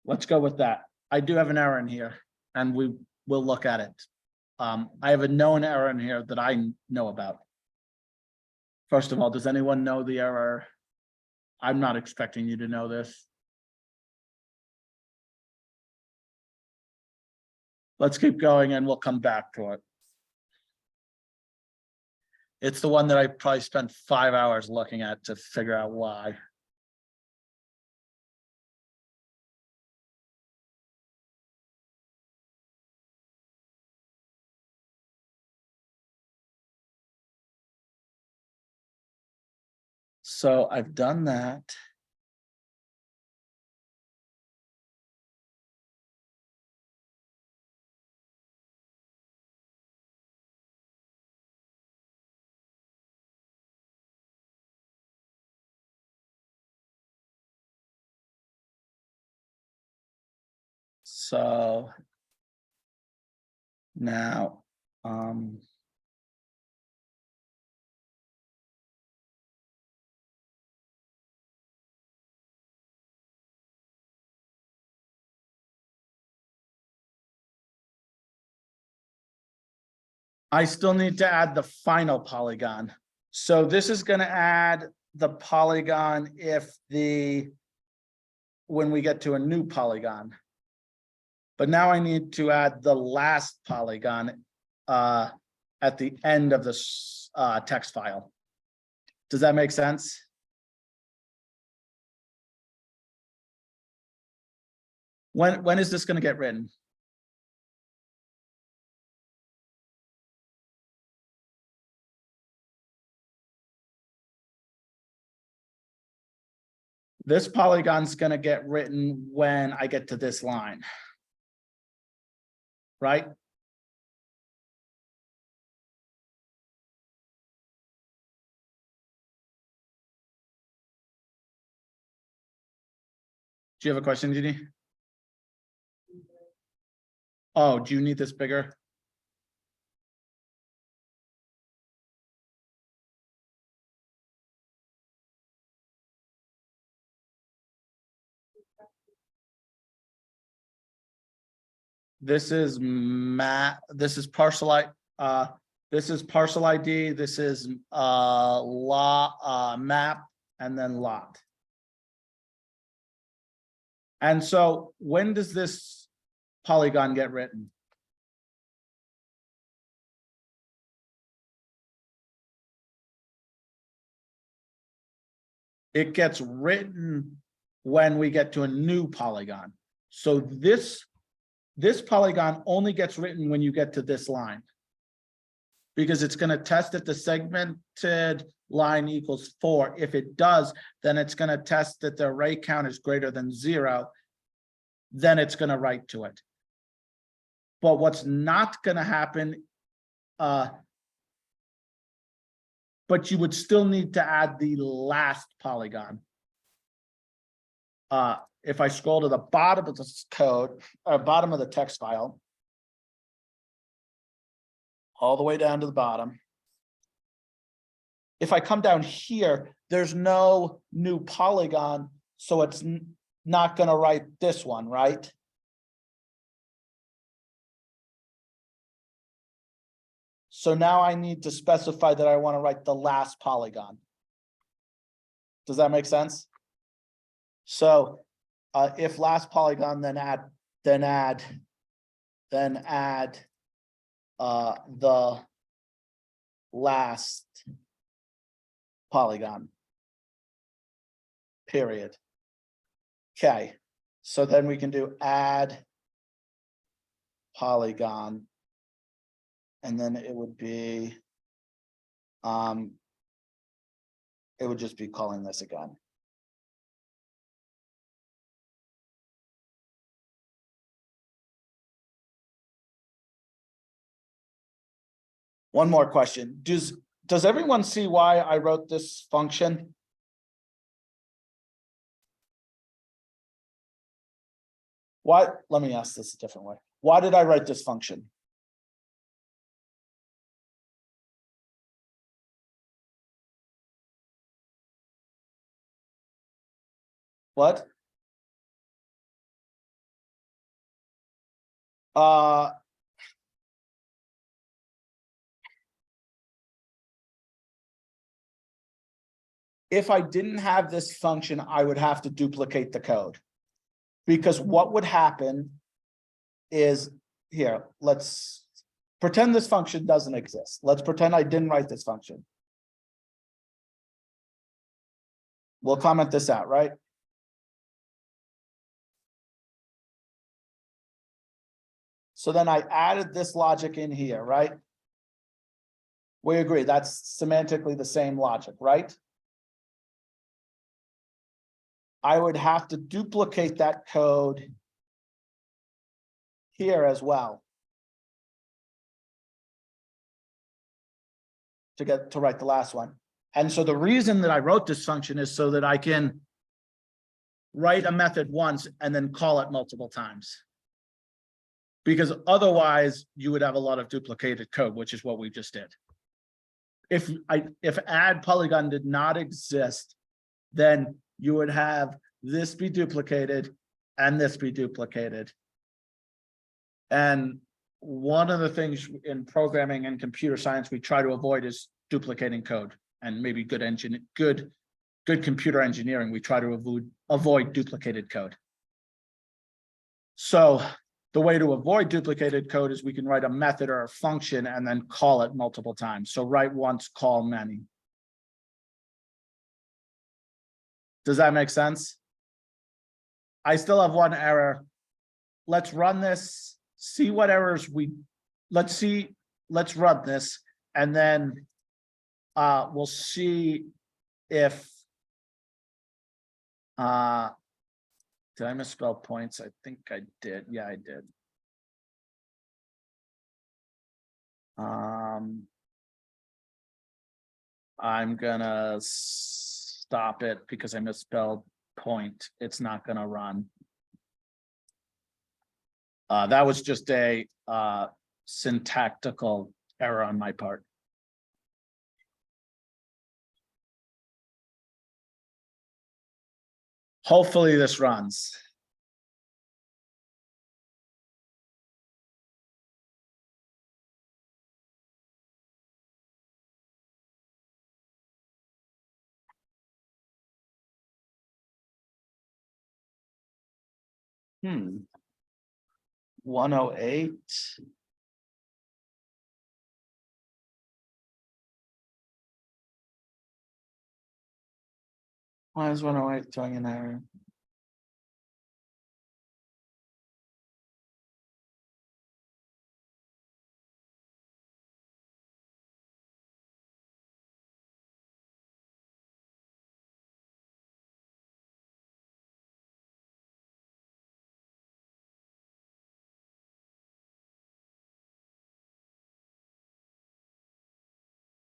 Let's go with that. I do have an error in here and we will look at it. I have a known error in here that I know about. First of all, does anyone know the error? I'm not expecting you to know this. Let's keep going and we'll come back to it. It's the one that I probably spent 5 hours looking at to figure out why. So I've done that. So now, I still need to add the final polygon. So this is going to add the polygon when we get to a new polygon. But now I need to add the last polygon at the end of this text file. Does that make sense? When is this going to get written? This polygon's going to get written when I get to this line. Right? Do you have a question, Judy? Oh, do you need this bigger? This is this is parcel this is parcel ID, this is map, and then lot. And so when does this polygon get written? It gets written when we get to a new polygon. So this polygon only gets written when you get to this line, because it's going to test that the segmented line equals 4. If it does, then it's going to test that the array count is greater than 0. Then it's going to write to it. But what's not going to happen, but you would still need to add the last polygon. If I scroll to the bottom of this code, or bottom of the text file, all the way down to the bottom. If I come down here, there's no new polygon, so it's not going to write this one, right? So now I need to specify that I want to write the last polygon. Does that make sense? So if last polygon, then add the last polygon, period. Okay, so then we can do add polygon, and then it would be, it would just be calling this again. One more question. Does everyone see why I wrote this function? Why? Let me ask this a different way. Why did I write this function? What? If I didn't have this function, I would have to duplicate the code. Because what would happen is here, let's pretend this function doesn't exist. Let's pretend I didn't write this function. We'll comment this out, right? So then I added this logic in here, right? We agree that's semantically the same logic, right? I would have to duplicate that code here as well to get to write the last one. And so the reason that I wrote this function is so that I can write a method once and then call it multiple times. Because otherwise you would have a lot of duplicated code, which is what we just did. If add polygon did not exist, then you would have this be duplicated and this be duplicated. And one of the things in programming and computer science we try to avoid is duplicating code, and maybe good computer engineering, we try to avoid duplicated code. So the way to avoid duplicated code is we can write a method or a function and then call it multiple times. So write once, call many. Does that make sense? I still have one error. Let's run this, see what errors let's run this, and then we'll see if did I misspell points? I think I did. Yeah, I did. I'm gonna stop it because I misspelled point. It's not gonna run. That was just a syntactical error on my part. Hopefully this runs. Hmm. 108. Why is 108 doing an error?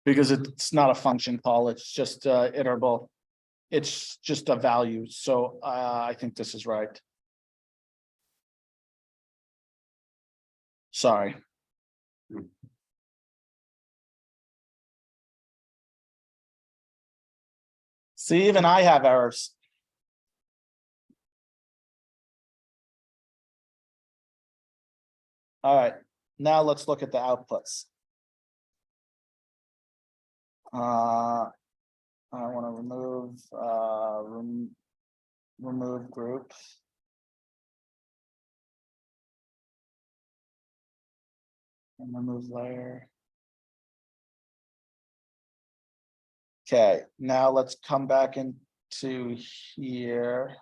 Because it's not a function call, it's just iterable. It's just a value. So I think this is right. Sorry. See, even I have errors. All right, now let's look at the outputs. I want to remove group. And remove layer. Okay, now let's come back into here.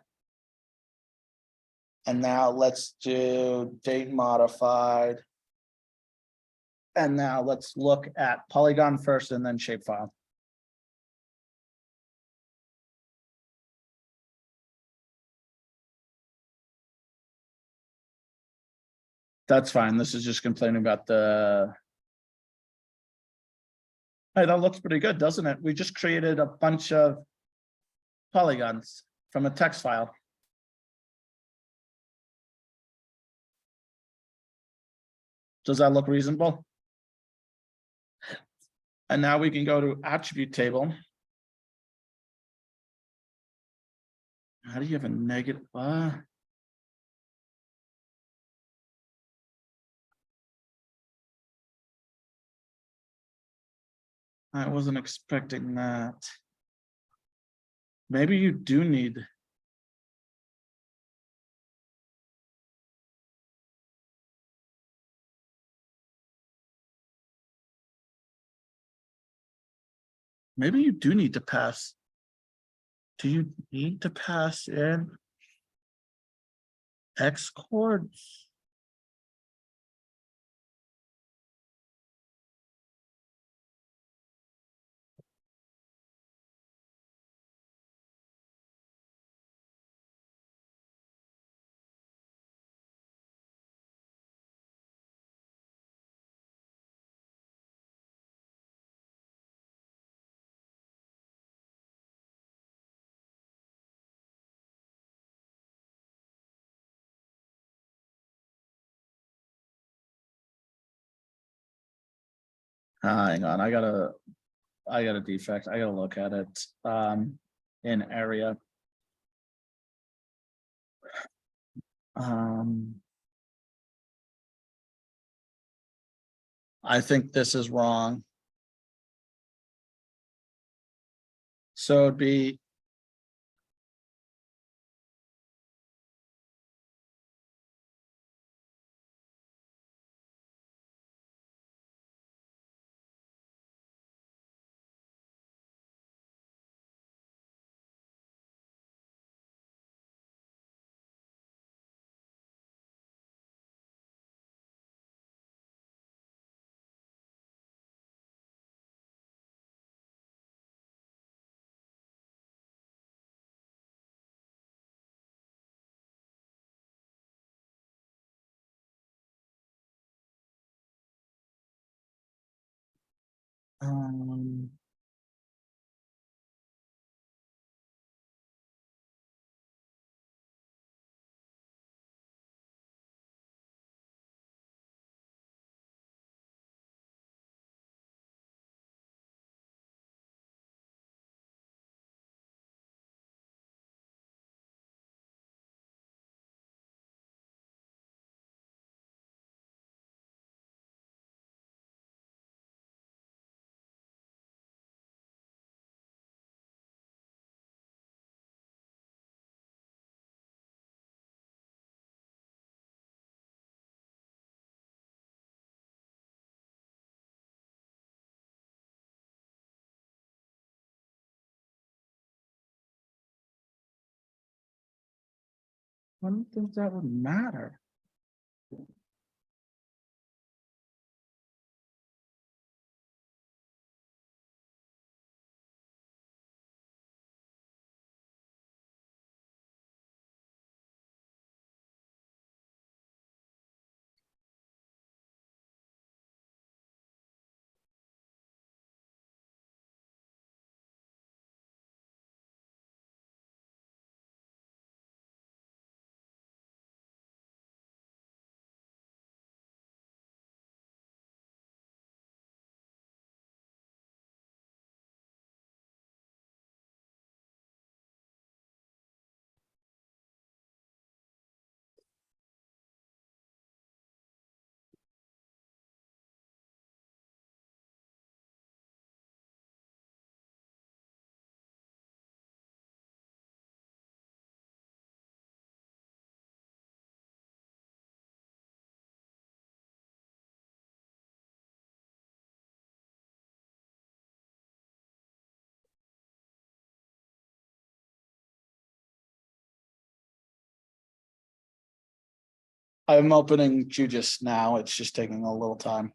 And now let's do date modified. And now let's look at polygon first and then shapefile. That's fine. This is just complaining about the. Hey, that looks pretty good, doesn't it? We just created a bunch of polygons from a text file. Does that look reasonable? And now we can go to attribute table. How do you have a negative? I wasn't expecting that. Maybe you do need. Maybe you do need to pass. Do you need to pass in X chords? Hang on, I got a defect. I gotta look at it. In area. I think this is wrong. So it'd be. Um, I don't think that would matter. I'm opening QGIS now. It's just taking a little time.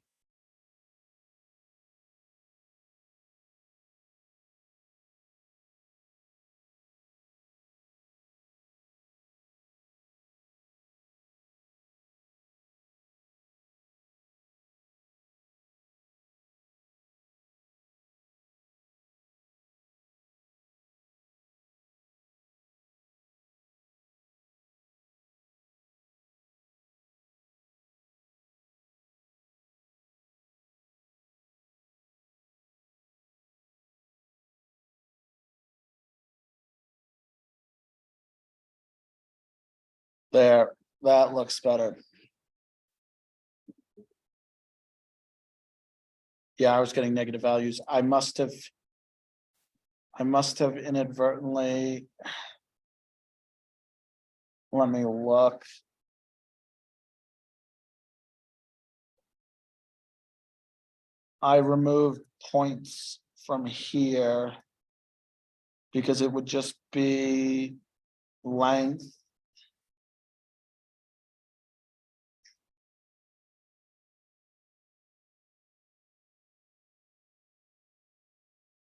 There, that looks better. Yeah, I was getting negative values. I must have inadvertently. Let me look. I removed points from here. Because it would just be length.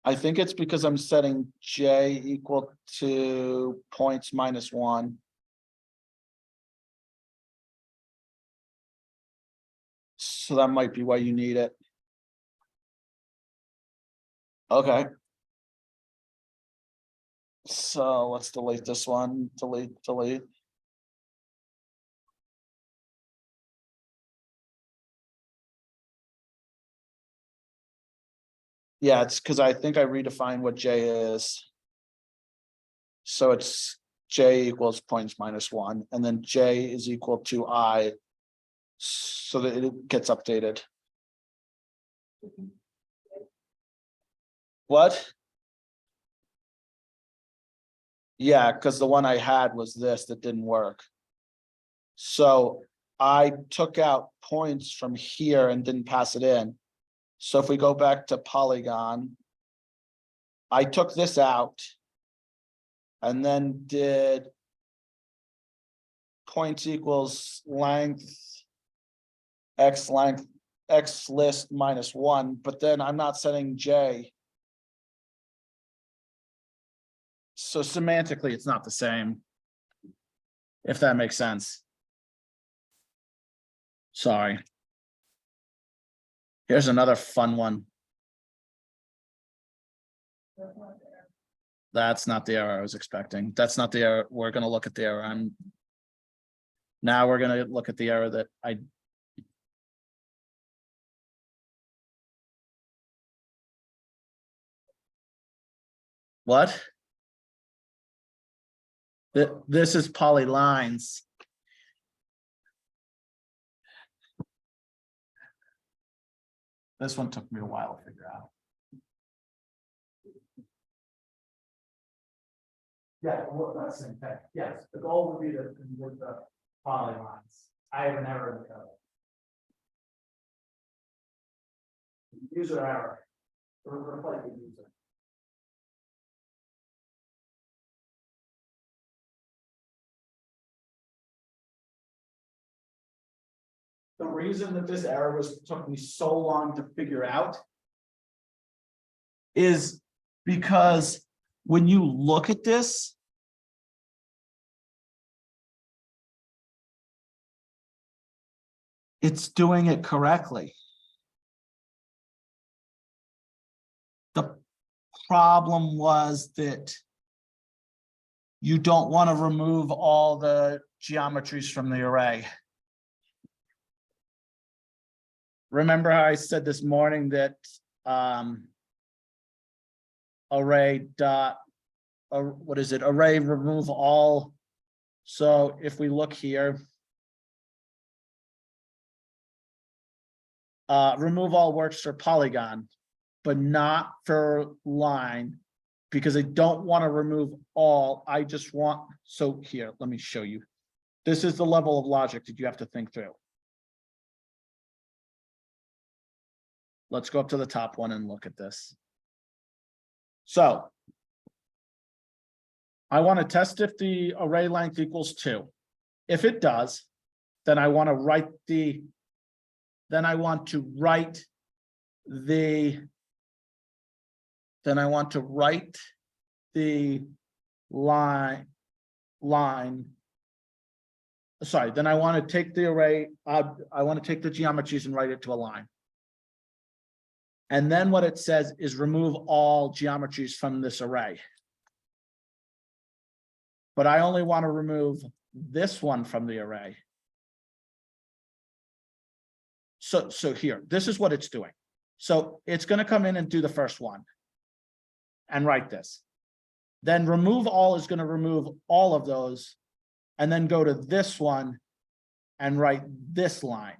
I think it's because I'm setting J equal to points minus 1. So that might be why you need it. Okay. So let's delete this one, delete. Yeah, it's because I think I redefined what J is. So it's J equals points minus 1, and then J is equal to I. So that it gets updated. What? Yeah, because the one I had was this that didn't work. So I took out points from here and didn't pass it in. So if we go back to polygon, I took this out and then did points equals length, x list minus 1, but then I'm not setting J. So semantically, it's not the same, if that makes sense. Sorry. Here's another fun one. That's not the error I was expecting. That's not the error. We're going to look at the error. Now we're going to look at the error that I. What? This is polylines. This one took me a while to figure out. Yeah, well, that's the same thing. Yes, the goal would be to convert the polylines. I have an error in the code. User error. Replace the user. The reason that this error took me so long to figure out is because when you look at this, it's doing it correctly. The problem was that you don't want to remove all the geometries from the array. Remember how I said this morning that array dot, or what is it? Array remove all. So if we look here, remove all works for polygon, but not for line, because I don't want to remove all. I just want, so here, let me show you. This is the level of logic that you have to think through. Let's go up to the top one and look at this. So I want to test if the array length equals 2. If it does, then I want to write the, then I want to write the line, sorry, then I want to take the array, I want to take the geometries and write it to a line. And then what it says is remove all geometries from this array. But I only want to remove this one from the array. So here, this is what it's doing. So it's going to come in and do the first one and write this. Then remove all is going to remove all of those and then go to this one and write this line.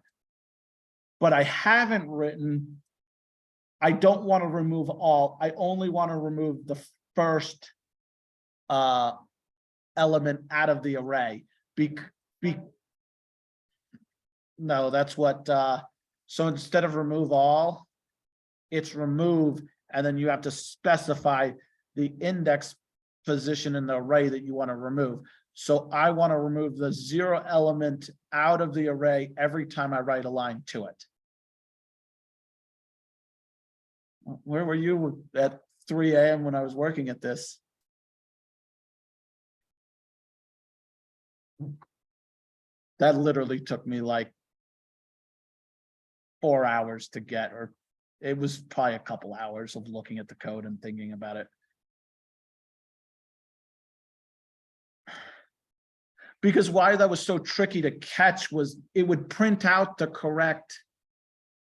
But I haven't written, I don't want to remove all. I only want to remove the first element out of the array. No, that's what, so instead of remove all, it's remove, and then you have to specify the index position in the array that you want to remove. So I want to remove the 0 element out of the array every time I write a line to it. Where were you at 3 a.m. when I was working at this? That literally took me like 4 hours to get, or it was probably a couple hours of looking at the code and thinking about it. Because why that was so tricky to catch was it would print out the correct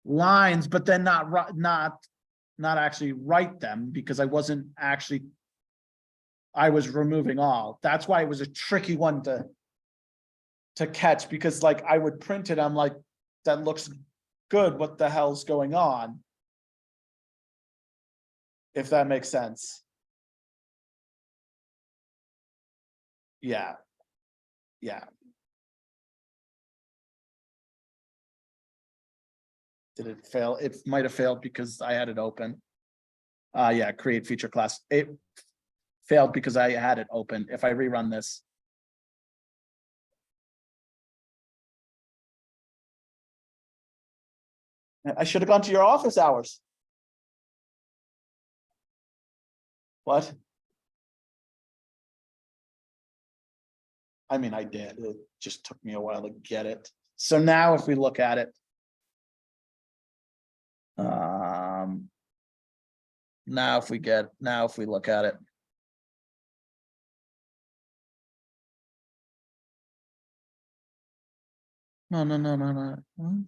lines, but then not actually write them, because I wasn't actually, I was removing all. That's why it was a tricky one to catch, because like I would print it, I'm like, that looks good, what the hell's going on? If that makes sense. Yeah. Yeah. Did it fail? It might have failed because I had it open. Yeah, create feature class. It failed because I had it open. If I rerun this. I should have gone to your office hours. What? I mean, I did. It just took me a while to get it. So now if we look at it. Now if we look at it. No. What?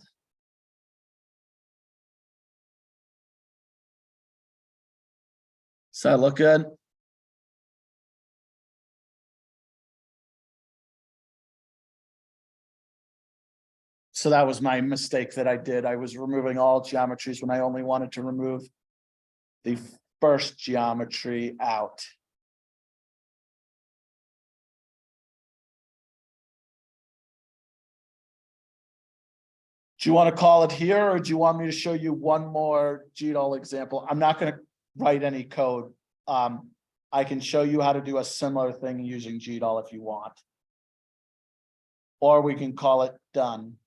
Does that look good? So that was my mistake that I did. I was removing all geometries when I only wanted to remove the first geometry out. Do you want to call it here, or do you want me to show you one more GDAL example? I'm not going to write any code. I can show you how to do a similar thing using GDAL if you want. Or we can call it done.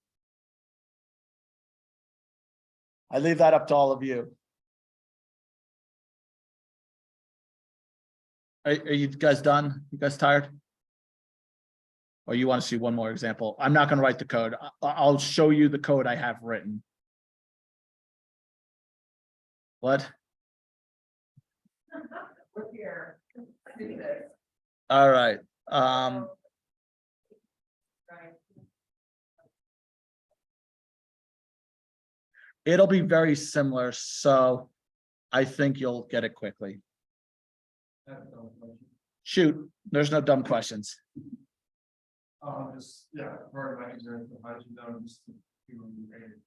I leave that up to all of you. Are you guys done? You guys tired? Or you want to see one more example? I'm not going to write the code. I'll show you the code I have written. What? We're here. Do this. All right. Right. It'll be very similar, so I think you'll get it quickly. Shoot, there's no dumb questions. Just, yeah, part of my experience with how you know, just to do a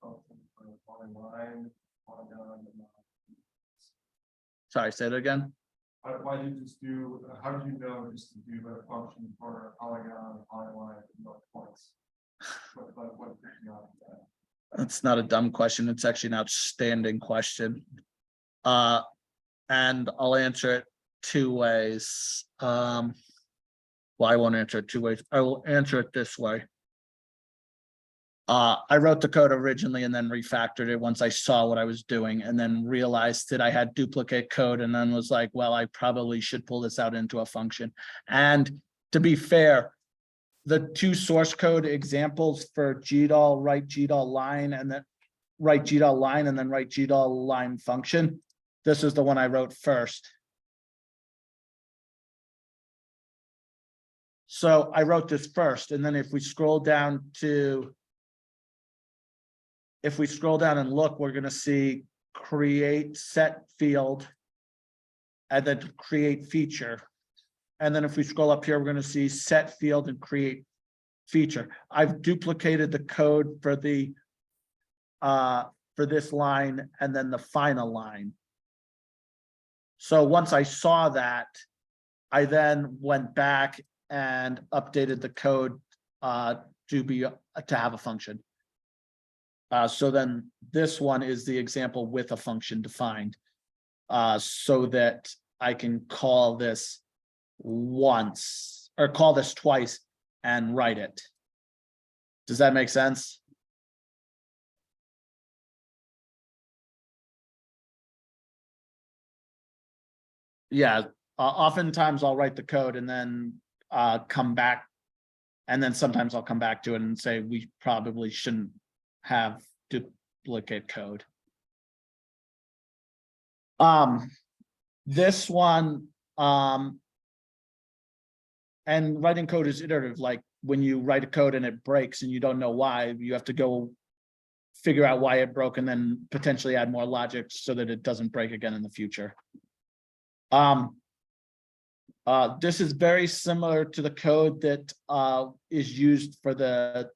function for a line, polygon, and Sorry, say that again. why did you just do, how did you know just to do a function for a polygon, polyline, and no points? What picked you up that? That's not a dumb question. It's actually an outstanding question. And I'll answer it 2 ways. Well, I won't answer it 2 ways. I will answer it this way. I wrote the code originally and then refactored it once I saw what I was doing, and then realized that I had duplicate code, and then was like, well, I probably should pull this out into a function. And to be fair, the 2 source code examples for GDAL, write GDAL line, and then write GDAL line, and then write GDAL line function. This is the one I wrote first. So I wrote this first, and then if we scroll down and look, we're going to see create set field and then create feature. And then if we scroll up here, we're going to see set field and create feature. I've duplicated the code for the for this line and then the final line. So once I saw that, I then went back and updated the code to have a function. So then this one is the example with a function defined. so that I can call this once or call this twice and write it. Does that make sense? Yeah, oftentimes I'll write the code and then come back. And then sometimes I'll come back to it and say, we probably shouldn't have duplicate code. This one, and writing code is iterative. Like when you write a code and it breaks and you don't know why, you have to go figure out why it broke and then potentially add more logic so that it doesn't break again in the future. This is very similar to the code that is used for that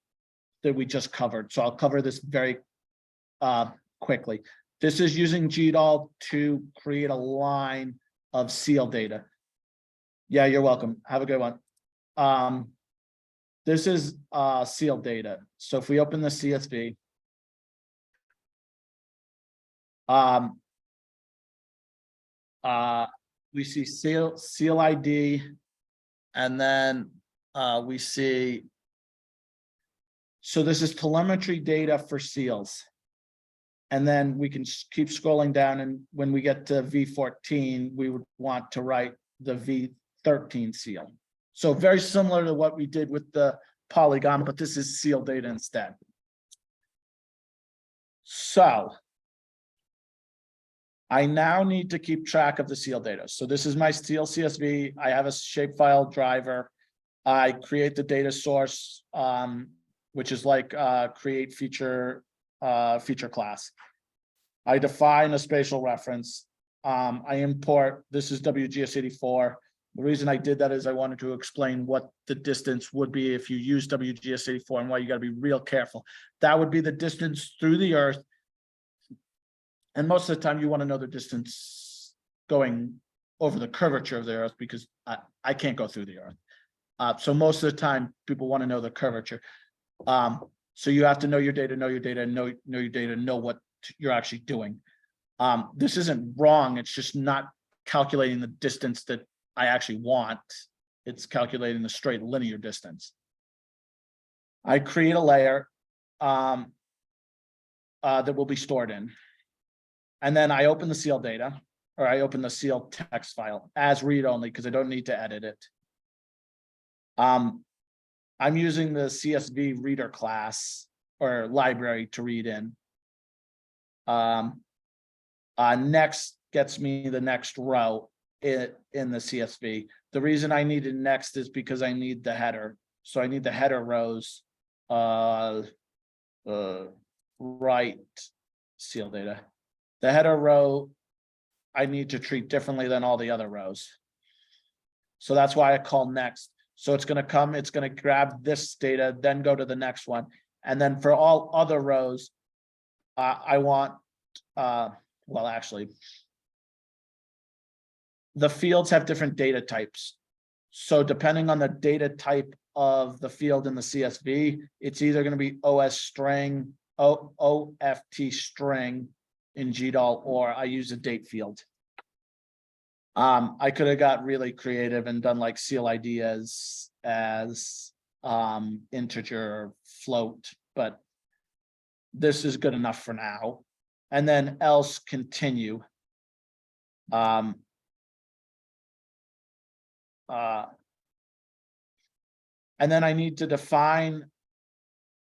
we just covered. So I'll cover this very quickly. This is using GDAL to create a line of seal data. Yeah, you're welcome. Have a good one. This is seal data. So if we open the CSV, we see seal ID, and then we see, so this is telemetry data for seals. And then we can keep scrolling down, and when we get to V14, we would want to write the V13 seal. So very similar to what we did with the polygon, but this is seal data instead. So I now need to keep track of the seal data. So this is my seal CSV. I have a shapefile driver. I create the data source, which is like create feature class. I define a spatial reference. I import, this is WGS84. The reason I did that is I wanted to explain what the distance would be if you use WGS84 and why you got to be real careful. That would be the distance through the earth. And most of the time you want to know the distance going over the curvature of the earth, because I can't go through the earth. So most of the time people want to know the curvature. So you have to know your data, know your data, know your data, know what you're actually doing. This isn't wrong. It's just not calculating the distance that I actually want. It's calculating the straight linear distance. I create a layer that will be stored in. And then I open the seal data, or I open the seal text file as read only because I don't need to edit it. I'm using the CSV reader class or library to read in. Next gets me the next row in the CSV. The reason I needed next is because I need the header. So I need the header rows, right seal data. The header row, I need to treat differently than all the other rows. So that's why I call next. So it's going to come, it's going to grab this data, then go to the next one. And then for all other rows, I want, well, actually, the fields have different data types. So depending on the data type of the field in the CSV, it's either going to be OS string, OFT string in GDAL, or I use a date field. I could have got really creative and done like seal ID as integer float, but this is good enough for now. And then else continue. And then I need to define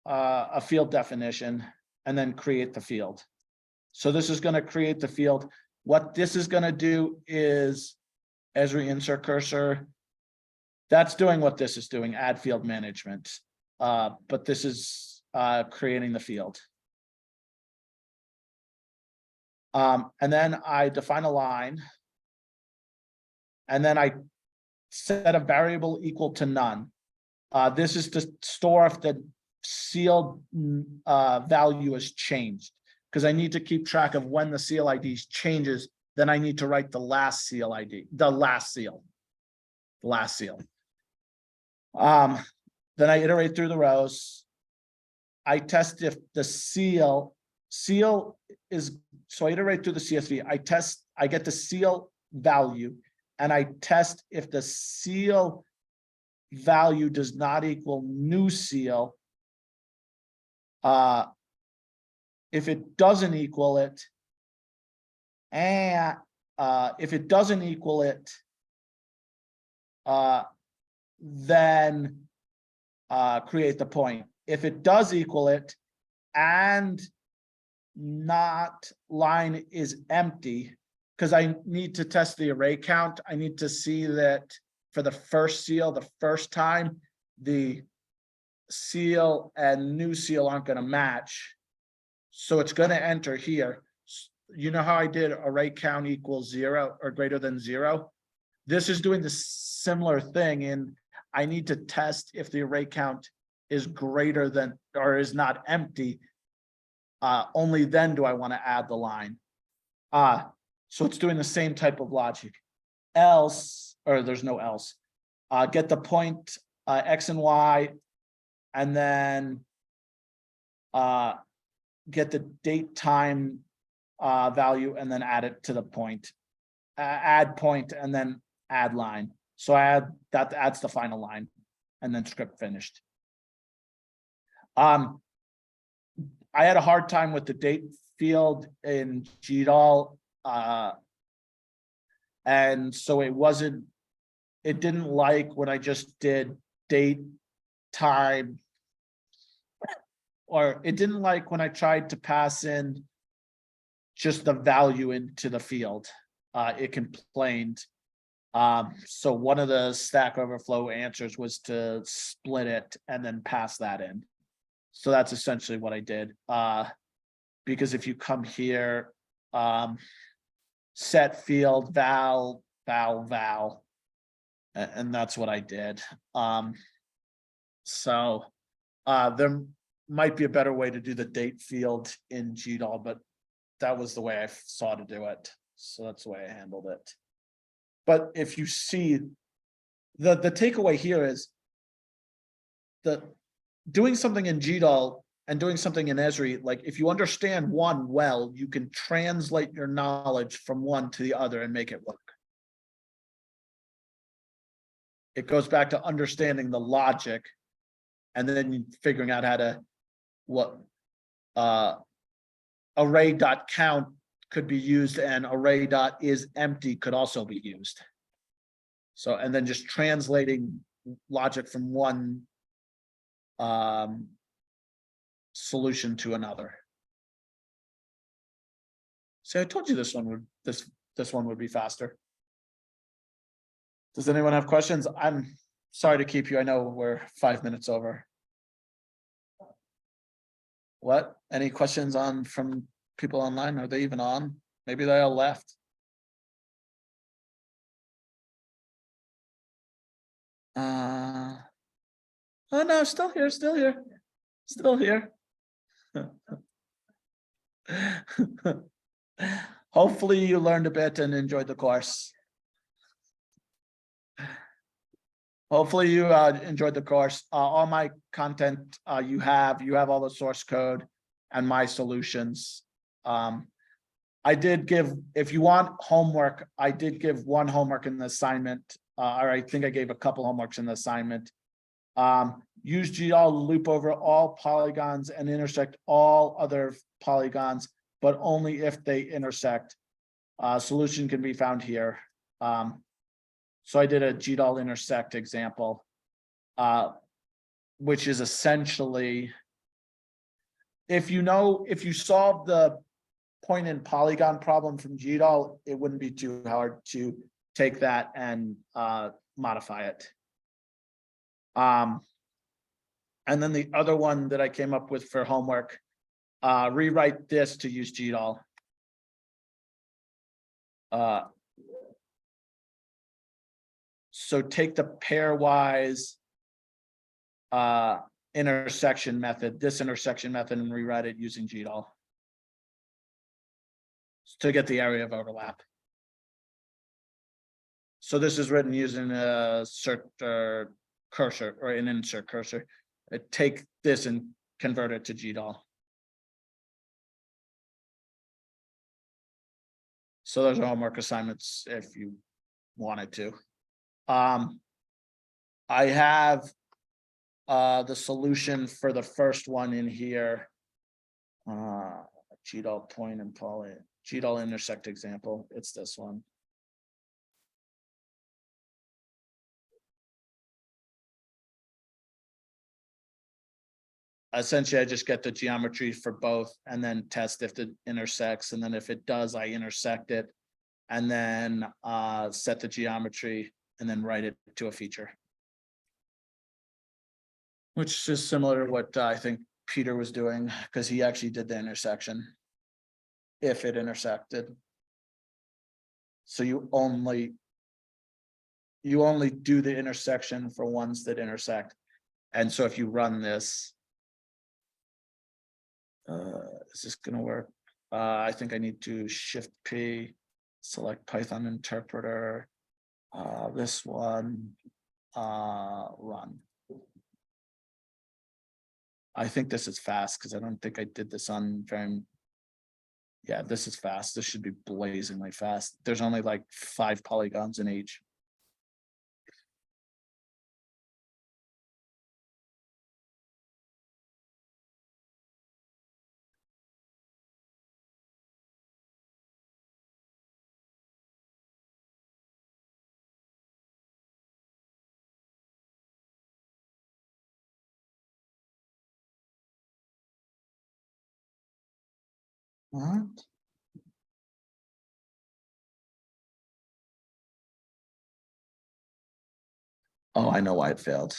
a field definition and then create the field. So this is going to create the field. What this is going to do is, as we insert cursor, that's doing what this is doing, add field management. But this is creating the field. And then I define a line. And then I set a variable equal to none. This is to store if the sealed value has changed, because I need to keep track of when the seal ID changes. Then I need to write the last seal ID, the last seal. Then I iterate through the rows. I test if the seal is, so I iterate through the CSV. I get the seal value and I test if the seal value does not equal new seal. If it doesn't equal it, and if it doesn't equal it, then create the point. If it does equal it and not line is empty, because I need to test the array count, I need to see that for the first seal, the first time, the seal and new seal aren't going to match. So it's going to enter here. You know how I did array count equals 0 or greater than 0? This is doing the similar thing, and I need to test if the array count is greater than or is not empty. Only then do I want to add the line. So it's doing the same type of logic. Else, or there's no else. Get the point X and Y, and then get the date time value and then add it to the point. Add point and then add line. So add that adds the final line, and then script finished. I had a hard time with the date field in GDAL, and so it didn't like when I just did date, time, or it didn't like when I tried to pass in just the value into the field. It complained. So one of the Stack Overflow answers was to split it and then pass that in. So that's essentially what I did. Because if you come here, set field val, and that's what I did. So there might be a better way to do the date field in GDAL, but that was the way I saw to do it. So that's the way I handled it. But if you see, the takeaway here is that doing something in GDAL and doing something in Esri, like if you understand one well, you can translate your knowledge from one to the other and make it work. It goes back to understanding the logic and then figuring out how to array.count could be used, and array.isEmpty could also be used. So, and then just translating logic from one solution to another. So I told you this one would be faster. Does anyone have questions? I'm sorry to keep you. I know we're 5 minutes over. What? Any questions from people online? Are they even on? Maybe they all left. Oh no, still here. Hopefully you learned a bit and enjoyed the course. Hopefully you enjoyed the course. All my content you have all the source code and my solutions. I did give, if you want homework, I did give one homework in the assignment, or I think I gave a couple homeworks in the assignment. Use GDAL to loop over all polygons and intersect all other polygons, but only if they intersect. Solution can be found here. So I did a GDAL intersect example, which is essentially, if you solve the point and polygon problem from GDAL, it wouldn't be too hard to take that and modify it. And then the other one that I came up with for homework, rewrite this to use GDAL. So take the pairwise intersection method, this intersection method, and rewrite it using GDAL to get the area of overlap. So this is written using a cursor or an insert cursor. Take this and convert it to GDAL. So those are homework assignments if you wanted to. I have the solution for the first one in here. GDAL point and poly, GDAL intersect example. It's this one. Essentially, I just get the geometry for both and then test if it intersects. And then if it does, I intersect it. And then set the geometry and then write it to a feature. Which is similar to what I think Peter was doing, because he actually did the intersection. If it intersected. So you only do the intersection for ones that intersect. And so if you run this. Is this gonna work? I think I need to Shift P, select Python interpreter. This one, run. I think this is fast because I don't think I did this on very. Yeah, this is fast. This should be blazingly fast. There's only like 5 polygons in each. What? Oh, I know why it failed.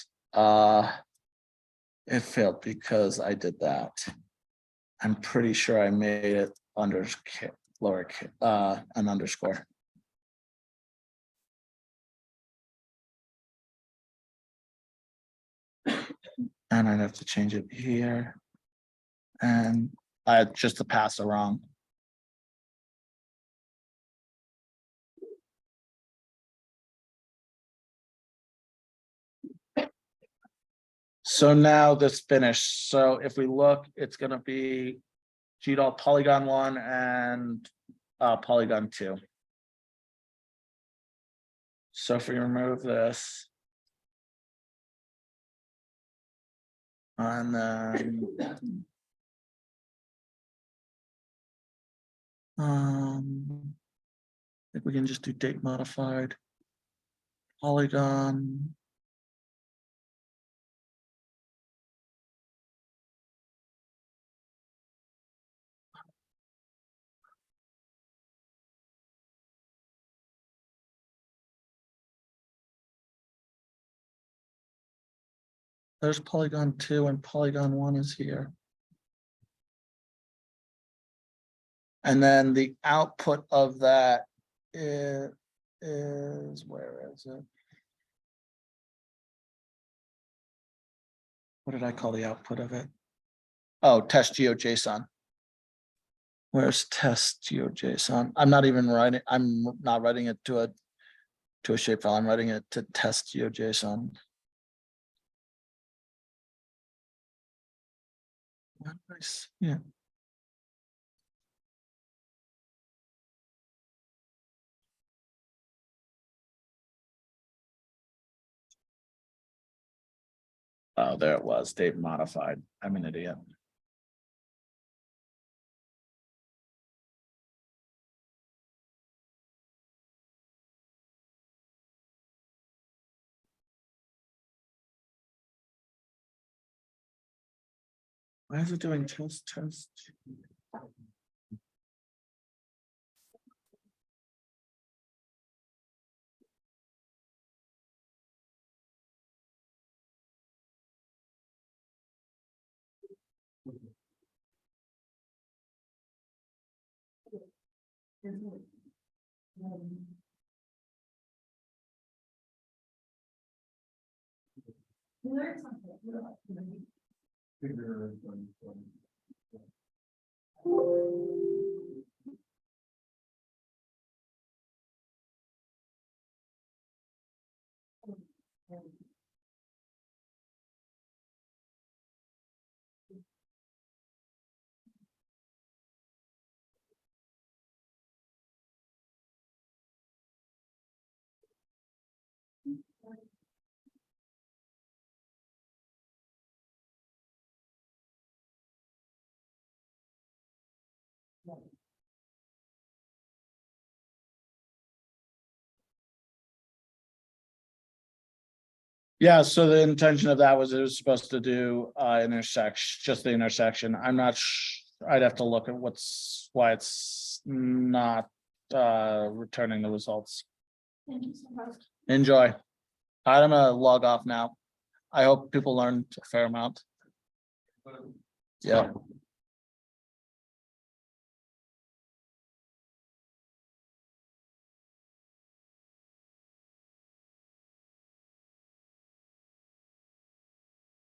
It failed because I did that. I'm pretty sure I made it under lower an underscore. And I'd have to change it here. And I just to pass it wrong. So now this finished. So if we look, it's gonna be GDAL polygon 1 and polygon 2. So if we remove this. And then I think we can just do date modified polygon. There's polygon 2 and polygon 1 is here. And then the output of that is where is it? What did I call the output of it? Oh, test GeoJSON. Where's test GeoJSON? I'm not writing it to a shapefile. I'm writing it to test GeoJSON. Nice. Yeah. Oh, there it was. Date modified. I'm an idiot. Why is it doing test? Yeah, so the intention of that was it was supposed to do intersection, just the intersection. I'm not I'd have to look at why it's not returning the results. Thank you so much. Enjoy. I'm gonna log off now. I hope people learned a fair amount. Yeah.